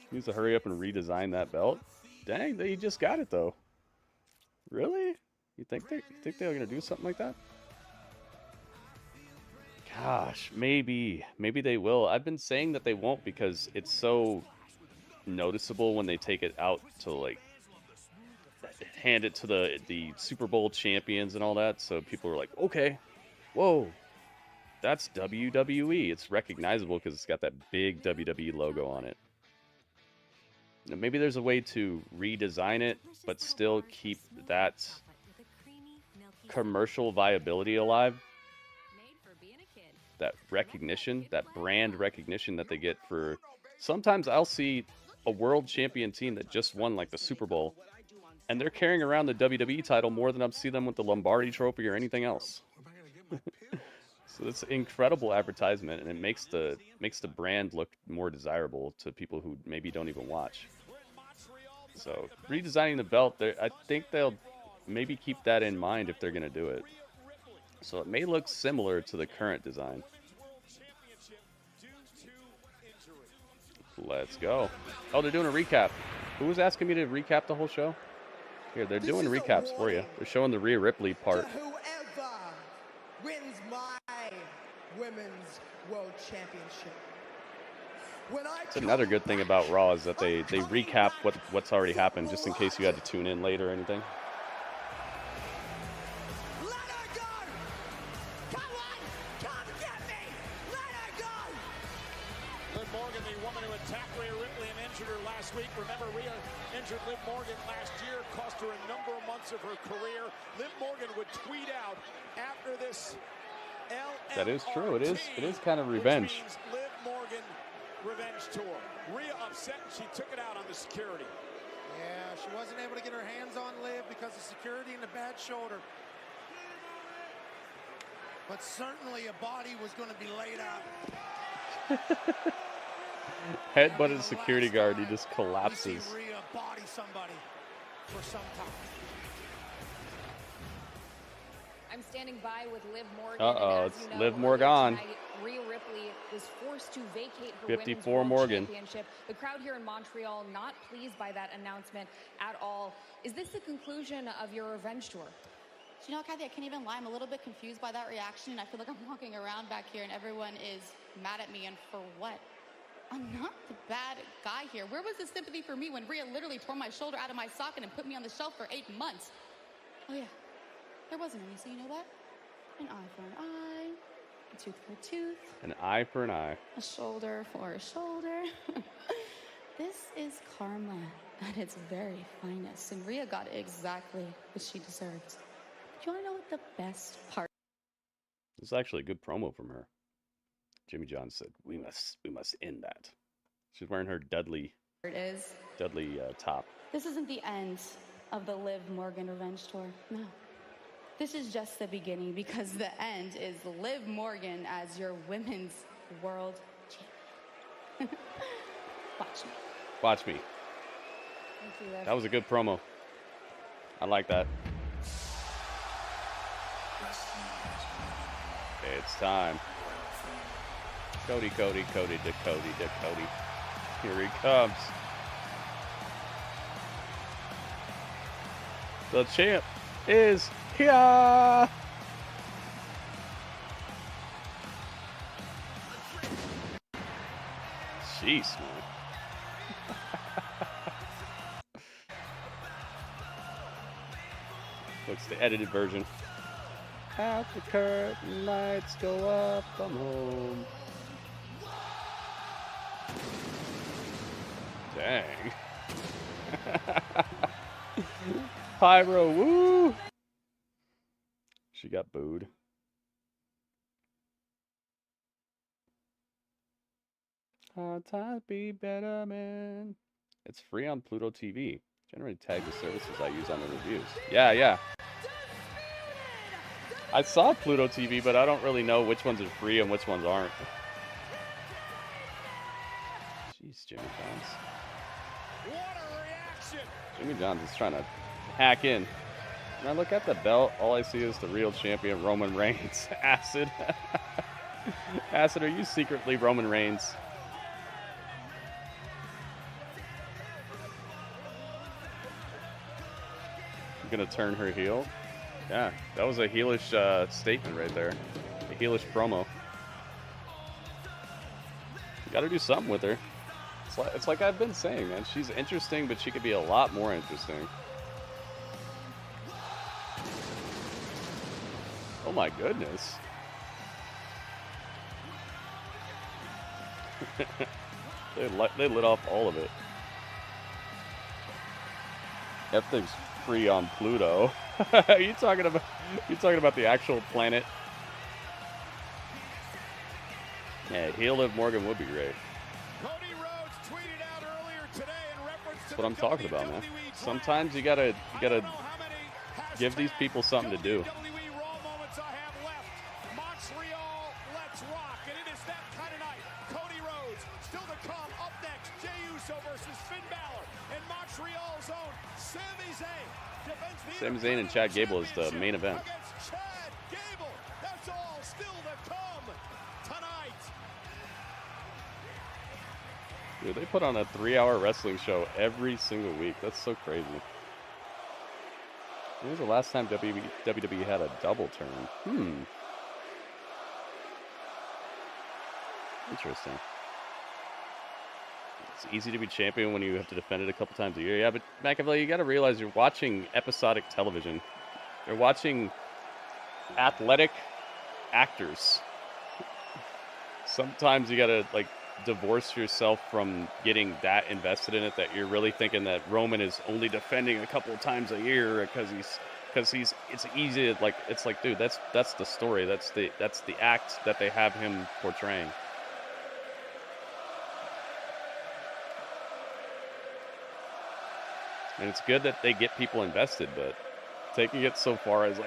He needs to hurry up and redesign that belt. Dang, they just got it though. Really? You think they're gonna do something like that? Gosh, maybe they will. I've been saying that they won't because it's so noticeable when they take it out to like hand it to the Super Bowl champions and all that. So people are like, okay, whoa, that's WWE. It's recognizable because it's got that big WWE logo on it. Now, maybe there's a way to redesign it, but still keep that commercial viability alive. That recognition, that brand recognition that they get for... Sometimes I'll see a world champion team that just won like the Super Bowl, and they're carrying around the WWE title more than I've seen them with the Lombardi Trophy or anything else. So it's incredible advertisement, and it makes the brand look more desirable to people who maybe don't even watch. So redesigning the belt, I think they'll maybe keep that in mind if they're going to do it. So it may look similar to the current design. Let's go. Oh, they're doing a recap. Who was asking me to recap the whole show? Here, they're doing recaps for you. They're showing the Rhea Ripley part. Whoever wins my women's world championship. It's another good thing about Raw is that they recap what's already happened, just in case you had to tune in late or anything. Liv Morgan, the woman who attacked Rhea Ripley and injured her last week. Remember, Rhea injured Liv Morgan last year, cost her a number of months of her career. Liv Morgan would tweet out after this LMRT, that is true. It is kind of revenge. Liv Morgan revenge tour. Rhea upset and she took it out on the security. Yeah, she wasn't able to get her hands on Liv because of security and a bad shoulder. But certainly a body was going to be laid out. Headbutted security guard. He just collapses. Rhea body somebody for some time. I'm standing by with Liv Morgan. Uh-oh, and as it's you know, Liv earlier Morgan. tonight, Rhea Ripley was forced to vacate her 54 Women's World Morgan. Championship. The crowd here in Montreal not pleased by that announcement at all. Is this the conclusion of your revenge tour? You know, Kathy, I can't even lie. I'm a little bit confused by that reaction, and I feel like I'm walking around back here, and everyone is mad at me, and for what? I'm not the bad guy here. Where was the sympathy for me when Rhea literally tore my shoulder out of my socket and put me on the shelf for 8 months? Oh, yeah. There wasn't any, so you know what? An eye for an eye, a tooth for a tooth. An eye for an eye. A shoulder for a shoulder. This is karma at its very finest, and Rhea got exactly what she deserved. Do you want to know what the best part? This is actually a good promo from her. Jimmy John said, "We must end that." She's wearing her Dudley top. This isn't the end of the Liv Morgan revenge tour. No. This is just the beginning, because the end is Liv Morgan as your women's world champion. Watch me. Watch me. Thank you, Liv. That was a good promo. I like that. It's time. Cody. Here he comes. The champ is here. Jeez, man. Looks the edited version. Out the curtain, lights go up, I'm home. Dang. Pyro, woo! She got booed. Hard times be better, man. It's free on Pluto TV. Generally tag the services I use on the reviews. Yeah. I saw Pluto TV, but I don't really know which ones are free and which ones aren't. Jeez, Jimmy Johns. What a reaction! Jimmy Johns is trying to hack in. When I look at the belt, all I see is the real champion, Roman Reigns. Acid. Acid, are you secretly Roman Reigns? I'm gonna turn her heel. Yeah, that was a heelish statement right there. A heelish promo. You gotta do something with her. It's like I've been saying, man. She's interesting, but she could be a lot more interesting. Oh my goodness. They lit off all of it. That thing's free on Pluto. Are you talking about the actual planet? Yeah, heel Liv Morgan would be great. Cody Rhodes tweeted out earlier today in reference to That's what I'm talking about, man. Sometimes you gotta give these people something to do. WWE Raw moments I have left. Montreal, let's rock, and it is that kind of night. Cody Rhodes still to come. Up next, Jey Uso versus Finn Balor, and Montreal's own Sami Zayn. Sami Zayn and Chad Gable is the main event. Against Chad Gable. That's all still to come tonight. Dude, they put on a 3-hour wrestling show every single week. That's so crazy. When was the last time WWE had a double turn? Interesting. It's easy to be champion when you have to defend it a couple times a year. Yeah, but McAvoy, you got to realize you're watching episodic television. You're watching athletic actors. Sometimes you got to divorce yourself from getting that invested in it, that you're really thinking that Roman is only defending a couple of times a year because it's easy to, it's like, dude, that's the story, that's the act that they have him portraying. And it's good that they get people invested, but taking it so far as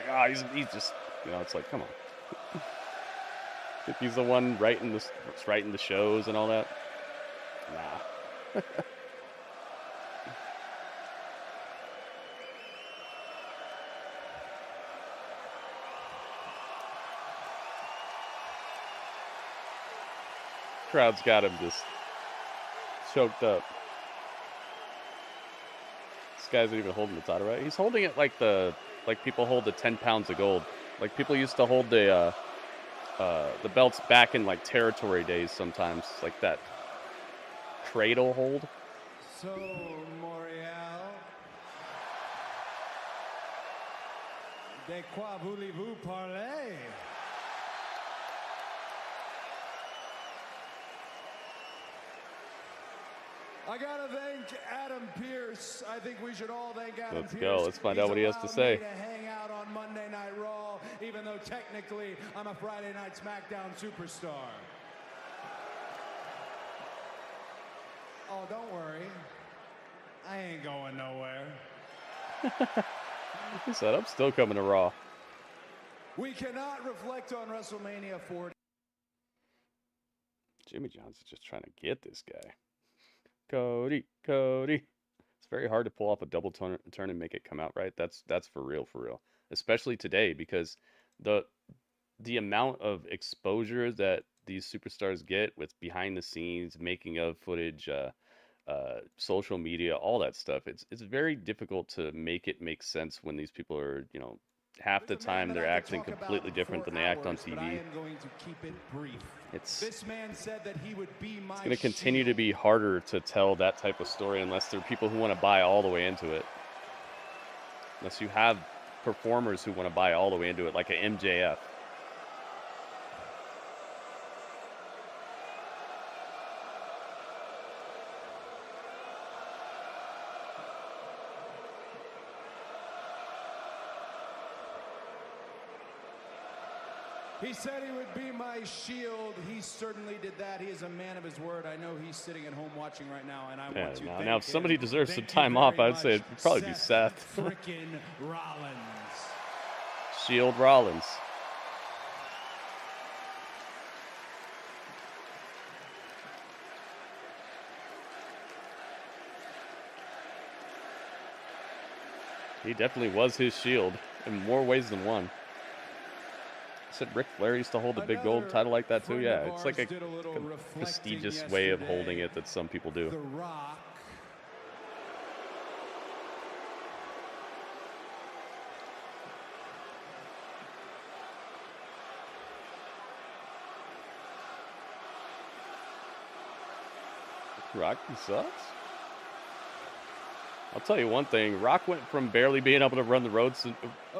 he's just, it's like, come on. If he's the one writing the shows and all that. Nah. Crowd's got him just choked up. This guy's not even holding the title, right? He's holding it like people hold the 10 pounds of gold. Like people used to hold the belts back in like territory days sometimes, like that cradle hold. So, Morial, de quoi voulez-vous parler? I gotta thank Adam Pearce. I think we should all thank Adam Pearce. Let's go. Let's find out what he has to say. He's allowed me to hang out on Monday Night Raw, even though technically I'm a Friday Night SmackDown superstar. Oh, don't worry. I ain't going nowhere. He said, I'm still coming to Raw. We cannot reflect on WrestleMania 40. Jimmy John's just trying to get this guy. Cody. It's very hard to pull off a double turn and make it come out right. That's for real. Especially today, because the amount of exposure that these superstars get with behind the scenes, making of footage, social media, all that stuff. It's very difficult to make it make sense when these people are, half the time they're acting completely different than they act on TV. I am going to keep it brief. This man said that he would be my It's going to continue to be harder to tell that type of story unless there are people who want to buy all the way into it. Unless you have performers who want to buy all the way into it, like an MJF. He said he would be my shield. He certainly did that. He is a man of his word. I know he's sitting at home watching right now, and I want to thank now, if somebody him. deserves some Thank time you off, very I'd say it'd much, probably be Seth. Frickin' Rollins. Shield Rollins. He definitely was his shield in more ways than one. I said Ric Flair used to hold a big gold title like that too. Yeah, it's like a prestigious way of holding it that some people do. The Rock. Rocky sucks. I'll tell you one thing. Rock went from barely being able to run the ropes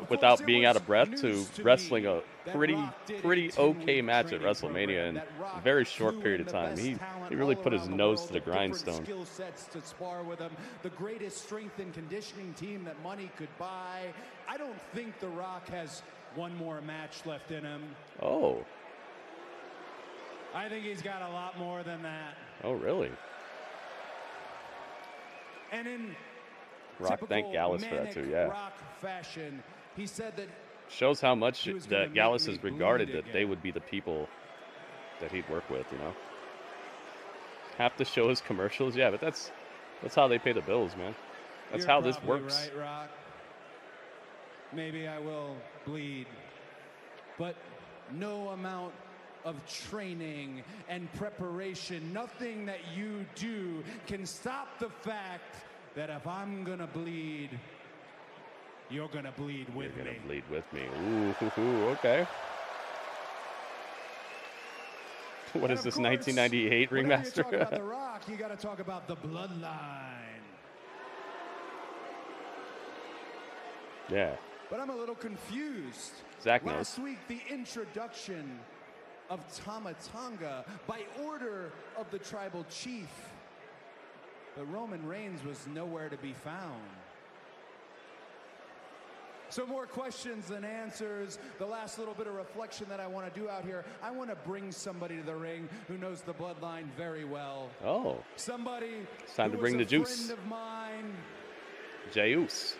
without being out of breath to wrestling a pretty okay match at WrestleMania in a very short period of time. He really put his nose to the grindstone. Skill sets to spar with him. The greatest strength and conditioning team that money could buy. I don't think The Rock has one more match left in him. Oh. I think he's got a lot more than that. Oh, really? And in Rock thanked Gallus for that too, yeah. Rock fashion, he said that shows how much that Gallus has regarded that they would be the people that he'd work with, Have to show his commercials, yeah, but that's how they pay the bills, man. That's how this works. Right, Rock. Maybe I will bleed, but no amount of training and preparation, nothing that you do can stop the fact that if I'm gonna bleed, you're gonna bleed with me. You're gonna bleed with me. Ooh, okay. What is this, 1998 remaster? When you talk about The Rock, you gotta talk about the bloodline. Yeah. But I'm a little confused. Zach knows. Last week, the introduction of Tama Tonga by order of the tribal chief. But Roman Reigns was nowhere to be found. So more questions than answers. The last little bit of reflection that I want to do out here, I want to bring somebody to the ring who knows the bloodline very well. Oh. Somebody it's time to who bring was the a juice. friend of mine. Jey Uso.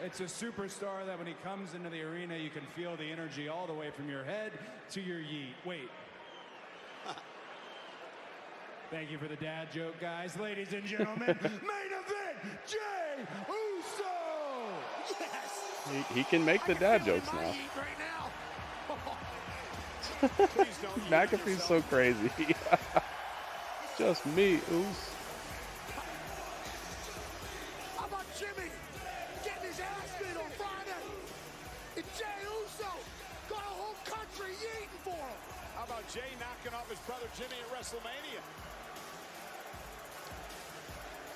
It's a superstar that when he comes into the arena, you can feel the energy all the way from your head to your yeet. Wait. Thank you for the dad joke, guys. Ladies and gentlemen, main event, Jey Uso! Yes! He can make the dad jokes now. McAfee's so crazy. Just me, Uso. How about Jimmy getting his ass beat on Friday? And Jey Uso got a whole country yeeting for him. How about Jey knocking off his brother Jimmy at WrestleMania?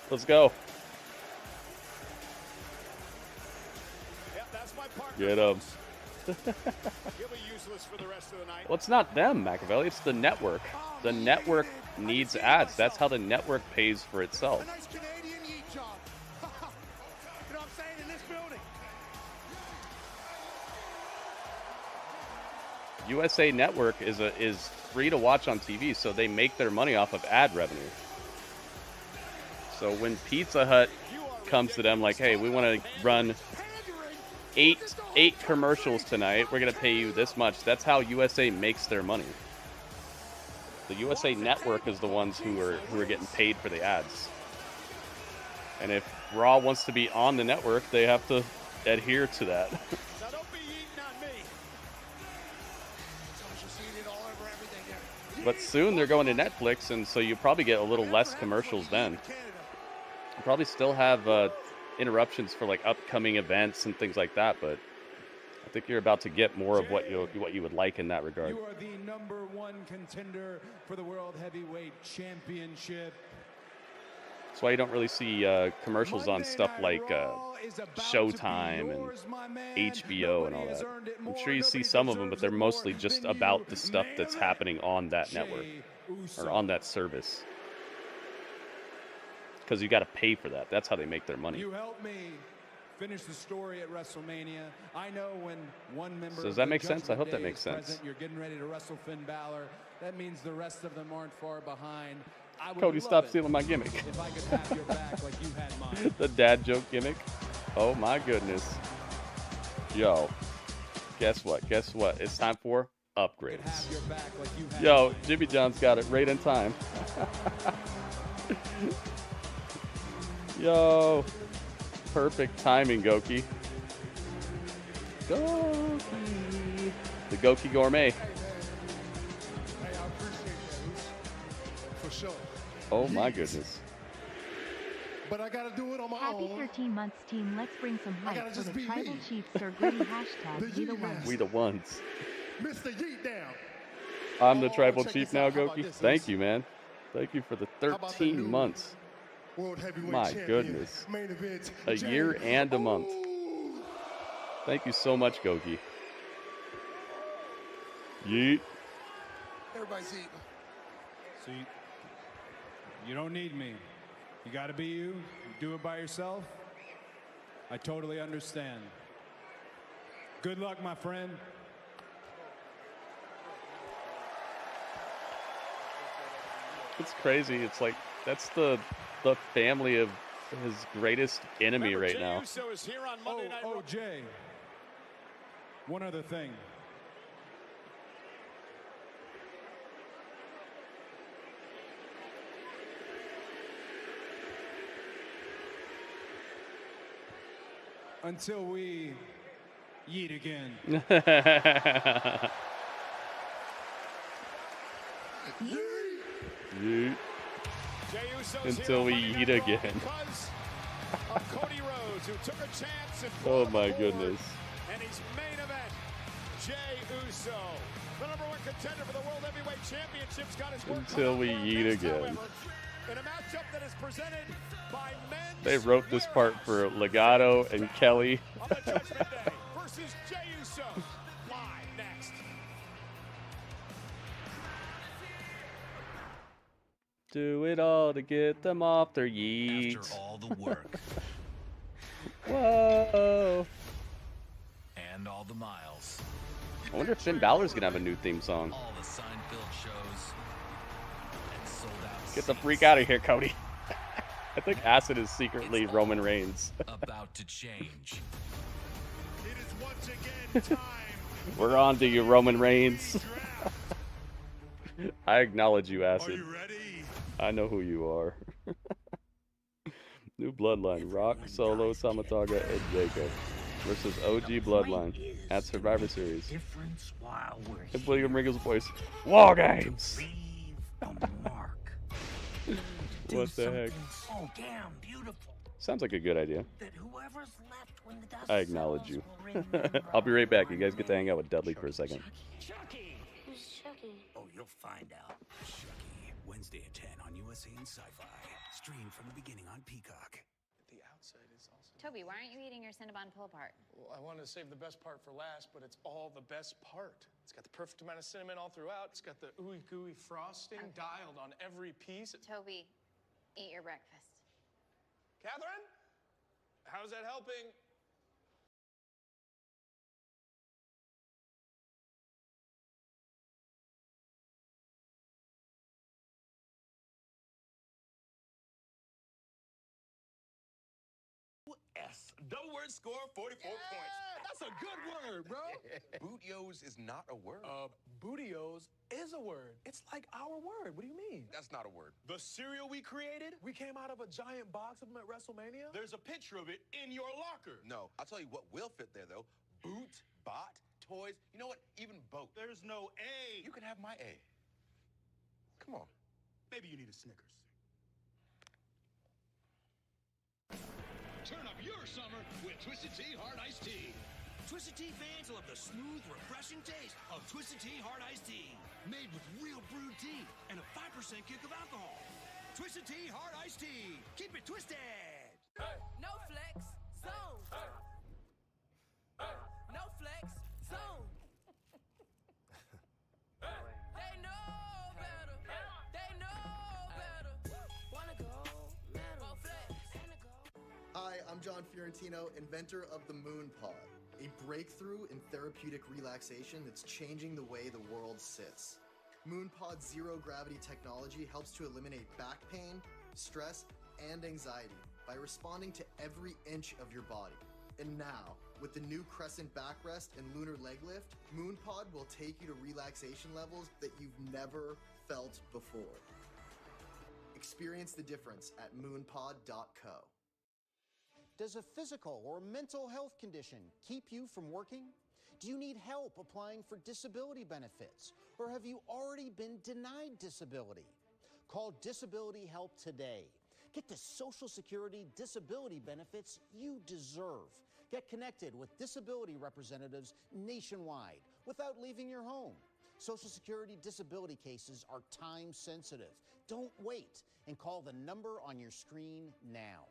Let's go. Yep, that's my partner. Get him. He'll be useless for the rest of the night. Well, it's not them, Machiavelli. It's the network. The network needs ads. That's how the network pays for itself. A nice Canadian yeet job. You know what I'm saying? In this building. USA Network is free to watch on TV, so they make their money off of ad revenue. So when Pizza Hut comes to them like, hey, we want to run eight commercials tonight, we're going to pay you this much. That's how USA makes their money. The USA Network is the ones who are getting paid for the ads. And if Raw wants to be on the network, they have to adhere to that. Now don't be eating on me. But soon they're going to Netflix, and so you probably get a little less commercials then. You probably still have interruptions for like upcoming events and things like that, but I think you're about to get more of what you would like in that regard. You are the #1 contender for the World Heavyweight Championship. That's why you don't really see commercials on stuff like Showtime and HBO and all that. I'm sure you see some of them, but they're mostly just about the stuff that's happening on that network or on that service. Because you got to pay for that. That's how they make their money. You helped me finish the story at WrestleMania. I know when one member. So does that make sense? I hope that makes sense. Present, you're getting ready to wrestle Finn Balor. That means the rest of them aren't far behind. Cody, stop stealing my gimmick. If I could have your back like you had mine. The dad joke gimmick. Oh my goodness. Yo, guess what? Guess what? It's time for upgrades. Yo, Jimmy John's got it right in time. Yo, perfect timing, Goki. Goki. The Goki Gourmet. Hey, I appreciate that, for sure. Oh my goodness. But I gotta do it on my Happy own. 13 months, team. Let's bring some I hype gotta for just the be Tribal me. Chiefs or Gritty hashtag The We the Yeet Ones. We the ones. Mr. Yeet down. I'm the tribal check chief this now, out. How about Goki. this, Thank Luis? you, man. Thank you for the about the 13 new months. World Heavyweight My Champion, goodness. Main event, A Jey. year and a month. Ooh. Thank you so much, Goki. Yeet. Everybody's eating. See, you don't need me. You got to be you. Do it by yourself. I totally understand. Good luck, my friend. It's crazy. It's like that's the family of his greatest enemy Remember, right Jey now. Uso is here on Monday Night Raw. Oh, Jay. One other thing. Until we yeet again. Yeet. Jey Uso's Until here we on Monday eat Night Raw again. because of Cody Rhodes, who took a chance and Oh brought my him forward. goodness. And he's main event. Jey Uso, the #1 contender for the World Heavyweight Championships, got his work Until cut we out for eat him, again. however, in a matchup that is presented by Men's They wrote this part for Legato and Kelly. on the Judgment Day versus Jey Uso. Live next. Do it all to get them off their yeet. After all the work Whoa. and all the miles, I wonder if Finn Balor's gonna have a new theme song. all the sign-filled shows, and sold-out Get the seats freak out of here, Cody. I think Acid is secretly Roman Reigns. about to change. once again time. We're on to you, Roman Reigns. I acknowledge you, Acid. Are you ready? I know who you are. New Bloodline, Rock, Solo, Samataga, and Jacob versus OG Bloodline at Survivor Series. And William Regal's voice, War Games! What the heck? So damn beautiful. Sounds like a good idea. That whoever's left when the dust I acknowledge you. I'll be right back. You guys get to hang out with Dudley for a second. Chucky. Who's Chucky? Oh, you'll find out. Chucky, Wednesday at 10 on USA and Sci-Fi. Stream from the beginning on Peacock. The outside is also... Toby, why aren't you eating your Cinnabon pull apart? Well, I wanted to save the best part for last, but it's all the best part. It's got the perfect amount of cinnamon all throughout. It's got the ooey gooey frosting dialed on every piece. Toby, eat your breakfast. Catherine? How's that helping? S. The word score 44 points. That's a good word, bro. Bootios is not a word. Bootios is a word. It's like our word. What do you mean? That's not a word. The cereal we created? We came out of a giant box of them at WrestleMania? There's a picture of it in your locker. No, I'll tell you what will fit there, though. Boot, bot, toys. You know what? Even boat. There's no A. You can have my A. Come on. Maybe you need a Snickers. Turn up your summer with Twisted Tea Hard Iced Tea. Twisted Tea fans love the smooth, refreshing taste of Twisted Tea Hard Iced Tea. Made with real brewed tea and a 5% kick of alcohol. Twisted Tea Hard Iced Tea. Keep it twisted. No flex, zone. No flex, zone. They know better. They know better. Wanna go, metal, flex, and a go. Hi, I'm John Fiorentino, inventor of the Moon Pod, a breakthrough in therapeutic relaxation that's changing the way the world sits. Moon Pod's zero-gravity technology helps to eliminate back pain, stress, and anxiety by responding to every inch of your body. And now, with the new Crescent Backrest and Lunar Leg Lift, Moon Pod will take you to relaxation levels that you've never felt before. Experience the difference at moonpod.co. Does a physical or mental health condition keep you from working? Do you need help applying for disability benefits? Or have you already been denied disability? Call Disability Help today. Get the Social Security disability benefits you deserve. Get connected with disability representatives nationwide without leaving your home. Social Security disability cases are time sensitive. Don't wait and call the number on your screen now.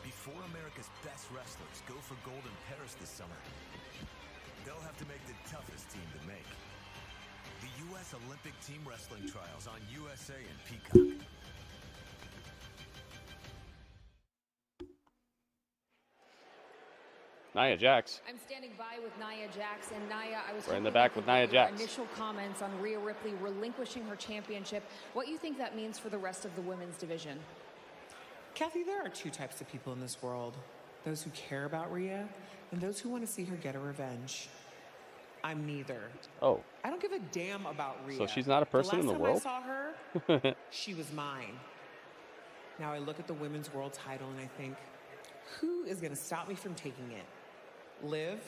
Before America's best wrestlers go for gold in Paris this summer, they'll have to make the toughest team to make. The U.S. Olympic Team Wrestling Trials on USA and Peacock. Nia Jax. I'm standing by with Nia Jax, and Nia, I was Right in the hoping back I with could Nia get your Jax. Initial comments on Rhea Ripley relinquishing her championship. What you think that means for the rest of the women's division? Kathy, there are two types of people in this world. Those who care about Rhea and those who want to see her get a revenge. I'm neither. Oh. I don't give a damn about Rhea. So she's not a person in the world? The last time I saw her, she was mine. Now I look at the women's world title and I think, who is going to stop me from taking it? Liv,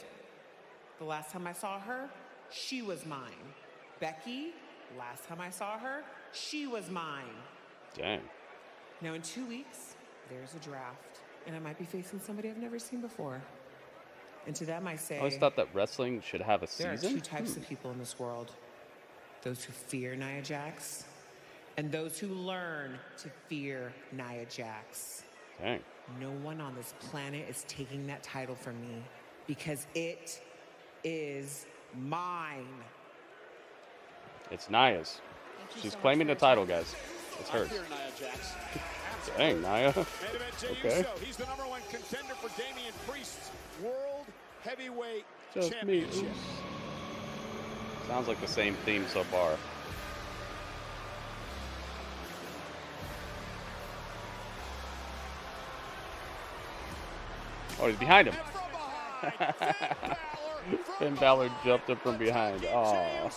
the last time I saw her, she was mine. Becky, last time I saw her, she was mine. Dang. Now in 2 weeks, there's a draft, and I might be facing somebody I've never seen before. And to them I say, I always thought that wrestling should have a there season. are two types of people in this world. Those who fear Nia Jax, and those who learn to fear Nia Jax. Dang. No one on this planet is taking that title from me, because it is mine. It's Nia's. She's claiming the title, guys. It's hers. Dang, Nia. Main event, Jey Okay. Uso. He's the #1 contender for Damian Priest's World Heavyweight Just me. Championship. Sounds like the same theme so far. Oh, he's behind him. And from Finn Balor jumped up from behind. Aw.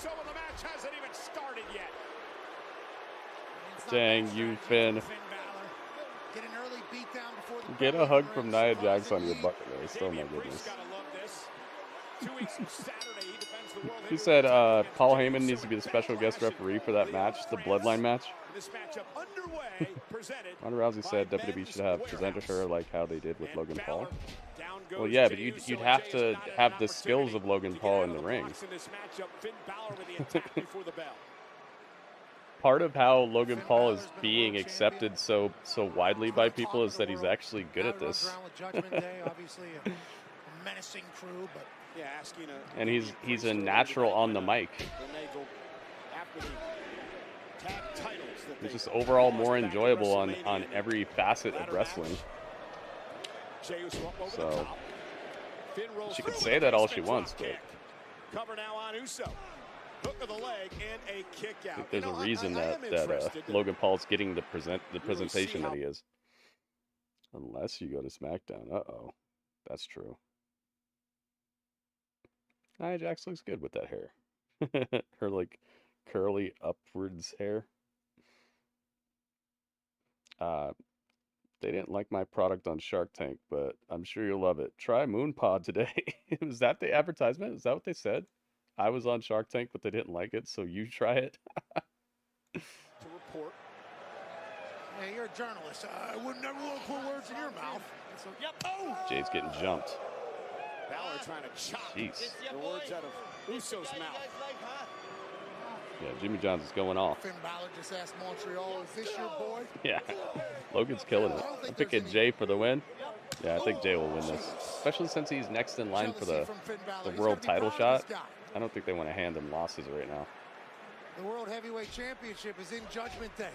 Dang you, Finn. Get a hug from Nia Jax on your bucket list. Oh my goodness. He said Paul Heyman needs to be the special guest referee for that match, the Bloodline match. Ronda Rousey said WWE should have presented her like how they did with Logan Paul. Well, yeah, but you'd have to have the skills of Logan Paul in the ring. Part of how Logan Paul is being accepted so widely by people is that he's actually good at this. And he's a natural on the mic. He's just overall more enjoyable on every facet of wrestling. So she can say that all she wants, but cover now on Uso. Hook of the leg and a kick out. I think there's a reason that Logan Paul's getting the presentation that he is. Unless you go to SmackDown. Uh-oh. That's true. Nia Jax looks good with that hair. Her, like, curly upwards hair. They didn't like my product on Shark Tank, but I'm sure you'll love it. Try Moonpod today. Was that the advertisement? Is that what they said? I was on Shark Tank, but they didn't like it, so you try it. To report. Hey, you're a journalist. I would never want to put words in your mouth. So, yep. Oh! Jay's getting jumped. Balor trying to chop Jeez. the words out of Uso's mouth. Yeah, Jimmy John's is going off. Finn Balor just asked Montreal, is this your boy? Yeah, Logan's killing it. I'm picking Jay for the win. Yeah, I think Jay will win this, especially since he's next in line for the world title shot. I don't think they want to hand him losses right now. The World Heavyweight Championship is in Judgment Day.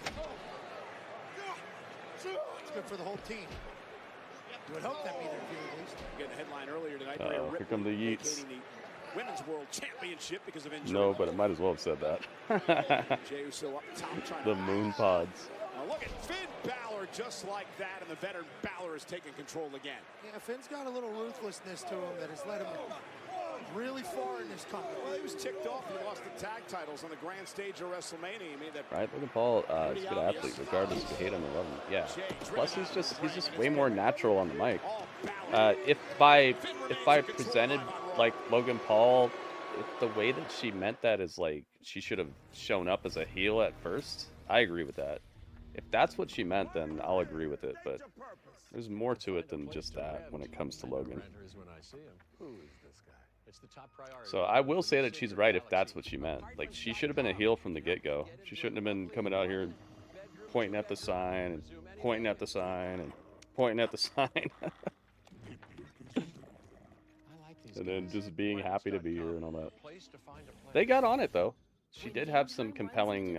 It's good for the whole team. You would hope that be their view at least. Getting a headline earlier tonight. Here come the Yeets. Women's World Championship because of injury. No, but it might as well have said that. Jey Uso up top trying The to moon pods. Now look at Finn Balor just like that, and the veteran Balor is taking control again. Yeah, Finn's got a little ruthlessness to him that has led him really far in this company. Well, he was ticked off. He lost the tag titles on the grand stage of WrestleMania. He made that. Right, Logan Paul is a good athlete, regardless if you hate him or love him. Yeah. Plus, he's just way more natural on the mic. If I presented like Logan Paul, the way that she meant that is like she should have shown up as a heel at first. I agree with that. If that's what she meant, then I'll agree with it. But there's more to it than just that when it comes to Logan. So I will say that she's right if that's what she meant. Like, she should have been a heel from the get-go. She shouldn't have been coming out here pointing at the sign and pointing at the sign and pointing at the sign. And then just being happy to be here and all that. They got on it, though. She did have some compelling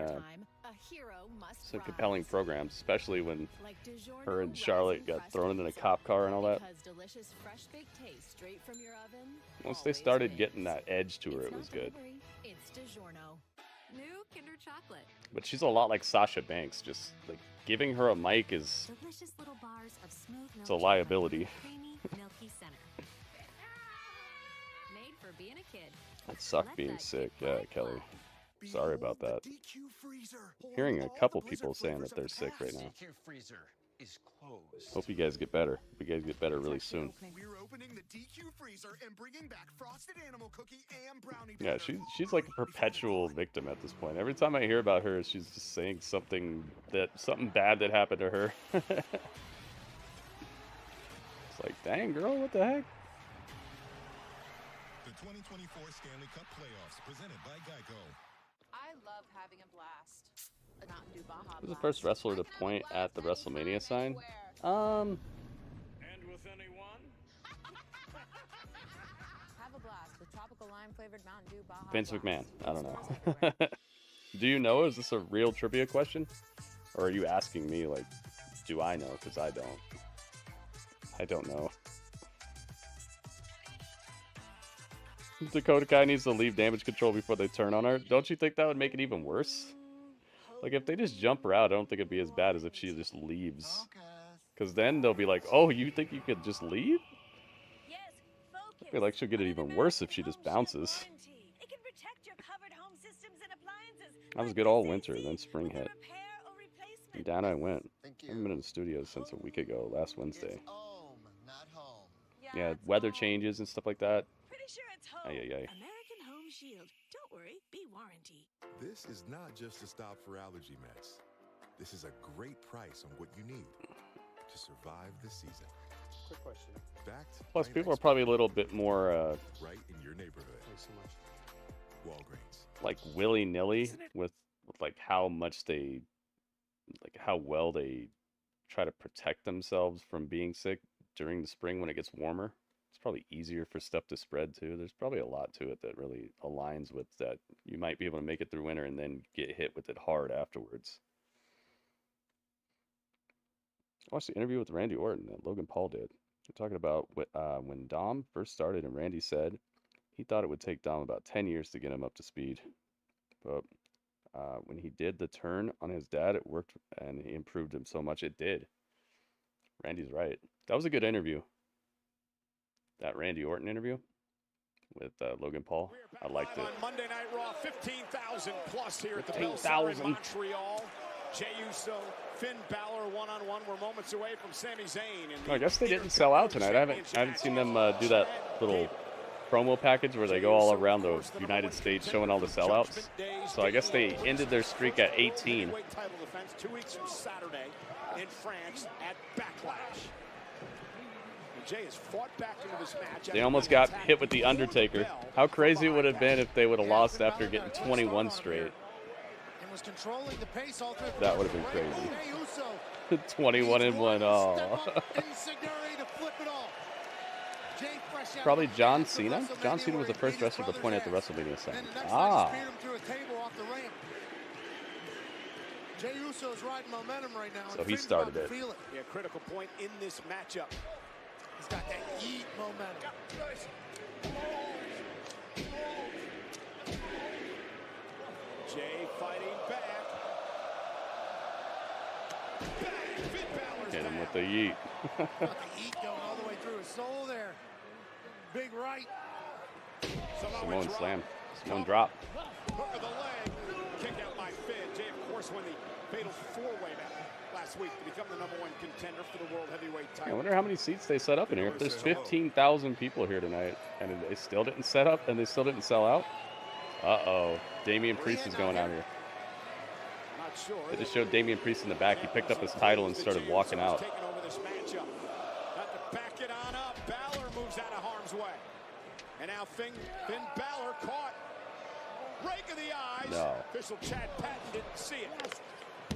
programs, especially when her and Charlotte got thrown in a cop car and all that. Once they started getting that edge to her, it was good. But she's a lot like Sasha Banks. Just like giving her a mic is it's a liability. It sucked being sick, yeah, Kelly. Sorry about that. Hearing a couple people saying that they're sick right now. Hope you guys get better. Hope you guys get better really soon. Yeah, she's like a perpetual victim at this point. Every time I hear about her, she's just saying something bad that happened to her. It's like, dang girl, what the heck? The 2024 Stanley Cup Playoffs presented by Geico. I love having a blast. Not do Baja Who's the first wrestler to point at the WrestleMania sign? And with anyone? Have a blast with tropical lime flavored Mountain Dew Baja. Vince McMahon. I don't know. Do you know? Is this a real trivia question? Or are you asking me, like, do I know? Because I don't. I don't know. Dakota Kai needs to leave damage control before they turn on her. Don't you think that would make it even worse? Like, if they just jump her out, I don't think it'd be as bad as if she just leaves. Because then they'll be like, oh, you think you could just leave? I feel like she'll get it even worse if she just bounces. It can protect your covered home systems and appliances. I was good all winter, then spring hit. And down I went. I haven't been in the studio since a week ago, last Wednesday. Yeah, weather changes and stuff like that. Pretty sure it's home. Ay, ay, ay. American Home Shield. Don't worry, be warranty. This is not just a stop for allergy meds. This is a great price on what you need to survive the season. Quick question. Backed Plus, by an people are expert probably a little bit more, right in your neighborhood. Thanks so much. Walgreens. like willy-nilly with like how much they, like how well they try to protect themselves from being sick during the spring when it gets warmer. It's probably easier for stuff to spread too. There's probably a lot to it that really aligns with that. You might be able to make it through winter and then get hit with it hard afterwards. I watched the interview with Randy Orton that Logan Paul did. They're talking about when Dom first started, and Randy said he thought it would take Dom about 10 years to get him up to speed. But when he did the turn on his dad, it worked, and he improved him so much. It did. Randy's right. That was a good interview. That Randy Orton interview with Logan Paul. I liked it. On Monday Night Raw, 15,000 plus here at the Bell Center in Montreal. Jey Uso, Finn Balor one-on-one. We're moments away from Sami Zayn. I guess they didn't sell out tonight. I haven't seen them do that little promo package where they go all around the United States showing all the sellouts. So I guess they ended their streak at 18. Title defense 2 weeks from Saturday in France at Backlash. Jey has fought back into this match. They almost got hit with the Undertaker. How crazy it would have been if they would have lost after getting 21 straight. Was controlling the pace all through. That would have been crazy. 21 and 1. Oh. Probably John Cena. John Cena was the first wrestler to point at the WrestleMania sign. Ah. Jey Uso is riding momentum right now. So he started it. Yeah, critical point in this matchup. He's got that yeet momentum. Jey fighting back. Hit him with the yeet. Got the yeet going all the way through his soul there. Big right. Samoan slam. Samoan drop. Hook of the leg. Kick out by Finn. Jey, of course, won the fatal four-way match last week to become the #1 contender for the World Heavyweight title. I wonder how many seats they set up in here. If there's 15,000 people here tonight and they still didn't set up and they still didn't sell out. Uh-oh. Damian Priest is going out here. They just showed Damian Priest in the back. He picked up his title and started walking out. Taking over this matchup. Got to back it on up. Balor moves out of harm's way. And now Finn Balor caught. Rake of the eyes. No. Official Chad Patton didn't see it.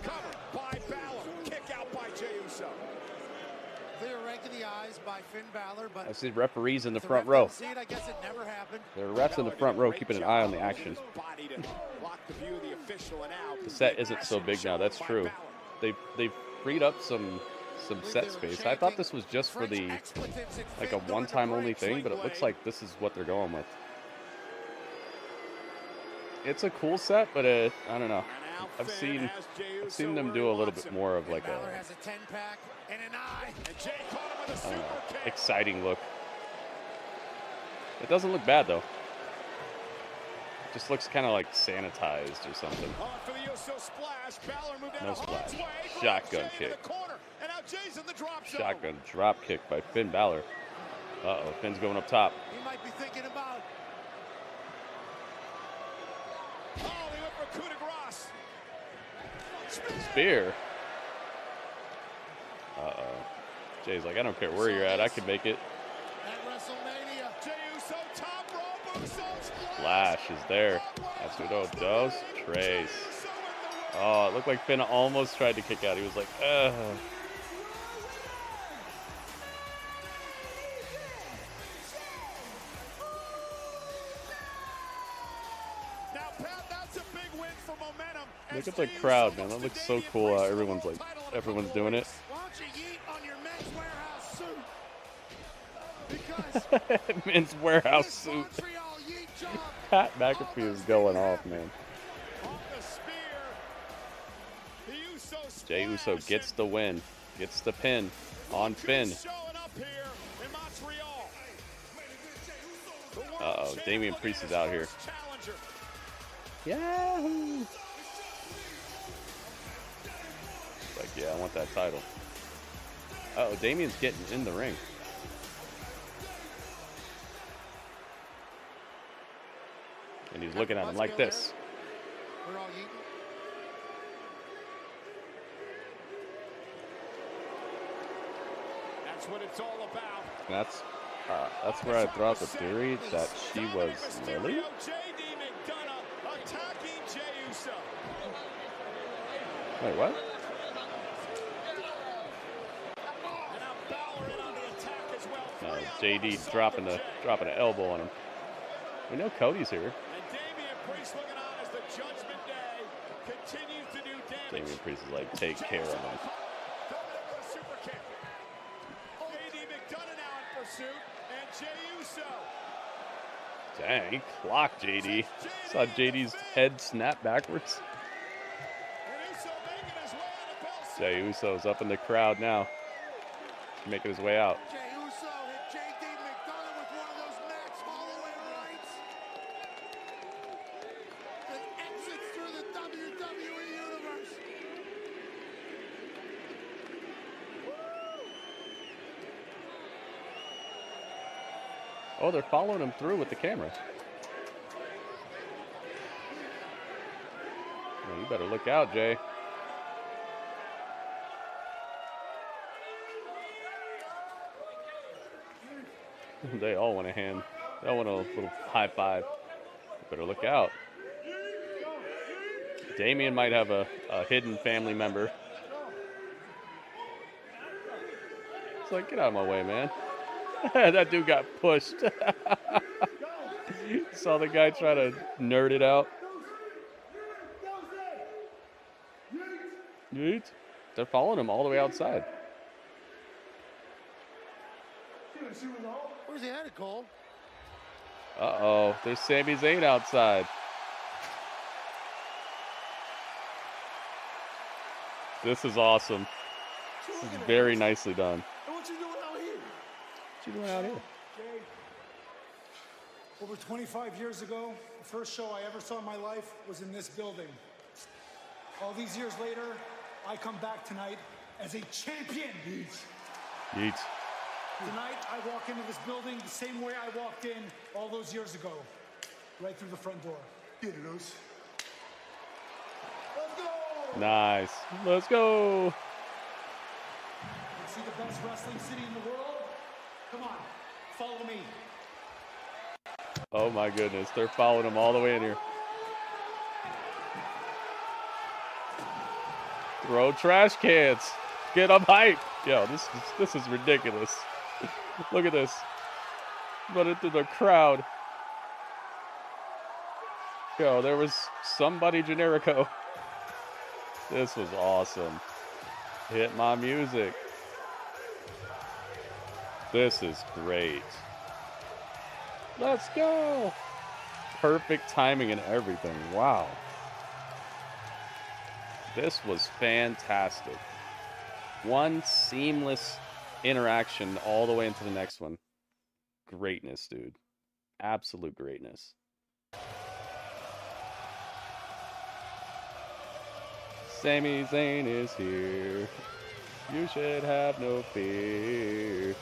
Covered by Balor. Kick out by Jey Uso. Clear rake of the eyes by Finn Balor, but I see referees in the front row. see it, I guess it never happened. There are refs in the front row keeping an eye on the action. Body to block the view of the official, and now The set isn't so big now. That's true. They've freed up some set space. I thought this was just for the like a one-time only thing, but it looks like this is what they're going with. It's a cool set, but I don't know. I've seen them do a little bit more of like a exciting look. It doesn't look bad though. It just looks kind of like sanitized or something. No splash. Shotgun kick. Shotgun drop kick by Finn Balor. Uh-oh, Finn's going up top. He might be thinking about. Oh, they went for coup de grace. Spear. Uh-oh. Jay's like, I don't care where you're at. I can make it. At WrestleMania, Jey Uso, top rope, Uso Flash is there. That's what it does. Trace. Oh, it looked like Finn almost tried to kick out. He was like, ugh. Look at the crowd, man. That looks so cool. Everyone's doing it. Men's warehouse suit. Pat McAfee is going off, man. Jey Uso gets the win. Gets the pin on Finn. Uh-oh, Damian Priest is out here. Yahoo! Like, yeah, I want that title. Uh-oh, Damian's getting in the ring. And he's looking at him like this. We're all eating. That's what it's all about. That's where I throw out the theory that she was Lily. JD McDonough attacking Jey Uso. Wait, what? And now Balor in on the attack as well. JD dropping an elbow on him. We know Cody's here. And Damian Priest looking on as the Judgment Day continues to do damage. Damian Priest is like, take care of him. Dominik with a super kick. JD McDonough now in pursuit. And Jey Uso. Dang, he clocked JD. Saw JD's head snap backwards. And Uso making his way on the bell. Jey Uso's up in the crowd now. Making his way out. Jey Uso hit JD McDonough with one of those Max Holloway rights that exits through the WWE Universe. Oh, they're following him through with the camera. Well, you better look out, Jay. They all want a hand. They all want a little high five. You better look out. Damian might have a hidden family member. It's like, get out of my way, man. That dude got pushed. Saw the guy try to nerd it out. Yeet. They're following him all the way outside. Where's he headed, Cole? Uh-oh, there's Sami Zayn outside. This is awesome. This is very nicely done. And what you doing out here? What you doing out here? Jay, over 25 years ago, the first show I ever saw in my life was in this building. All these years later, I come back tonight as a champion. Yeet. Tonight, I walk into this building the same way I walked in all those years ago, right through the front door. Get it, Oos. Let's go! Nice. Let's go. You see the best wrestling city in the world? Come on, follow me. Oh my goodness, they're following him all the way in here. Throw trash cans. Get them hype. Yo, this is ridiculous. Look at this. Running through the crowd. Yo, there was somebody Generico. This was awesome. Hit my music. This is great. Let's go. Perfect timing and everything. Wow. This was fantastic. One seamless interaction all the way into the next one. Greatness, dude. Absolute greatness. Sami Zayn is here. You should have no fear.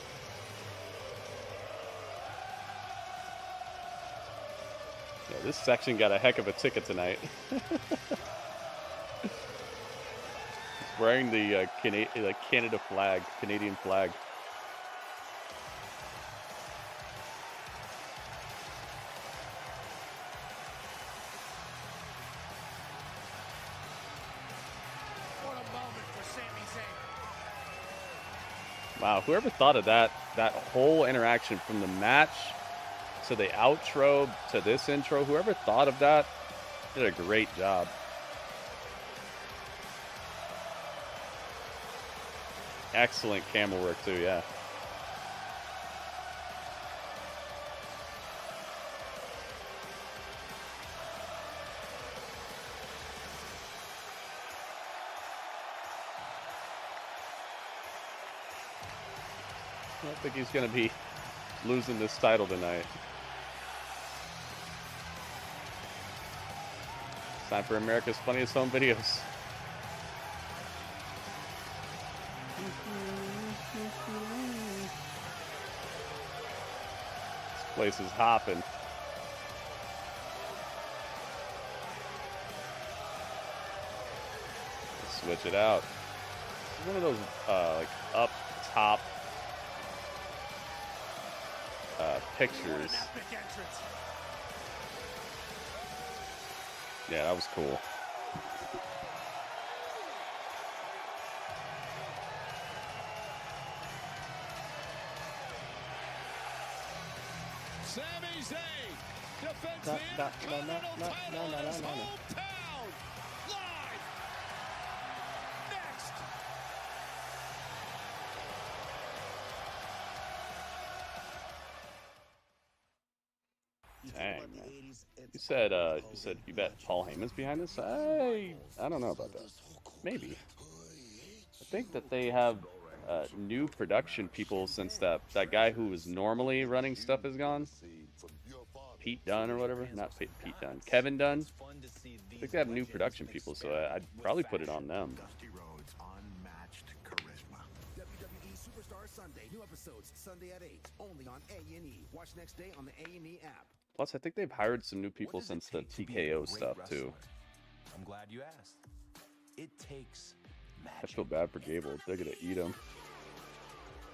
Yeah, this section got a heck of a ticket tonight. Wearing the Canada flag, Canadian flag. What a moment for Sami Zayn. Wow, whoever thought of that whole interaction from the match to the outro to this intro, whoever thought of that did a great job. Excellent camera work too, yeah. I don't think he's going to be losing this title tonight. Time for America's Funniest Home Videos. This place is hopping. Let's switch it out. This is one of those like up top pictures. Yeah, that was cool. Sami Zayn defends the Intercontinental title in his hometown. Live. Next. Dang, man. You said you bet Paul Heyman's behind this? I don't know about that. Maybe. I think that they have new production people since that guy who was normally running stuff is gone. Pete Dunne or whatever. Not Pete Dunne. Kevin Dunne. I think they have new production people, so I'd probably put it on them. WWE Superstar Sunday. New episodes Sunday at 8. Only on A&E. Watch next day on the A&E app. Plus, I think they've hired some new people since the TKO stuff, too. I'm glad you asked. It takes I feel bad for Gable. They're going to eat him.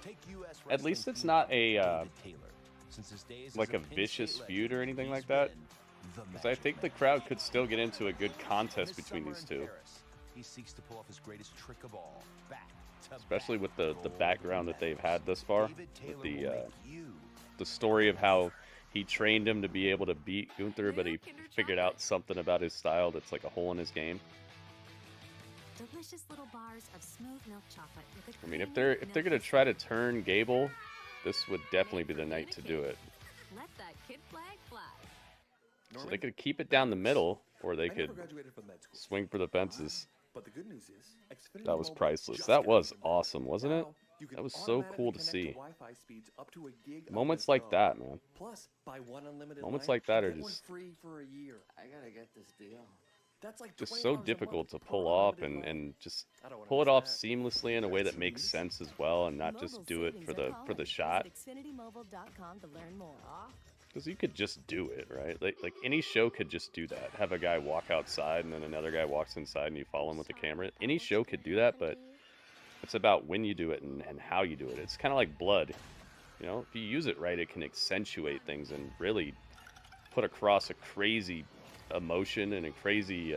Take US At least it's not a like a vicious feud or anything like that. Because I think the crowd could still get into a good contest between these two. He seeks to pull off his greatest trick of all. Especially with the background that they've had thus far. With the story of how he trained him to be able to beat Gunther, but he figured out something about his style that's like a hole in his game. Delicious little bars of smooth milk chocolate with a I mean, if they're gonna try to turn Gable, this would definitely be the night to do it. Let that kid flag fly. So they could keep it down the middle, or they could swing for the fences. But the good news is, Xfinity That was Mobile priceless. just That got was internet. awesome, wasn't it? Now, you can That was so cool to automatically see. connect to Wi-Fi speeds up to a gig a Moments minute like per that, man. Plus, buy one unlimited Moments line, like that are get one just free for a year. I gotta get this deal. That's like just so difficult to pull off and just pull it off seamlessly in a way that makes sense as well, and not just do it for the shot. XfinityMobile.com to learn more. Because you could just do it, right? Like any show could just do that. Have a guy walk outside and then another guy walks inside and you follow him with the camera. Any show could do that, but it's about when you do it and how you do it. It's kind of like blood. You know, if you use it right, it can accentuate things and really put across a crazy emotion and a crazy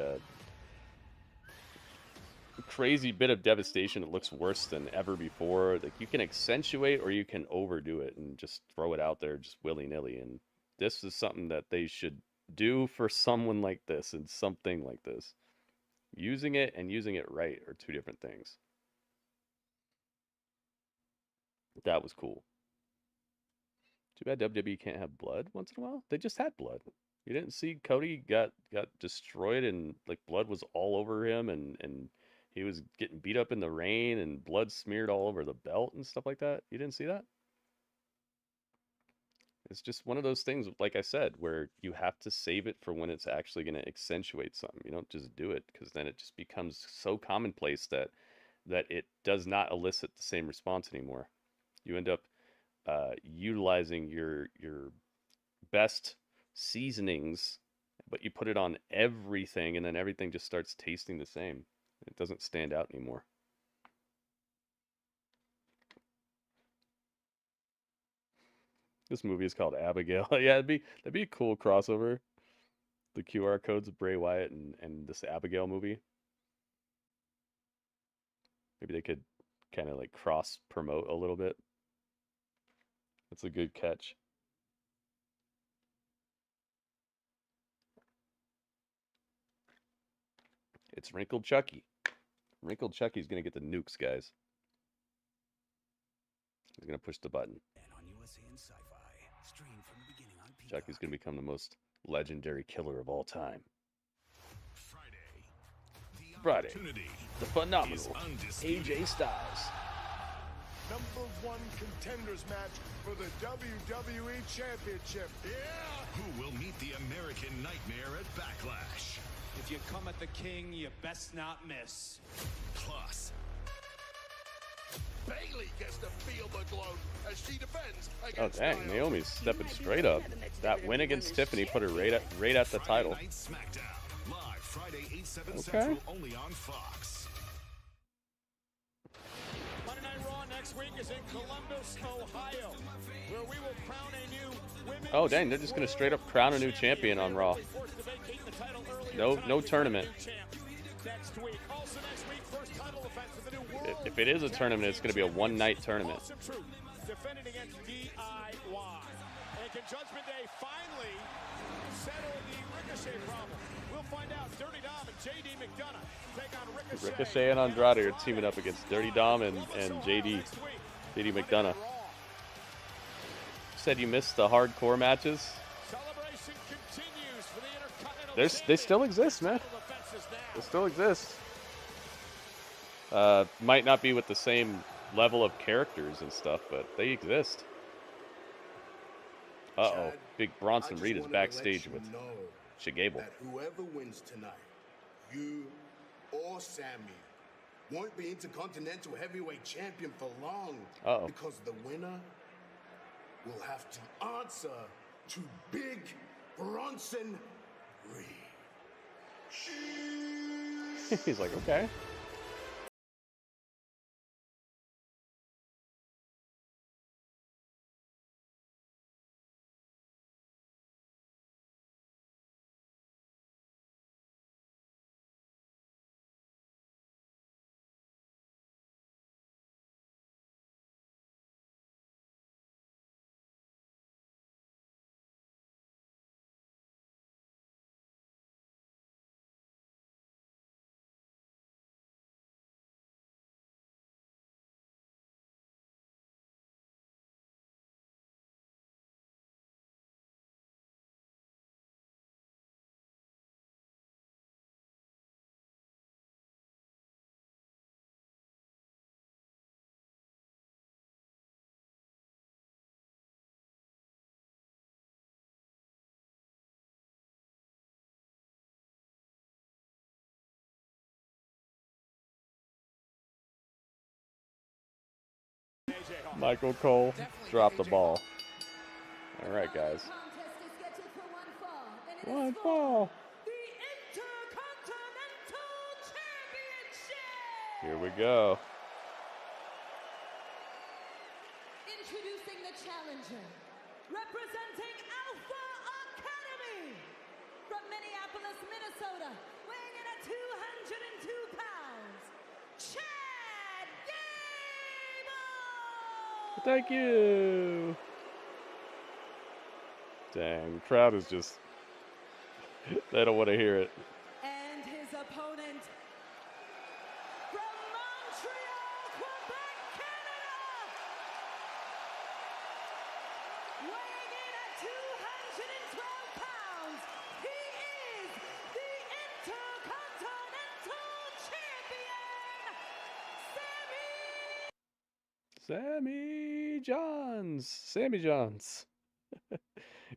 bit of devastation that looks worse than ever before. Like, you can accentuate or you can overdo it and just throw it out there just willy-nilly. And this is something that they should do for someone like this and something like this. Using it and using it right are two different things. That was cool. Too bad WWE can't have blood once in a while. They just had blood. You didn't see Cody got destroyed and like blood was all over him and he was getting beat up in the rain and blood smeared all over the belt and stuff like that. You didn't see that? It's just one of those things, like I said, where you have to save it for when it's actually going to accentuate something. You don't just do it, because then it just becomes so commonplace that it does not elicit the same response anymore. You end up utilizing your best seasonings, but you put it on everything, and then everything just starts tasting the same. It doesn't stand out anymore. This movie is called Abigail. Yeah, that'd be a cool crossover. The QR codes of Bray Wyatt and this Abigail movie. Maybe they could kind of like cross promote a little bit. That's a good catch. It's Wrinkled Chucky. Wrinkled Chucky's gonna get the nukes, guys. He's gonna push the button. Chucky's gonna become the most legendary killer of all time. Friday, the phenomenal AJ Styles. #1 contenders match for the WWE Championship. Yeah! Who will meet the American Nightmare at Backlash? If you come at the king, you best not miss. Plus, Bailey gets to feel the glow as she defends Oh against dang, Naomi's stepping straight up. That win against Tiffany put her right at the title. Friday Night SmackDown, live Friday 8/7 Okay. Central, only on Fox. Monday Night Raw next week is in Columbus, Ohio, where we will crown a new women's Oh dang, they're just gonna straight up crown a new champion on Raw. forced to vacate the title earlier No tonight. tournament. Next week. Also next week, first title defense of the new world. If it is a tournament, it's gonna be a one-night tournament. Awesome Truth defending against DIY. And can Judgment Day finally settle the Ricochet problem? We'll find out. Dirty Dom and JD McDonough take on Ricochet. Ricochet and Andrade are teaming up against Dirty Dom and JD McDonough. Said you missed the hardcore matches. Celebration continues for the Intercontinental. They still exist, man. They still exist. Might not be with the same level of characters and stuff, but they exist. Uh-oh. Big Bronson Reed is backstage with Gable. That whoever wins tonight, you or Sami, won't be Intercontinental Heavyweight Champion for long. Uh-oh. Because the winner will have to answer to Big Bronson Reed. He's like, okay. Michael Cole dropped the ball. All right, guys. One fall. Here we go. Introducing the challenger, representing Alpha Academy from Minneapolis, Minnesota, weighing in at 202 pounds, Chad Gable! Thank you. Dang, the crowd is just, they don't want to hear it. And his opponent from Montreal, Quebec, Canada, weighing in at 212 pounds, he is the Intercontinental Champion, Sammy Johns.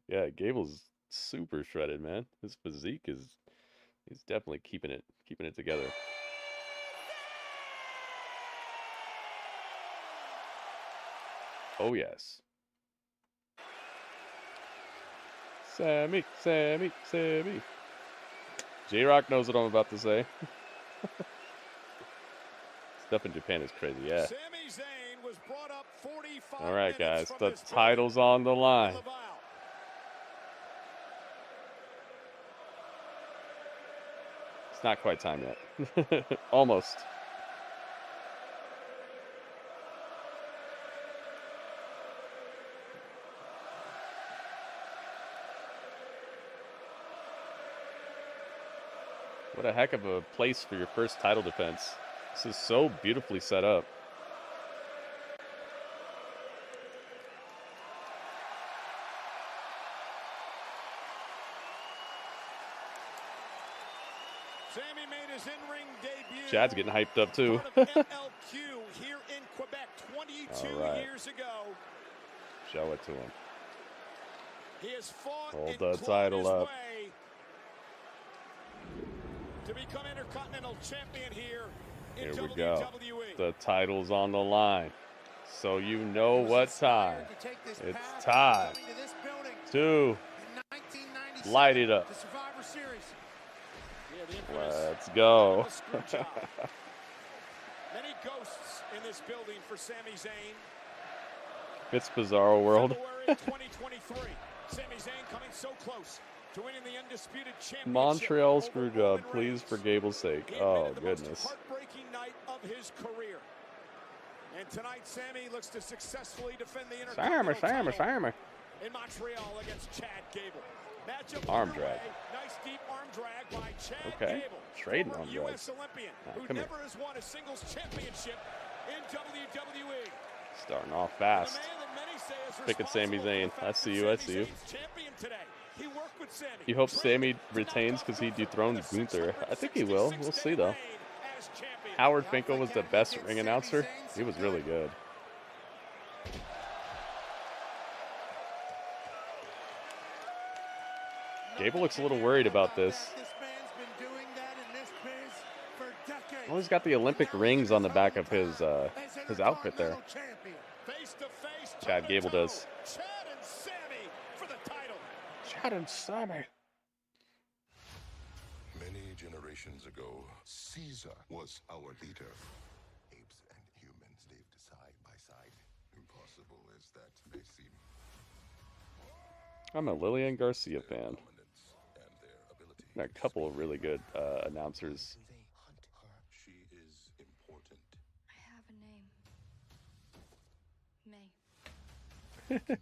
Yeah, Gable's super shredded, man. His physique is, he's definitely keeping it together. Oh yes. Sammy. J-Rock knows what I'm about to say. Stuff in Japan is crazy, yeah. Sami Zayn was brought up 45 All right, guys, minutes the from this title's on the line. It's not quite time yet. Almost. What a heck of a place for your first title defense. This is so beautifully set up. Sami made his in-ring debut. Chad's getting hyped up too. part of MLQ here in Quebec 22 All right. years ago. Show it to him. He has fought Hold and the clawed title his up. way to become Intercontinental Champion here in Here we WWE. go. The title's on the line. So you know what time. It's time to light it up. Let's go. Many ghosts in this building for Sami Zayn. It's Bizarro World. February 2023. Sami Zayn coming so close to winning the undisputed championship. Montreal Screwjob, please, for Gable's sake. Oh, goodness. Heartbreaking night of his career. And tonight, Sami looks to successfully defend the Intercontinental title in Montreal against Chad Gable. Matchup Arm underway. drag. Nice deep arm drag by Chad Okay. Gable. Trading former arm drag. US Olympian Right, who come here. never has won a singles championship in WWE. Starting off fast. Pick at Sami Zayn. I see you. I see you. Champion today. He worked with Sami. You hope Sami retains because he dethroned Gunther. I think he will. We'll see, though. Howard Finkel was the best ring announcer. He was really good. Gable looks a little worried about this. Oh, he's got the Olympic rings on the back of his outfit there. Chad Gable does. Chad and Sami for the title. Chad and Sami. Many generations ago, Caesar was our leader. Apes and humans lived side by side. Impossible as that may seem. I'm a Lillian Garcia fan. A couple of really good announcers. She is important. I have a name. May.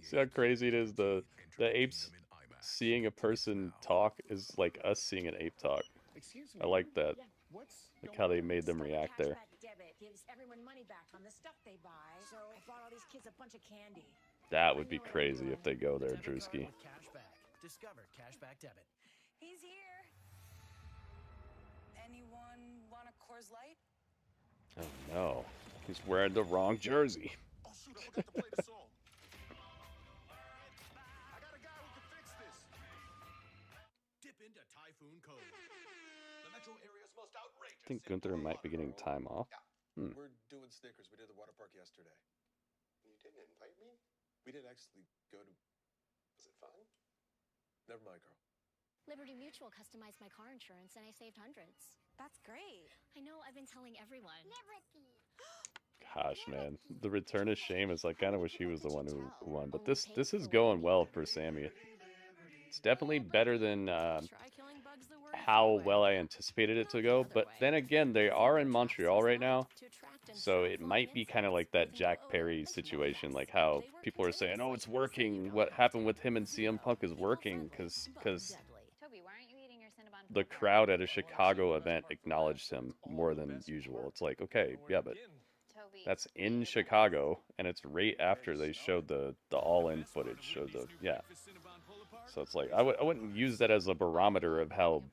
See how crazy it is? The apes seeing a person talk is like us seeing an ape talk. I like that. Like how they made them react there. Debit gives everyone money back on the stuff they buy. So I bought all these kids a bunch of candy. That would be crazy if they go there, Drewski. Discover Cashback Debit. He's here. Anyone want a Coors Light? Oh no, he's wearing the wrong jersey. Oh shoot, I forgot to play the song. I got a guy who can fix this. Dip into Typhoon Cove. The metro area's most outrageous. I think Gunther might be getting time off. We're doing Snickers. We did the water park yesterday. You didn't invite me? We didn't actually go to. Was it fun? Never mind, Carl. Liberty Mutual customized my car insurance and I saved hundreds. That's great. I know, I've been telling everyone. Gosh, man, the return of Sheamus. I kind of wish he was the one who won, but this is going well for Sami. It's definitely better than how well I anticipated it to go. But then again, they are in Montreal right now, so it might be kind of like that Jack Perry situation, like how people are saying, "Oh, it's working. What happened with him and CM Punk is working," because the crowd at a Chicago event acknowledged him more than usual. It's like, okay, yeah, but that's in Chicago, and it's right after they showed the all-in footage. Showed the So it's like I wouldn't use that as a barometer of how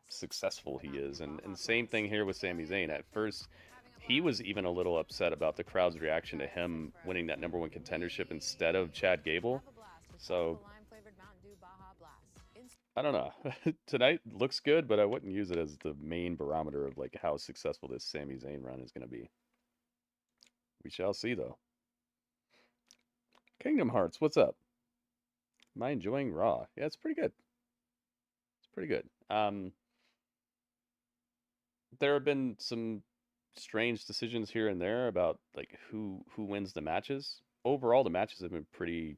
successful he is. And same thing here with Sami Zayn. At first, he was even a little upset about the crowd's reaction to him winning that #1 contendership instead of Chad Gable. So I don't know. Tonight looks good, but I wouldn't use it as the main barometer of like how successful this Sami Zayn run is going to be. We shall see, though. Kingdom Hearts, what's up? Am I enjoying Raw? Yeah, it's pretty good. It's pretty good. There have been some strange decisions here and there about like who wins the matches. Overall, the matches have been pretty,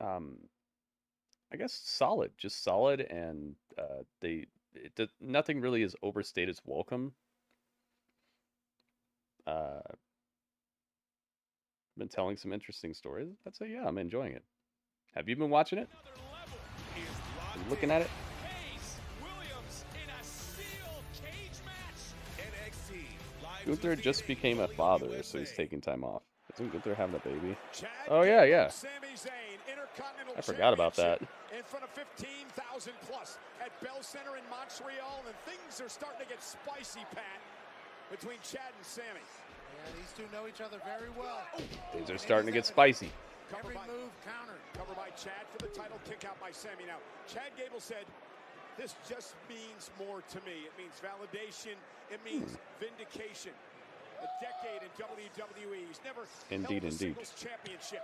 I guess, solid. Just solid, and nothing really has overstayed its welcome. Been telling some interesting stories. I'd say, yeah, I'm enjoying it. Have you been watching it? Looking at it? Gunther just became a father, so he's taking time off. Isn't Gunther having a baby? Oh, yeah, yeah. I forgot about that. In front of 15,000 plus at Bell Center in Montreal, and things are starting to get spicy, Pat, between Chad and Sami. Yeah, these two know each other very well. Things are starting to get spicy. Every move countered. Cover by Chad for the title kick out by Sami. Now, Chad Gable said This just means more to me. It means validation. It means vindication. A decade in WWE. He's never held a singles championship.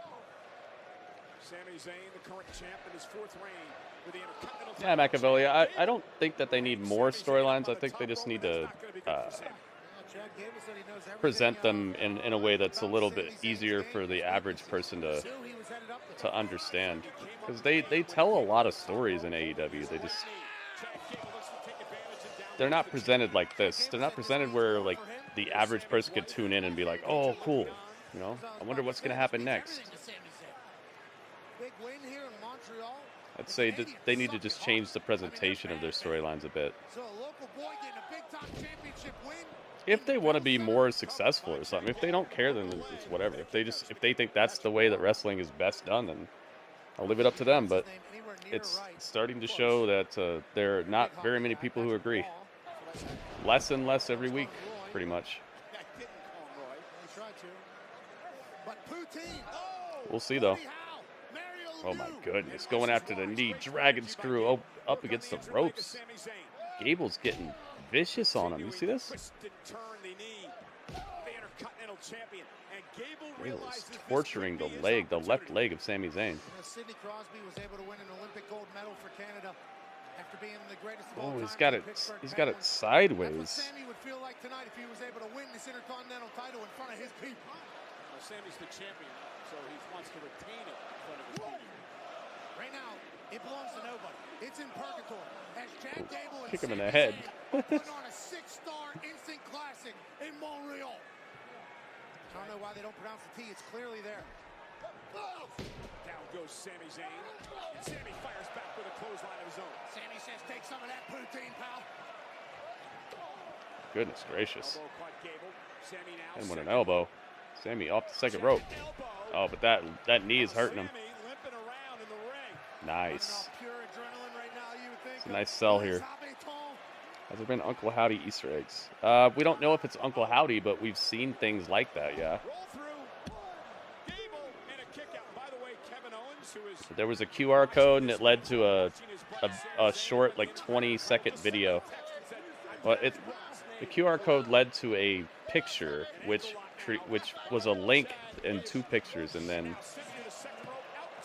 Sami Zayn, the current champ, in his 4th reign with the Intercontinental. Yeah, Machiavelli. I don't think that they need more storylines. I think they just need to present them in a way that's a little bit easier for the average person to understand. Because they tell a lot of stories in AEW. They're not presented like this. They're not presented where like the average person could tune in and be like, oh, cool. You know, I wonder what's going to happen next. I'd say that they need to just change the presentation of their storylines a bit. If they want to be more successful or something, if they don't care, then it's whatever. If they think that's the way that wrestling is best done, then I'll leave it up to them. But it's starting to show that there are not very many people who agree. Less and less every week, pretty much. We'll see, though. Oh, my goodness. Going after the knee. Dragon screw up against the ropes. Gable's getting vicious on him. You see this? Gable's torturing the left leg of Sami Zayn. Sidney Crosby was able to win an Olympic gold medal for Canada after being the greatest of all Oh, time. he's got it sideways. That's what Sami would feel like tonight if he was able to win this Intercontinental title in front of his people. Well, Sami's the champion, so he wants to retain it in front of his people. Right now, it belongs to nobody. It's in purgatory. As Chad Gable and Kick him in Sami the head. Zayn putting on a 6-star instant classic in Montreal. I don't know why they don't pronounce the T. It's clearly there. Down goes Sami Zayn. And Sami fires back with a clothesline of his own. Sami says, take some of that poutine, pal. Goodness gracious. Elbow caught Gable. Sami now. And with an elbow. Sami off the second rope. Oh, but that knee is hurting him. Limping around in the ring. Nice. Pure adrenaline right now, you would think. It's a nice sell here. Has there been Uncle Howdy Easter eggs? We don't know if it's Uncle Howdy, but we've seen things like that, yeah. There was a QR code, and it led to a short, like 20-second video. Well, the QR code led to a picture, which was a link in 2 pictures, and then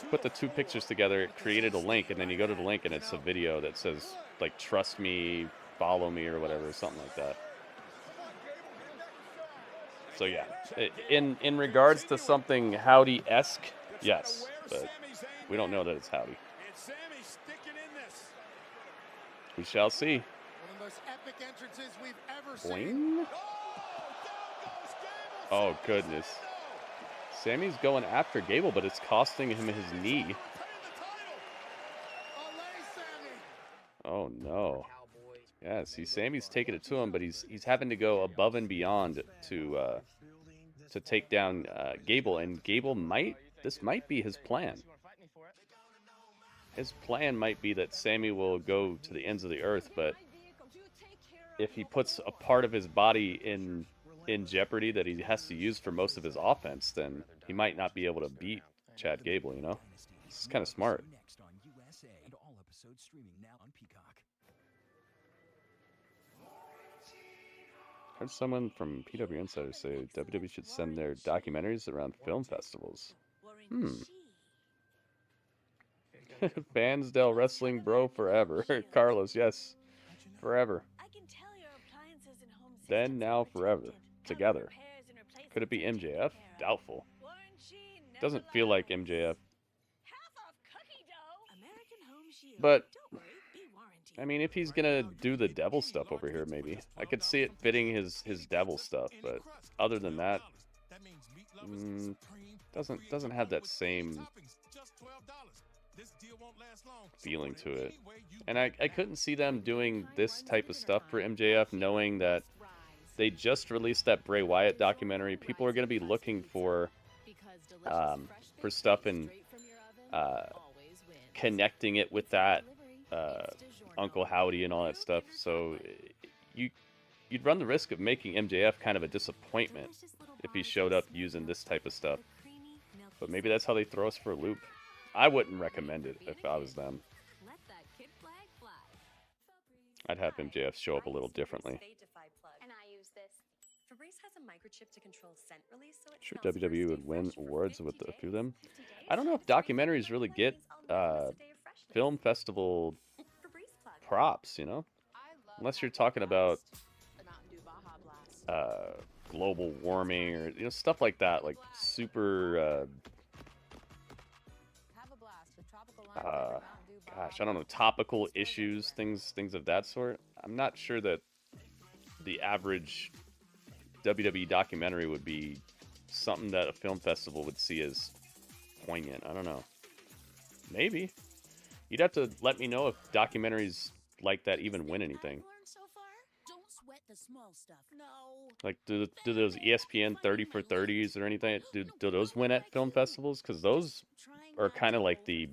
put the 2 pictures together. It created a link, and then you go to the link, and it's a video that says like "Trust me, follow me," or whatever, something like that. So yeah, in regards to something Howdy-esque, yes, but we don't know that it's Howdy. We shall see. One of the most epic entrances we've ever Boing. seen. Oh, goodness. Sami's going after Gable, but it's costing him his knee. Oh, no. Yeah, see, Sami's taking it to him, but he's having to go above and beyond to take down Gable, and Gable this might be his plan. His plan might be that Sami will go to the ends of the earth, but if he puts a part of his body in jeopardy that he has to use for most of his offense, then he might not be able to beat Chad Gable, you know? This is kind of smart. Next on USA and all episodes streaming now on Peacock. Heard someone from PW Insider say WWE should send their documentaries around film festivals. Fansdale Wrestling Bro forever. Carlos, yes. Forever. Then, now, forever. Together. Could it be MJF? Doubtful. Doesn't feel like MJF. But, I mean, if he's gonna do the devil stuff over here, maybe. I could see it fitting his devil stuff, but other than that, doesn't have that same feeling to it. And I couldn't see them doing this type of stuff for MJF, knowing that they just released that Bray Wyatt documentary. People are going to be looking for stuff and connecting it with that Uncle Howdy and all that stuff. So you'd run the risk of making MJF kind of a disappointment if he showed up using this type of stuff. But maybe that's how they throw us for a loop. I wouldn't recommend it if I was them. I'd have MJF show up a little differently. And I use this. Febreze has a microchip to control scent release, so it Sure, smells WWE would first win and fresh for awards 50 with a days. few of them. 50 days? I don't know if documentaries really get film festival props, you know? Unless you're talking about global warming or, you know, stuff like that, like super gosh, I don't know, topical issues, things of that sort. I'm not sure that the average WWE documentary would be something that a film festival would see as poignant. I don't know. Maybe. You'd have to let me know if documentaries like that even win anything. Don't sweat the small stuff. No. Like, do those ESPN 30 for 30s or anything, do those win at film festivals? Because those are kind of like the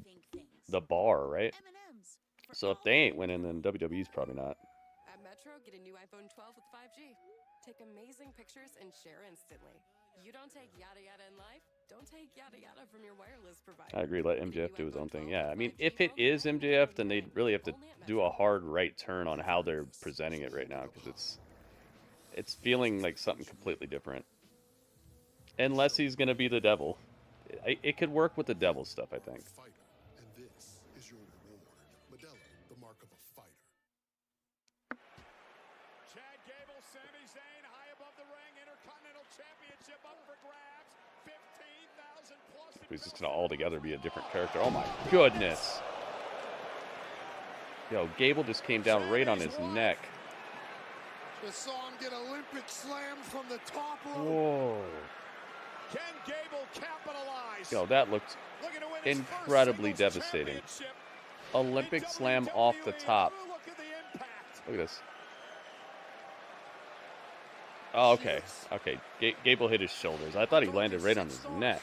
bar, right? So if they ain't winning, then WWE's probably not. At Metro, get a new iPhone 12 with 5G. Take amazing pictures and share instantly. You don't take yada yada in life, don't take yada yada from your wireless provider. I agree, let MJF do his own thing. Yeah, I mean, if it is MJF, then they'd really have to do a hard right turn on how they're presenting it right now, because it's feeling like something completely different. Unless he's going to be the devil. It could work with the devil stuff, I think. And this is your reward. Modelo, the mark of a fighter. Chad Gable, Sami Zayn, high above the ring, Intercontinental Championship up for grabs. 15,000 plus. He's just going to altogether be a different character. Oh my goodness. Yo, Gable just came down right on his neck. Just saw him get Olympic slammed from the top rope. Whoa. Can Gable capitalize? Yo, that looked incredibly devastating. Olympic slam off the top. Look at this. Oh, okay. Okay. Gable hit his shoulders. I thought he landed right on his neck.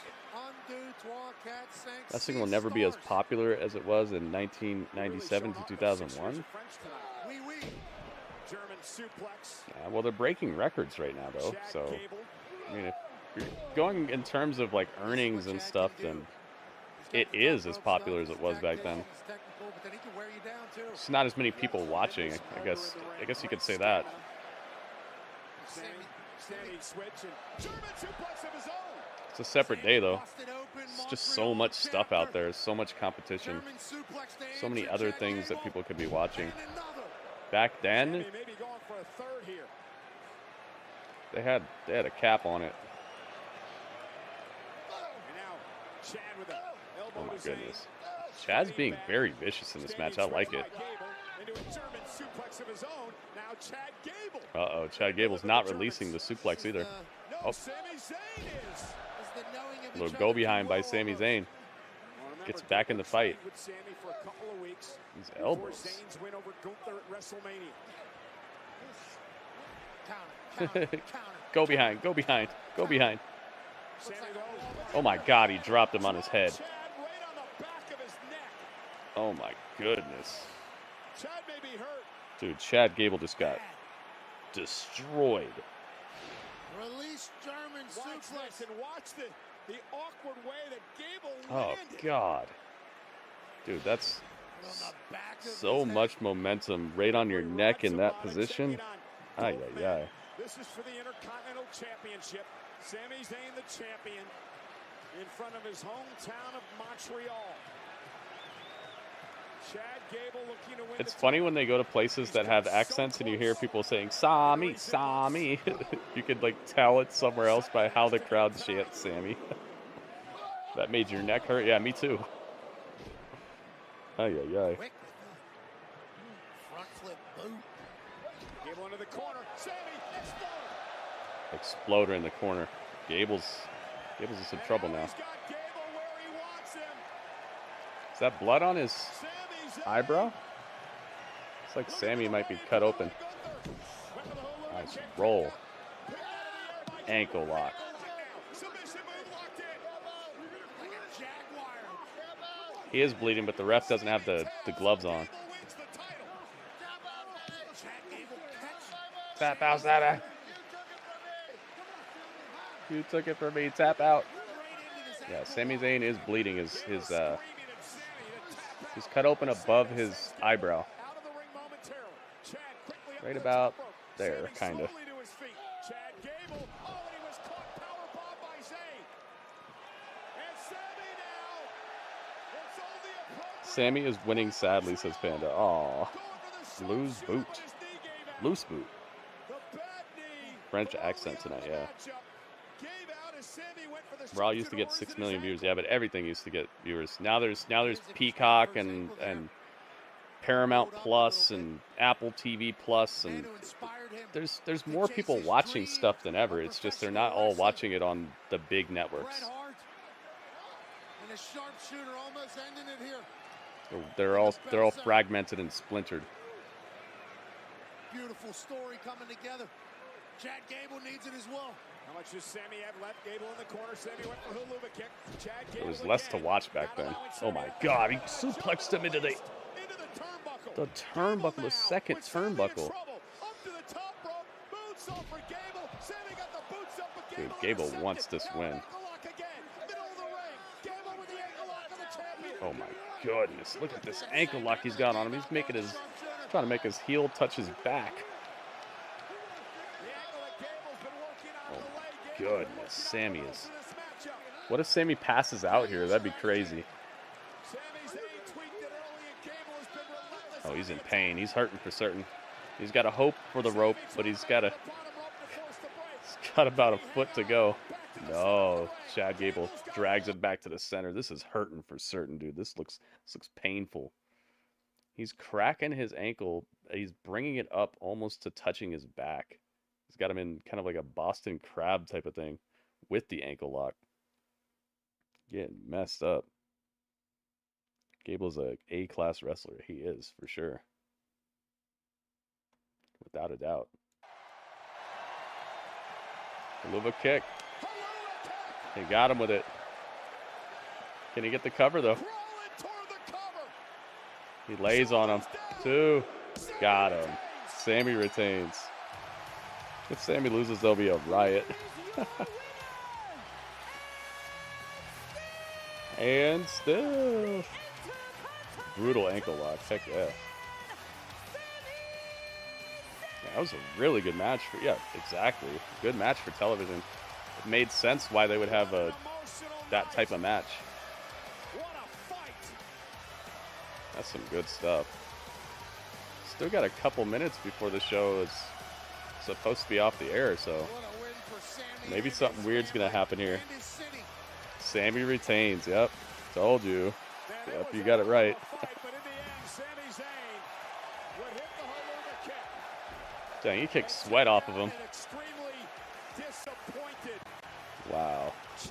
That thing will never be as popular as it was in 1997 to 2001. Yeah, well, they're breaking records right now, though. So, I mean, if you're going in terms of like earnings and stuff, then it is as popular as it was back then. It's not as many people watching. I guess you could say that. It's a separate day, though. It's just so much stuff out there. So much competition. So many other things that people could be watching. Back then, they had a cap on it. Oh my goodness. Chad's being very vicious in this match. I like it. Uh-oh, Chad Gable's not releasing the suplex either. Oh. A little go behind by Sami Zayn. Gets back in the fight. These elbows. Go behind, go behind, go behind. Oh my God, he dropped him on his head. Oh my goodness. Dude, Chad Gable just got destroyed. Release German suplex and watch the awkward way that Gable landed. Oh God. Dude, that's so much momentum right on your neck in that position. Ay, ay, ay. This is for the Intercontinental Championship. Sami Zayn, the champion, in front of his hometown of Montreal. Chad Gable looking to win. It's funny when they go to places that have accents and you hear people saying Sami, Sami. You could like tell it somewhere else by how the crowd chants Sami. That made your neck hurt? Yeah, me too. Ay, ay, ay. Front flip boot. Gable into the corner. Sami, Exploder in the corner. Gable's in some trouble now. Is that blood on his eyebrow? It's like Sami might be cut open. Nice roll. Ankle lock. He is bleeding, but the ref doesn't have the gloves on. Tap out, Sada. You took it from me. Tap out. Yeah, Sami Zayn is bleeding. He's cut open above his eyebrow. out of the ring momentarily. Chad Right about there, kind of. Slowly to his feet. Chad Gable. Oh, and he was caught powerbomb by Zayn. And Sami now. It's only appropriate. Sami is winning sadly, says Panda. Aw. Loose boot. Loose boot. French accent tonight, yeah. Raw used to get 6 million viewers, yeah, but everything used to get viewers. Now there's Peacock and Paramount Plus and Apple TV Plus, and there's more people watching stuff than ever. It's just they're not all watching it on the big networks. And a sharpshooter almost ending it here. They're all fragmented and splintered. Beautiful story coming together. Chad Gable needs it as well. How much does Sami have left? Gable in the corner. Sami went for Hulu kick. Chad Gable There was less to watch back then. Oh my God, he suplexed him into the turnbuckle, the second turnbuckle. Dude, Gable wants this win. Oh my goodness, look at this ankle lock he's got on him. He's trying to make his heel touch his back. Oh my goodness, Sami is. What if Sami passes out here? That'd be crazy. Oh, he's in pain. He's hurting for certain. He's got a hope for the rope, but he's got about a foot to go. No, Chad Gable drags it back to the center. This is hurting for certain, dude. This looks painful. He's cracking his ankle. He's bringing it up almost to touching his back. He's got him in kind of like a Boston Crab type of thing with the ankle lock. Getting messed up. Gable's a A-class wrestler. He is, for sure. Without a doubt. Haluva kick. He got him with it. Can he get the cover, though? He lays on him. 2. Got him. Sami retains. If Sami loses, there'll be a riot. And still. Brutal ankle lock. Heck yeah. That was a really good match for, yeah, exactly. Good match for television. It made sense why they would have that type of match. That's some good stuff. Still got a couple minutes before the show is supposed to be off the air, so maybe something weird's gonna happen here. Sami retains. Yep, told you. Yep, you got it right. Dang, he kicked sweat off of him. Wow. This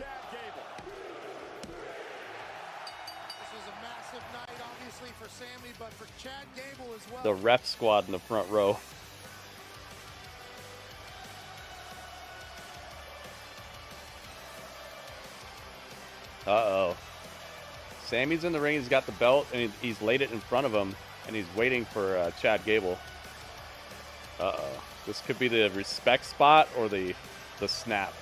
was a massive night, obviously, for Sami, but for Chad Gable as well. The ref squad in the front row. Uh-oh. Sami's in the ring. He's got the belt, and he's laid it in front of him, and he's waiting for Chad Gable. Uh-oh. This could be the respect spot or the snap.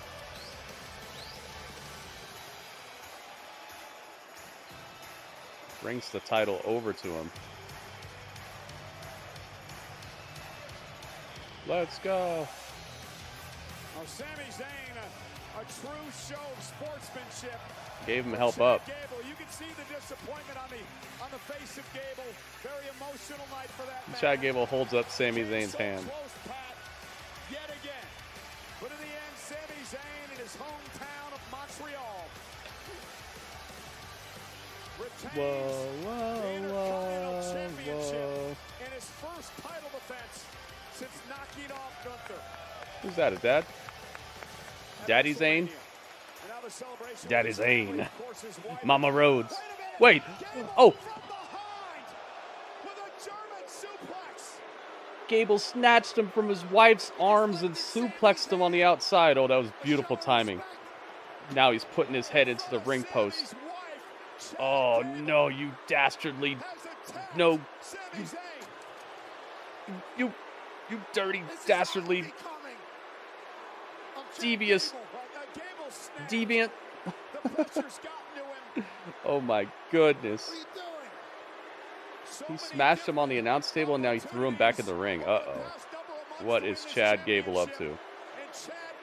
Brings the title over to him. Let's go. Oh, Sami Zayn, a true show of sportsmanship. Gave him help up. Gable, you can see the disappointment on the face of Gable. Very emotional night for that man. Chad Gable holds up Sami Zayn's hand. Close, Pat, yet again. But in the end, Sami Zayn in his hometown of Montreal retains the Intercontinental Championship in his first title defense since knocking off Gunther. Who's that, his dad? Daddy Zayn? Daddy Zayn. Mama Rhodes. Wait. Oh. Gable snatched him from his wife's arms and suplexed him on the outside. Oh, that was beautiful timing. Now he's putting his head into the ring post. Oh, no, you dastardly. No. You dirty, dastardly, devious, deviant. Oh my goodness. He smashed him on the announce table and now he threw him back in the ring. Uh-oh. What is Chad Gable up to?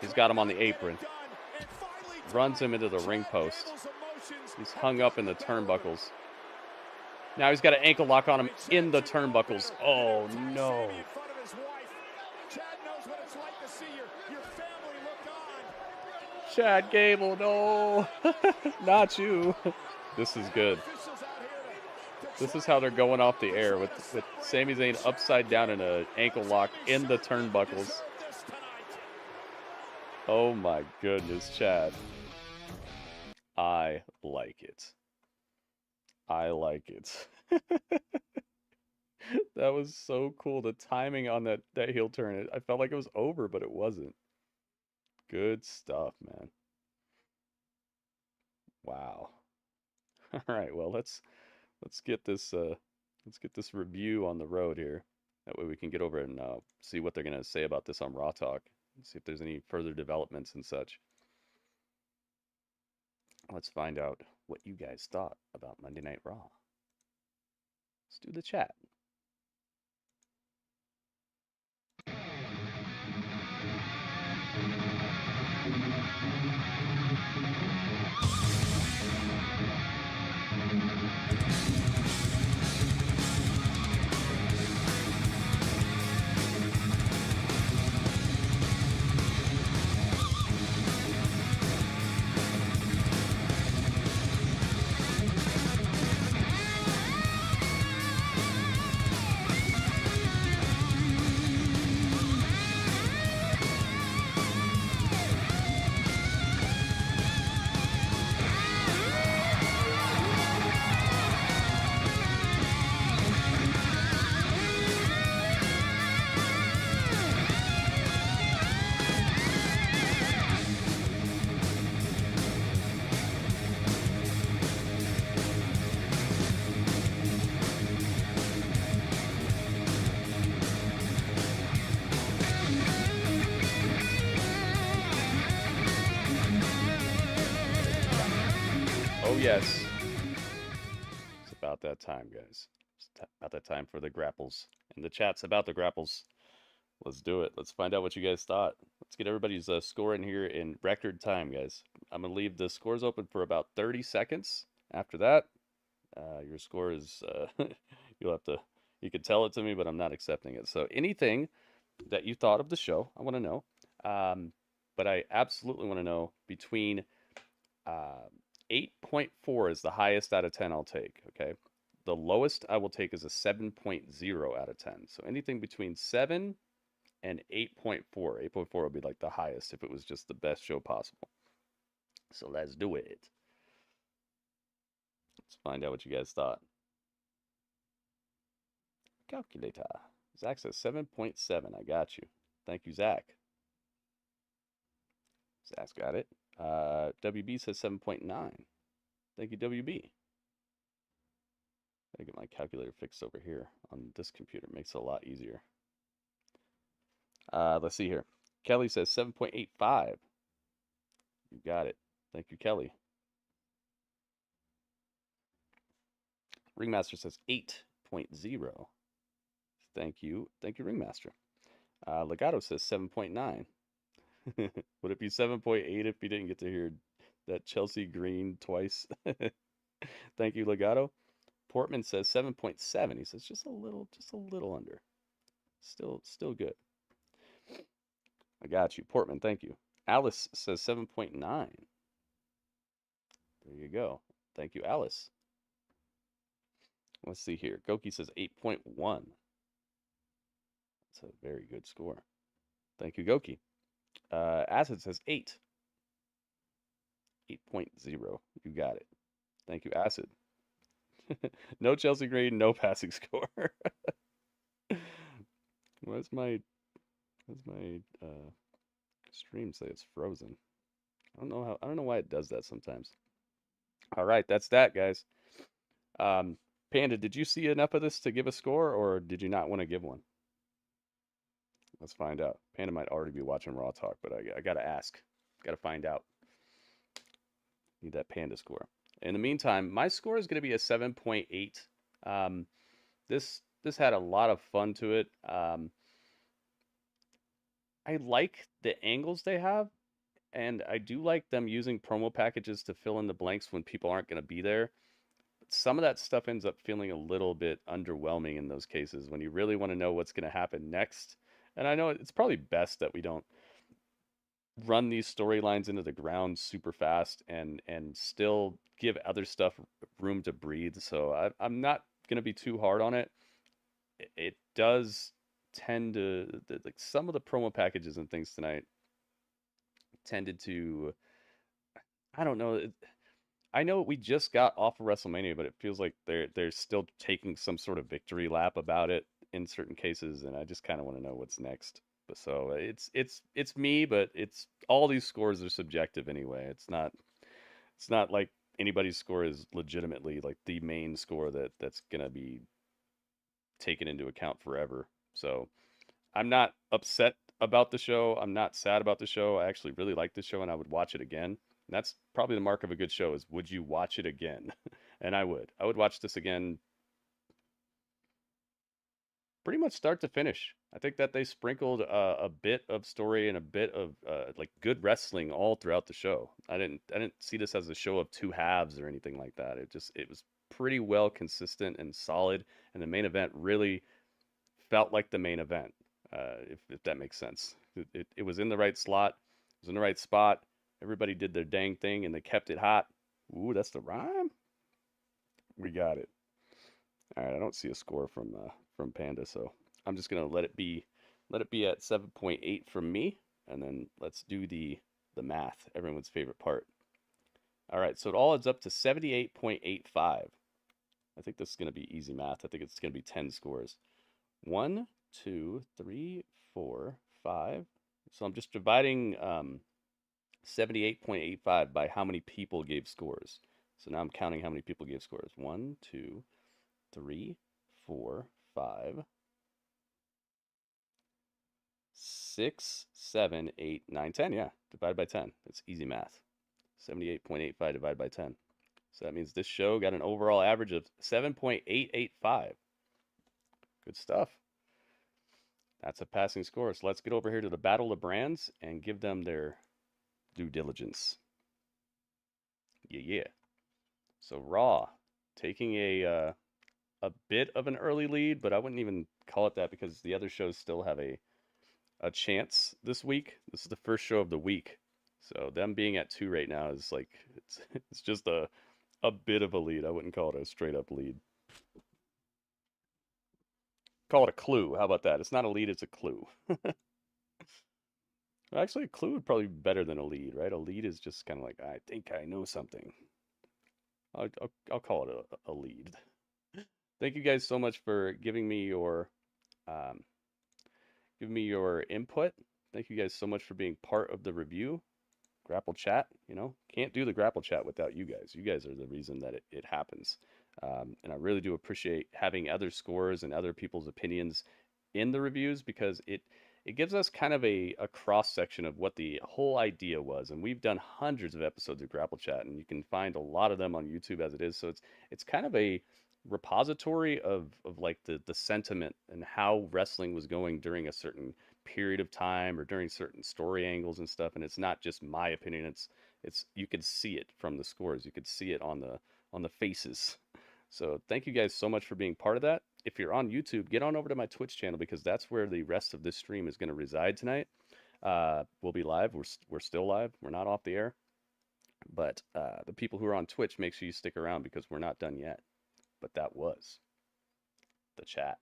He's got him on the apron. Runs him into the ring post. He's hung up in the turnbuckles. Now he's got an ankle lock on him in the turnbuckles. Oh, no. Chad Gable, no. Not you. This is good. This is how they're going off the air with Sami Zayn upside down in an ankle lock in the turnbuckles. Oh my goodness, Chad. I like it. I like it. That was so cool. The timing on that heel turn. I felt like it was over, but it wasn't. Good stuff, man. Wow. All right, well, let's get this review on the road here. That way we can get over and see what they're gonna say about this on Raw Talk. See if there's any further developments and such. Let's find out what you guys thought about Monday Night Raw. Let's do the chat. Yes. It's about that time, guys. It's about that time for the grapples. And the chat's about the grapples. Let's do it. Let's find out what you guys thought. Let's get everybody's score in here in record time, guys. I'm going to leave the scores open for about 30 seconds. After that, your score is, you can tell it to me, but I'm not accepting it. So anything that you thought of the show, I want to know. But I absolutely want to know between 8.4 is the highest out of 10 I'll take, okay? The lowest I will take is a 7.0 out of 10. So anything between 7 and 8.4. 8.4 would be like the highest if it was just the best show possible. So let's do it. Let's find out what you guys thought. Calculator. Zach says 7.7. I got you. Thank you, Zach. Zach's got it. WB says 7.9. Thank you, WB. Gotta get my calculator fixed over here on this computer. Makes it a lot easier. Let's see here. Kelly says 7.85. You got it. Thank you, Kelly. Ringmaster says 8.0. Thank you. Thank you, Ringmaster. Legato says 7.9. Would it be 7.8 if you didn't get to hear that Chelsea Green twice? Thank you, Legato. Portman says 7.7. He says just a little under. Still good. I got you, Portman. Thank you. Alice says 7.9. There you go. Thank you, Alice. Let's see here. Goki says 8.1. That's a very good score. Thank you, Goki. Acid says 8. 8.0. You got it. Thank you, Acid. No Chelsea Green, no passing score. What's my stream say it's frozen? I don't know why it does that sometimes. All right, that's that, guys. Panda, did you see enough of this to give a score, or did you not want to give one? Let's find out. Panda might already be watching Raw Talk, but I gotta ask. Gotta find out. Need that Panda score. In the meantime, my score is gonna be a 7.8. This had a lot of fun to it. I like the angles they have, and I do like them using promo packages to fill in the blanks when people aren't going to be there. But some of that stuff ends up feeling a little bit underwhelming in those cases when you really want to know what's going to happen next. And I know it's probably best that we don't run these storylines into the ground super fast and still give other stuff room to breathe. So I'm not going to be too hard on it. It does tend to, like, some of the promo packages and things tonight tended to, I don't know. I know we just got off of WrestleMania, but it feels like they're still taking some sort of victory lap about it in certain cases, and I just kind of want to know what's next. But so it's me, but it's all these scores are subjective anyway. It's not like anybody's score is legitimately like the main score that's gonna be taken into account forever. So I'm not upset about the show. I'm not sad about the show. I actually really like the show, and I would watch it again. And that's probably the mark of a good show is, would you watch it again? And I would watch this again pretty much start to finish. I think that they sprinkled a bit of story and a bit of like good wrestling all throughout the show. I didn't see this as a show of two halves or anything like that. It was pretty well consistent and solid, and the main event really felt like the main event. If that makes sense. It was in the right slot. It was in the right spot. Everybody did their dang thing, and they kept it hot. Ooh, that's the rhyme. We got it. All right, I don't see a score from Panda, so I'm just gonna let it be at 7.8 from me, and then let's do the math, everyone's favorite part. All right, so it all adds up to 78.85. I think this is gonna be easy math. I think it's gonna be 10 scores. 1, 2, 3, 4, 5. So I'm just dividing 78.85 by how many people gave scores. So now I'm counting how many people gave scores. 1, 2, 3, 4, 5, 6, 7, 8, 9, 10. Yeah, divided by 10. It's easy math. 78.85 divided by 10. So that means this show got an overall average of 7.885. Good stuff. That's a passing score. So let's get over here to the Battle of Brands and give them their due diligence. Yeah. So Raw taking a bit of an early lead, but I wouldn't even call it that because the other shows still have a chance this week. This is the first show of the week. So them being at 2 right now is like, it's just a bit of a lead. I wouldn't call it a straight up lead. Call it a clue. How about that? It's not a lead, it's a clue. Actually, a clue would probably be better than a lead, right? A lead is just kind of like, I think I know something. I'll call it a lead. Thank you guys so much for giving me your input. Thank you guys so much for being part of the review. Grapple chat, can't do the grapple chat without you guys. You guys are the reason that it happens. And I really do appreciate having other scores and other people's opinions in the reviews, because it gives us kind of a cross section of what the whole idea was. And we've done hundreds of episodes of grapple chat, and you can find a lot of them on YouTube as it is. So it's kind of a repository of like the sentiment and how wrestling was going during a certain period of time or during certain story angles and stuff. And it's not just my opinion. It's you could see it from the scores. You could see it on the faces. So thank you guys so much for being part of that. If you're on YouTube, get on over to my Twitch channel, because that's where the rest of this stream is going to reside tonight. We'll be live. We're still live. We're not off the air. But the people who are on Twitch, make sure you stick around, because we're not done yet. But that was the chat.